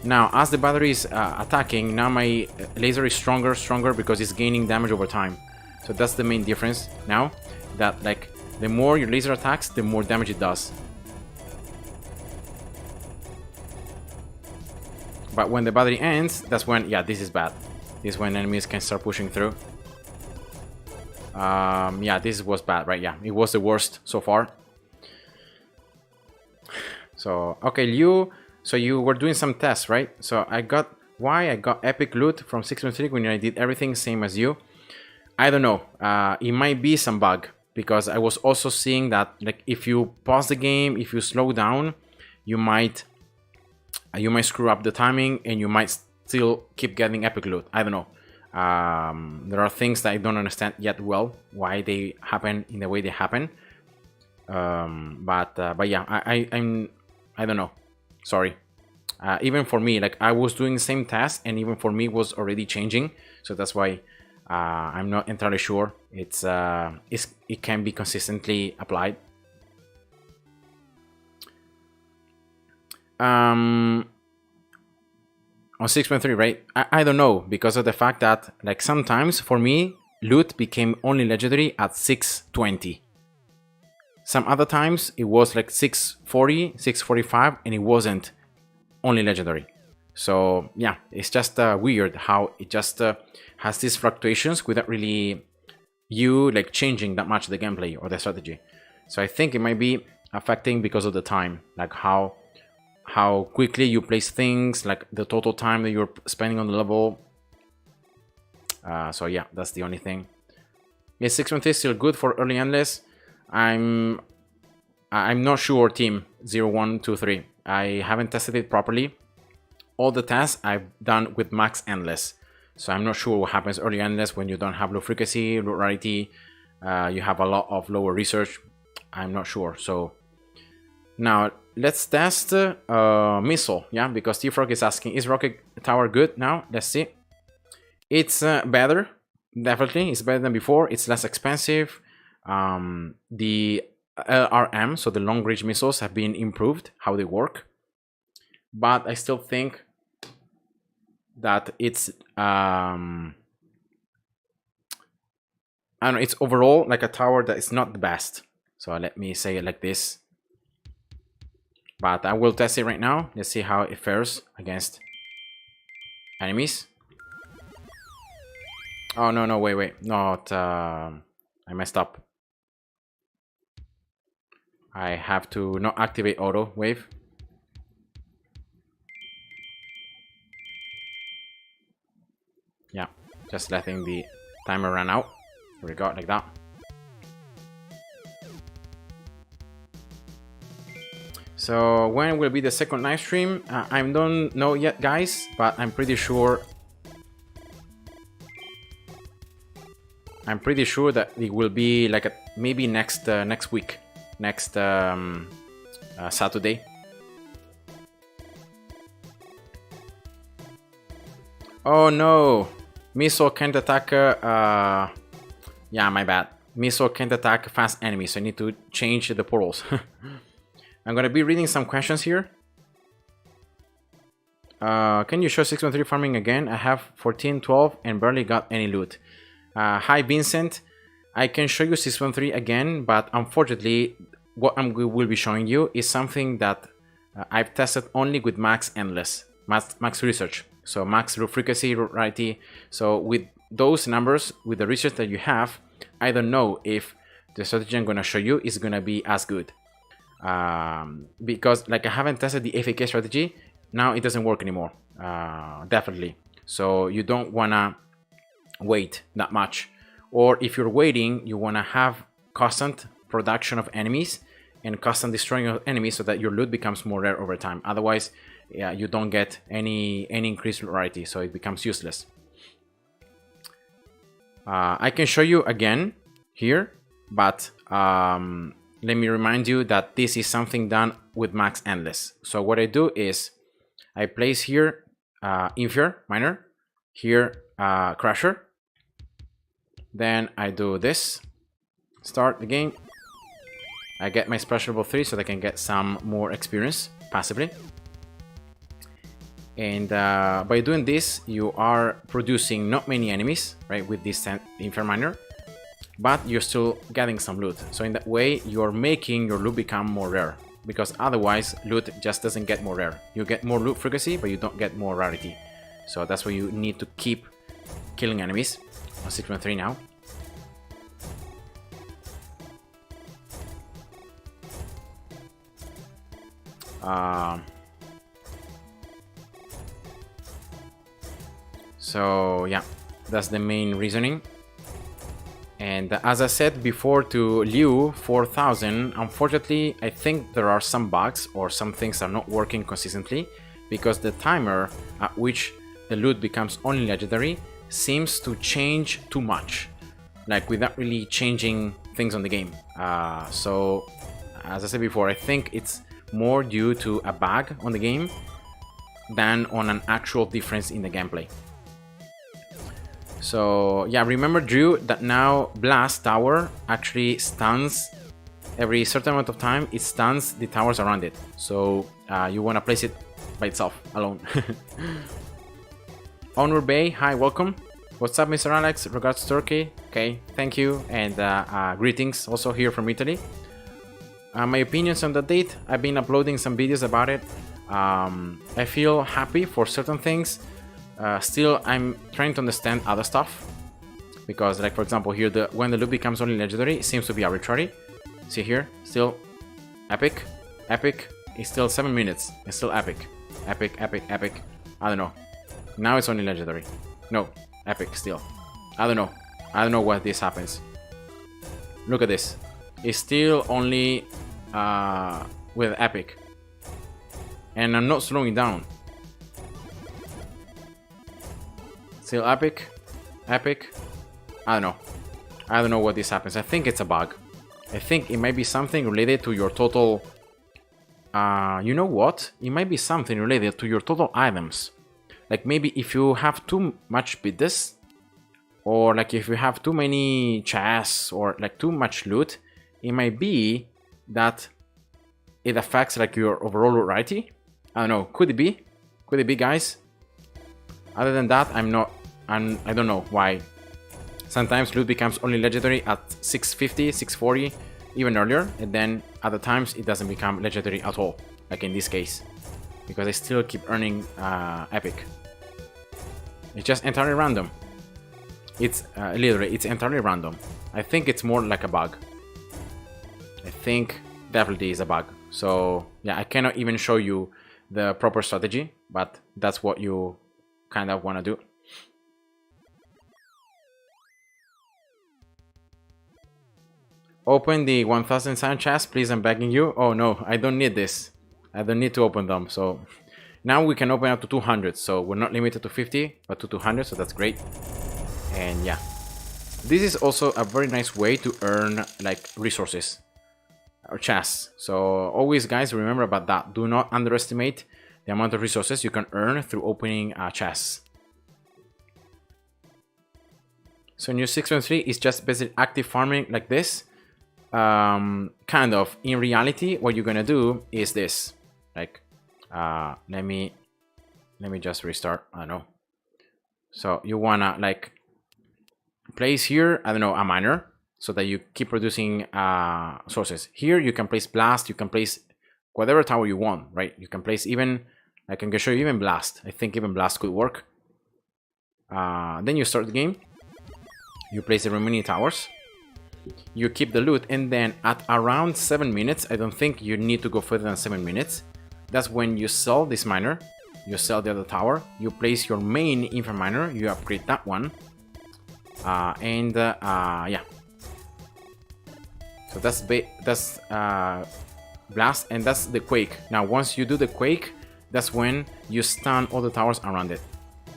Speaker 1: Now, as the battery is attacking, now my laser is stronger because it's gaining damage over time. So that's the main difference now, that like the more your laser attacks, the more damage it does. But when the battery ends, that's when, yeah, this is bad. This is when enemies can start pushing through. Yeah, this was bad, right? Yeah, it was the worst so far. So, okay, so you were doing some tests, right? So I got epic loot from 6.3 when I did everything same as you. I don't know. It might be some bug, because I was also seeing that like if you pause the game, if you slow down, you might screw up the timing and you might still keep getting epic loot. I don't know. There are things that I don't understand yet well why they happen in the way they happen. But yeah, I don't know. Sorry. Even for me, like I was doing the same task, and even for me was already changing. So that's why I'm not entirely sure it can be consistently applied. On 6.3, right? I don't know, because of the fact that like sometimes for me loot became only legendary at 620. Some other times it was like 640, 645, and it wasn't only legendary. So yeah, it's just weird how it just has these fluctuations without really you like changing that much the gameplay or the strategy. So I think it might be affecting because of the time, like how quickly you place things, like the total time that you're spending on the level. So yeah, that's the only thing. Yeah, 6.3 is still good for early endless. I'm not sure, team 0123. I haven't tested it properly. All the tests I've done with max endless, so I'm not sure what happens early endless when you don't have low frequency, low rarity, you have a lot of lower research. I'm not sure. So now let's test missile, yeah, because T-Frog is asking, is rocket tower good now? Let's see. It's better, definitely. It's better than before. It's less expensive. The LRM, so the long range missiles, have been improved how they work, but I still think that it's I don't know, it's overall like a tower that is not the best. So let me say it like this, but I will test it right now. Let's see how it fares against enemies. Oh no, wait, not I messed up. I have to not activate auto wave. Yeah, just letting the timer run out. Here we go, like that. So when will be the second live stream? I don't know yet, guys, but I'm pretty sure that it will be like maybe next week, next Saturday. Oh no! Missile can't attack... yeah, my bad. Missile can't attack fast enemies, so I need to change the portals. I'm gonna be reading some questions here. Can you show 613 farming again? I have 14, 12 and barely got any loot. Hi Vincent, I can show you 613 again, but unfortunately what I will be showing you is something that I've tested only with max endless, max research. So max root frequency, root rarity. So with those numbers, with the research that you have, I don't know if the strategy I'm gonna show you is gonna be as good. Because like I haven't tested the FAK strategy, now it doesn't work anymore, definitely. So you don't wanna wait that much, or if you're waiting, you wanna have constant production of enemies and constant destroying of enemies so that your loot becomes more rare over time. Otherwise, yeah, you don't get any increased rarity, so it becomes useless. I can show you again here, but let me remind you that this is something done with max endless. So what I do is I place here Inferior Miner, here Crusher, then I do this, start the game, I get my splash level 3 so that I can get some more experience passively. And by doing this, you are producing not many enemies, right, with this Inferior Miner, but you're still getting some loot. So in that way, you're making your loot become more rare, because otherwise loot just doesn't get more rare. You get more loot frequency, but you don't get more rarity. So that's why you need to keep killing enemies. On 613 now. So yeah, that's the main reasoning. And as I said before to Liu 4000, unfortunately I think there are some bugs or some things are not working consistently, because the timer at which the loot becomes only legendary seems to change too much, like without really changing things on the game. So as I said before, I think it's more due to a bug on the game than on an actual difference in the gameplay. So yeah, remember Drew that now Blast Tower actually stuns every certain amount of time. It stuns the towers around it, so you want to place it by itself alone. Honor Bay, hi, welcome. What's up, Mr. Alex? Regards to Turkey. Okay, thank you, and greetings also here from Italy. My opinions on the date, I've been uploading some videos about it. I feel happy for certain things. Still, I'm trying to understand other stuff, because like for example here, when the loot becomes only legendary, it seems to be arbitrary. See here, still epic, epic. It's still 7 minutes. It's still epic, epic, epic, epic. I don't know. Now it's only legendary. No, epic still. I don't know. I don't know why this happens. Look at this. It's still only with epic, and I'm not slowing down. Still epic, epic. I don't know. I don't know what this happens. I think it's a bug. I think it might be something related to your total. You know what? It might be something related to your total items. Like maybe if you have too much bids, or like if you have too many chests, or like too much loot, it might be that it affects like your overall rarity. I don't know. Could it be? Could it be, guys? Other than that, I don't know why. Sometimes loot becomes only legendary at 650, 640, even earlier, and then other times it doesn't become legendary at all, like in this case, because I still keep earning epic. It's just entirely random. It's literally, it's entirely random. I think it's more like a bug. I think definitely is a bug. So yeah, I cannot even show you the proper strategy, but that's what you kind of want to do. Open the 1000 sign chest, please, I'm begging you. Oh no, I don't need this. I don't need to open them. So now we can open up to 200. So we're not limited to 50, but to 200. So that's great. And yeah, this is also a very nice way to earn like resources or chests. So always, guys, remember about that. Do not underestimate the amount of resources you can earn through opening chests. So new 6.3 is just basically active farming like this. Kind of. In reality, what you're gonna do is this. Like, let me just restart. I don't know. So you wanna like place here, I don't know, a miner, so that you keep producing sources. Here you can place blast, you can place whatever tower you want, right? You can place even, I can show you even blast. I think even blast could work. Then you start the game. You place the remaining towers. You keep the loot, and then at around 7 minutes, I don't think you need to go further than 7 minutes. That's when you sell this miner. You sell the other tower. You place your main infra miner. You upgrade that one. Yeah. So that's blast, and that's the quake. Now, once you do the quake, that's when you stun all the towers around it.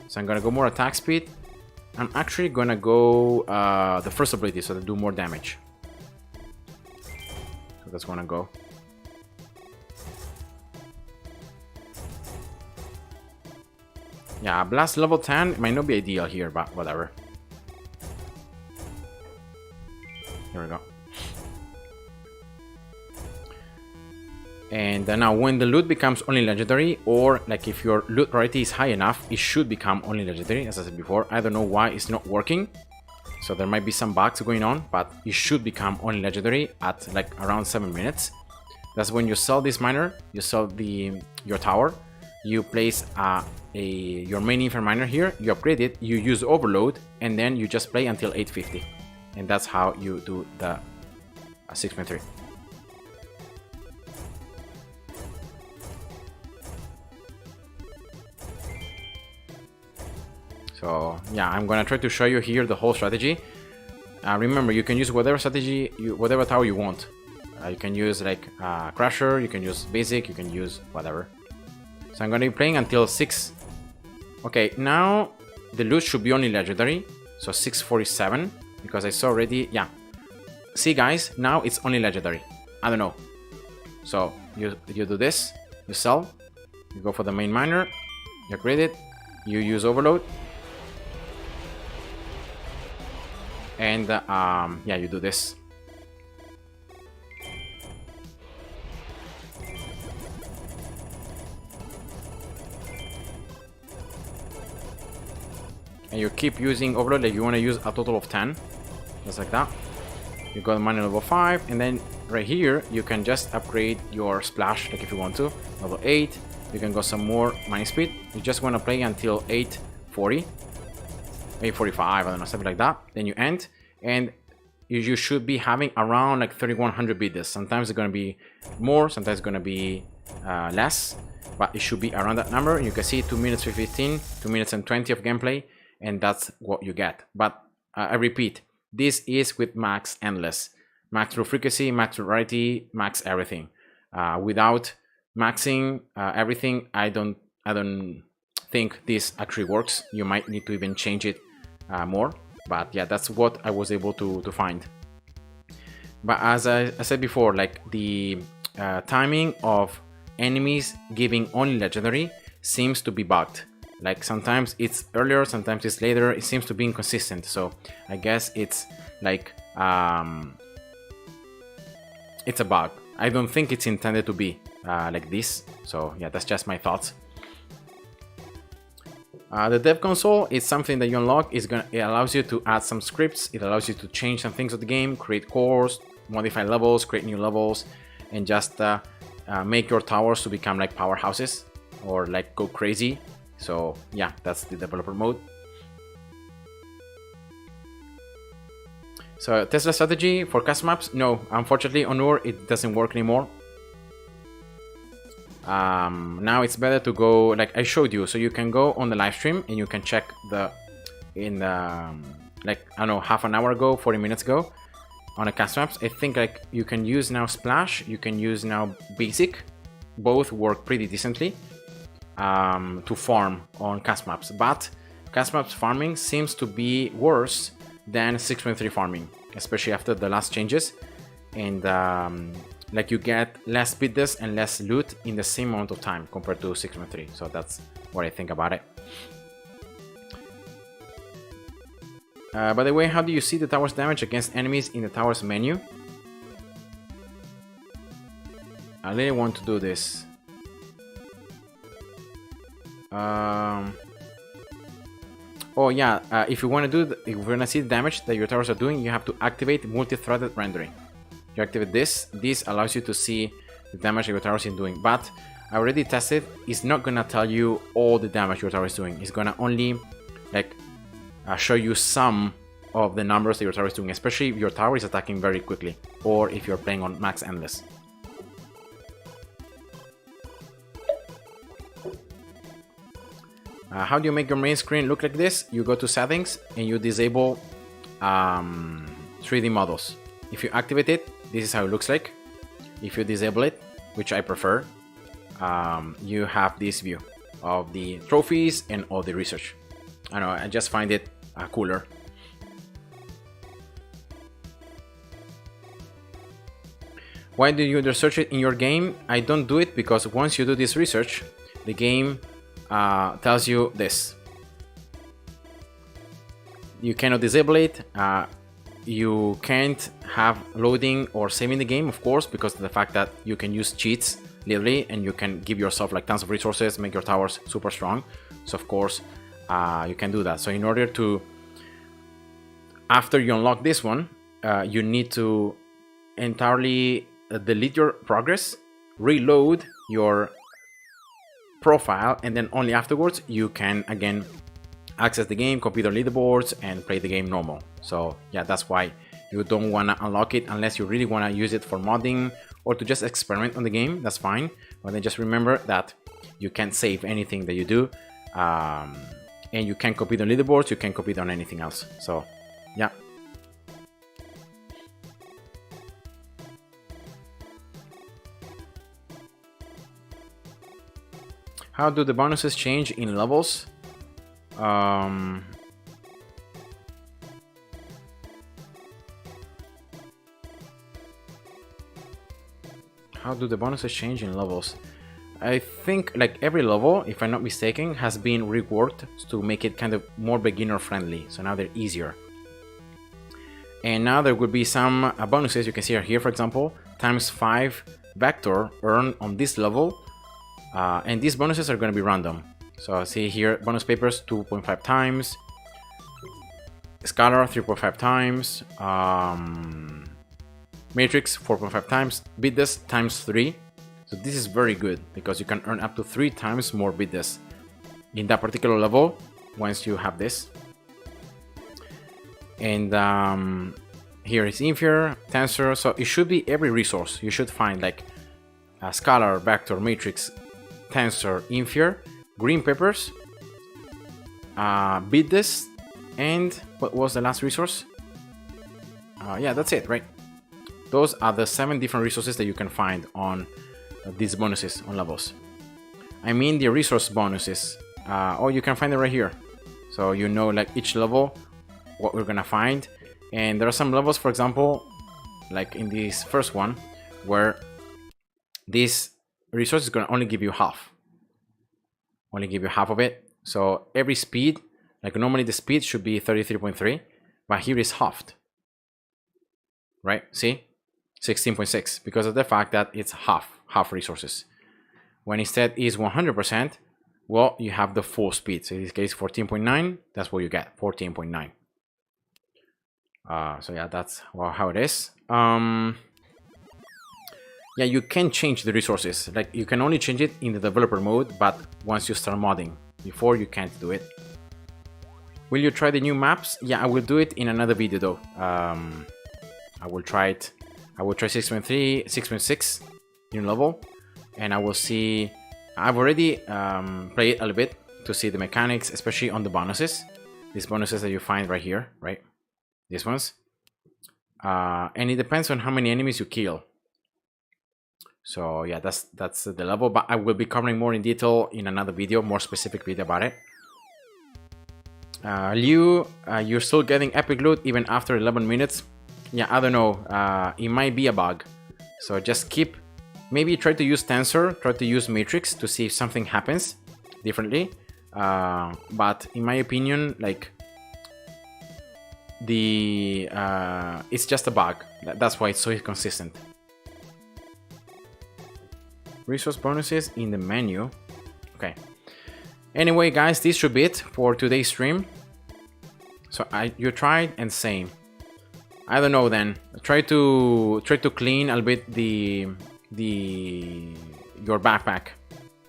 Speaker 1: So I'm gonna go more attack speed. I'm actually gonna go the first ability, so they do more damage. So that's gonna go. Yeah, blast level 10 might not be ideal here, but whatever. Here we go. And now when the loot becomes only legendary, or like if your loot priority is high enough, it should become only legendary, as I said before. I don't know why it's not working. So there might be some bugs going on, but it should become only legendary at like around 7 minutes. That's when you sell this miner, you sell your tower, you place your main infra miner here, you upgrade it, you use overload, and then you just play until 850. And that's how you do the 6.3. So yeah, I'm gonna try to show you here the whole strategy. Remember, you can use whatever strategy, whatever tower you want. You can use like Crusher, you can use Basic, you can use whatever. So I'm gonna be playing until 6. Okay, now the loot should be only legendary, so 647, because I saw already, yeah. See guys, now it's only legendary. I don't know. So you do this, you sell, you go for the main miner, you upgrade it, you use overload. And yeah, you do this. And you keep using overload, like you want to use a total of 10. Just like that. You got miner level 5, and then right here you can just upgrade your splash, like if you want to. Level 8. You can go some more mining speed. You just want to play until 840. 845, I don't know, something like that. Then you end, and you should be having around like 3100 bidders. Sometimes it's going to be more, sometimes it's going to be less, but it should be around that number. You can see 2 minutes 15, 2 minutes and 20 of gameplay, and that's what you get. But I repeat, this is with max endless, max true frequency, max true rarity, max everything. Without maxing everything, I don't think this actually works. You might need to even change it more, but yeah, that's what I was able to find. But as I said before, like the timing of enemies giving only legendary seems to be bugged. Like sometimes it's earlier, sometimes it's later. It seems to be inconsistent. So I guess it's like it's a bug. I don't think it's intended to be like this. So yeah, that's just my thoughts. The dev console is something that you unlock. It allows you to add some scripts. It allows you to change some things of the game, create cores, modify levels, create new levels, and just make your towers to become like powerhouses or like go crazy. So yeah, that's the developer mode. So Tesla strategy for custom maps? No, unfortunately on Ur it doesn't work anymore. Now it's better to go like I showed you, so you can go on the live stream and you can check like I don't know, half an hour ago, 40 minutes ago on the custom maps. I think like you can use now Splash, you can use now Basic. Both work pretty decently to farm on custom maps, but custom maps farming seems to be worse than 6.3 farming, especially after the last changes. And like you get less bidders and less loot in the same amount of time compared to 6.3. So that's what I think about it. By the way, how do you see the tower's damage against enemies in the tower's menu? I really want to do this. Oh yeah, if you want to do, if you want to see the damage that your towers are doing, you have to activate multi-threaded rendering. You activate this. This allows you to see the damage your towers is doing. But I already tested. It's not gonna tell you all the damage your tower is doing. It's gonna only like show you some of the numbers that your tower is doing, especially if your tower is attacking very quickly, or if you're playing on max endless. How do you make your main screen look like this? You go to settings and you disable 3D models. If you activate it, this is how it looks like. If you disable it, which I prefer, you have this view of the trophies and all the research. I don't know, I just find it cooler. Why do you research it in your game? I don't do it because once you do this research, the game tells you this. You cannot disable it. You can't have loading or saving the game, of course, because of the fact that you can use cheats literally, and you can give yourself like tons of resources, make your towers super strong. So of course you can do that. So in order to, after you unlock this one, you need to entirely delete your progress, reload your profile, and then only afterwards you can again access the game, copy the leaderboards, and play the game normal. So yeah, that's why you don't want to unlock it unless you really want to use it for modding or to just experiment on the game. That's fine, but then just remember that you can't save anything that you do, and you can't copy the leaderboards, you can't copy it on anything else. So yeah. How do the bonuses change in levels? How do the bonuses change in levels? I think like every level, if I'm not mistaken, has been reworked to make it kind of more beginner friendly. So now they're easier. And now there will be some bonuses. You can see here, for example, ×5 vector earned on this level. And these bonuses are going to be random. So see here, bonus papers 2.5 times, Scholar 3.5 times, Matrix 4.5 times, Biddes ×3. So this is very good because you can earn up to 3 times more Biddes in that particular level once you have this. And here is Infer, Tensor. So it should be every resource. You should find like Scholar, Vector, Matrix, Tensor, Infer, green peppers, Biddes, and what was the last resource? Yeah, that's it, right? Those are the 7 different resources that you can find on these bonuses on levels. I mean the resource bonuses. Oh, you can find it right here. So you know like each level what we're gonna find. And there are some levels, for example, like in this first one, where this resource is gonna only give you half. Only give you half of it. So every speed, like normally the speed should be 33.3, but here is halved. Right? See? 16.6 because of the fact that it's half resources. When instead is 100%, well, you have the full speed. So in this case, 14.9, that's what you get, 14.9. So yeah, that's how it is. Yeah, you can change the resources. Like you can only change it in the developer mode, but once you start modding, before you can't do it. Will you try the new maps? Yeah, I will do it in another video though. I will try it. I will try 6.3, 6.6 new level, and I will see. I've already played it a little bit to see the mechanics, especially on the bonuses. These bonuses that you find right here, right? These ones. And it depends on how many enemies you kill. So yeah, that's the level, but I will be covering more in detail in another video, more specific video about it. Liu, you're still getting epic loot even after 11 minutes. Yeah, I don't know. It might be a bug. So just keep, maybe try to use Tensor, try to use Matrix to see if something happens differently. But in my opinion, like it's just a bug. That's why it's so inconsistent. Resource bonuses in the menu. Okay. Anyway, guys, this should be it for today's stream. So you tried and same. I don't know then. Try to clean a little bit your backpack.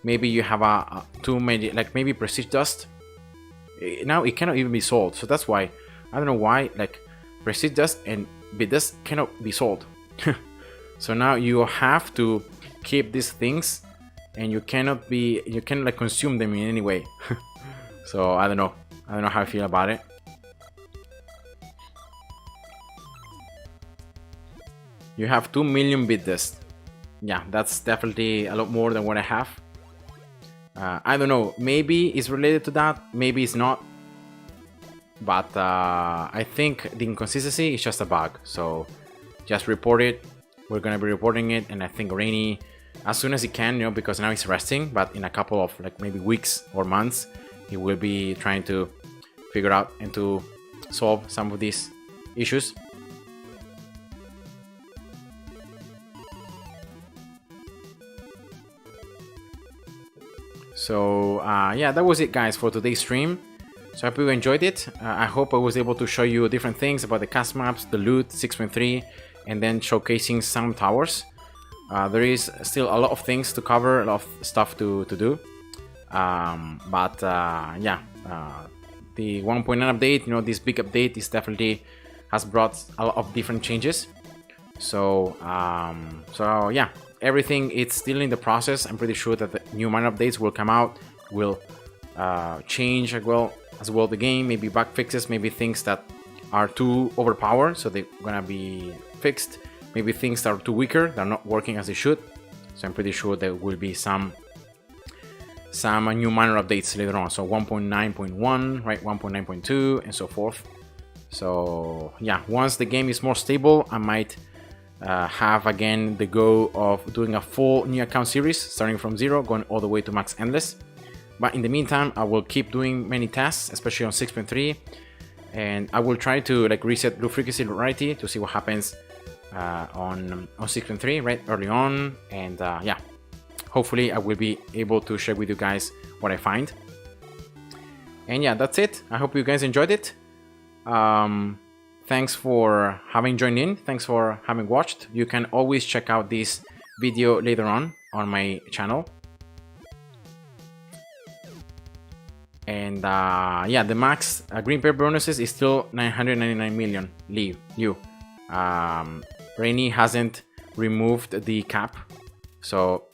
Speaker 1: Maybe you have too many, like maybe prestige dust. Now it cannot even be sold. So that's why I don't know why like prestige dust and bit dust cannot be sold. So now you have to keep these things, and you cannot like consume them in any way. So I don't know how I feel about it. You have 2 million bit dust. Yeah, that's definitely a lot more than what I have. I don't know, maybe it's related to that, maybe it's not, but I think the inconsistency is just a bug. So just report it. We're gonna be reporting it, and I think Rainy, as soon as he can, you know, because now he's resting, but in a couple of like maybe weeks or months, he will be trying to figure out and to solve some of these issues. So yeah, that was it, guys, for today's stream. So I hope you enjoyed it. I hope I was able to show you different things about the cast maps, the loot 6.3, and then showcasing some towers. There is still a lot of things to cover, a lot of stuff to do. Yeah, the 1.9 update, you know, this big update is definitely has brought a lot of different changes. So yeah, everything it's still in the process. I'm pretty sure that the new minor updates will come out, will change as well the game, maybe bug fixes, maybe things that are too overpowered, so they're gonna be fixed, maybe things that are too weaker, they're not working as they should. So I'm pretty sure there will be some new minor updates later on. So 1.9.1, right, 1.9.2 and so forth. So yeah, once the game is more stable, I might have again the goal of doing a full new account series, starting from 0, going all the way to max endless. But in the meantime, I will keep doing many tasks, especially on 6.3, and I will try to like reset blue frequency rarity to see what happens on 6.3 right early on. And yeah, hopefully I will be able to share with you guys what I find. And yeah, that's it. I hope you guys enjoyed it. Thanks for having joined in. Thanks for having watched. You can always check out this video later on my channel. And yeah, the max green paper bonuses is still 999 million. Rainy hasn't removed the cap, so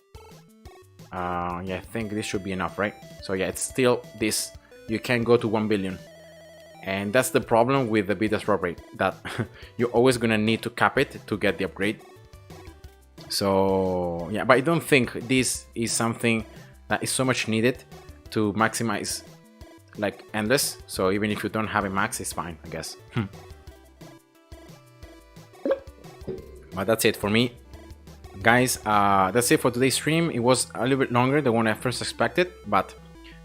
Speaker 1: yeah, I think this should be enough, right? So yeah, it's still this. You can go to 1 billion. And that's the problem with the beta swap rate, that you're always gonna need to cap it to get the upgrade. So yeah, but I don't think this is something that is so much needed to maximize like endless. So even if you don't have a max, it's fine, I guess. But that's it for me, guys. That's it for today's stream. It was a little bit longer than what I first expected, but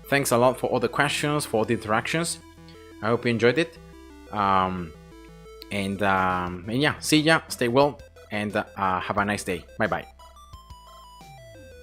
Speaker 1: thanks a lot for all the questions, for all the interactions. I hope you enjoyed it. And yeah, see ya, stay well, and have a nice day. Bye bye.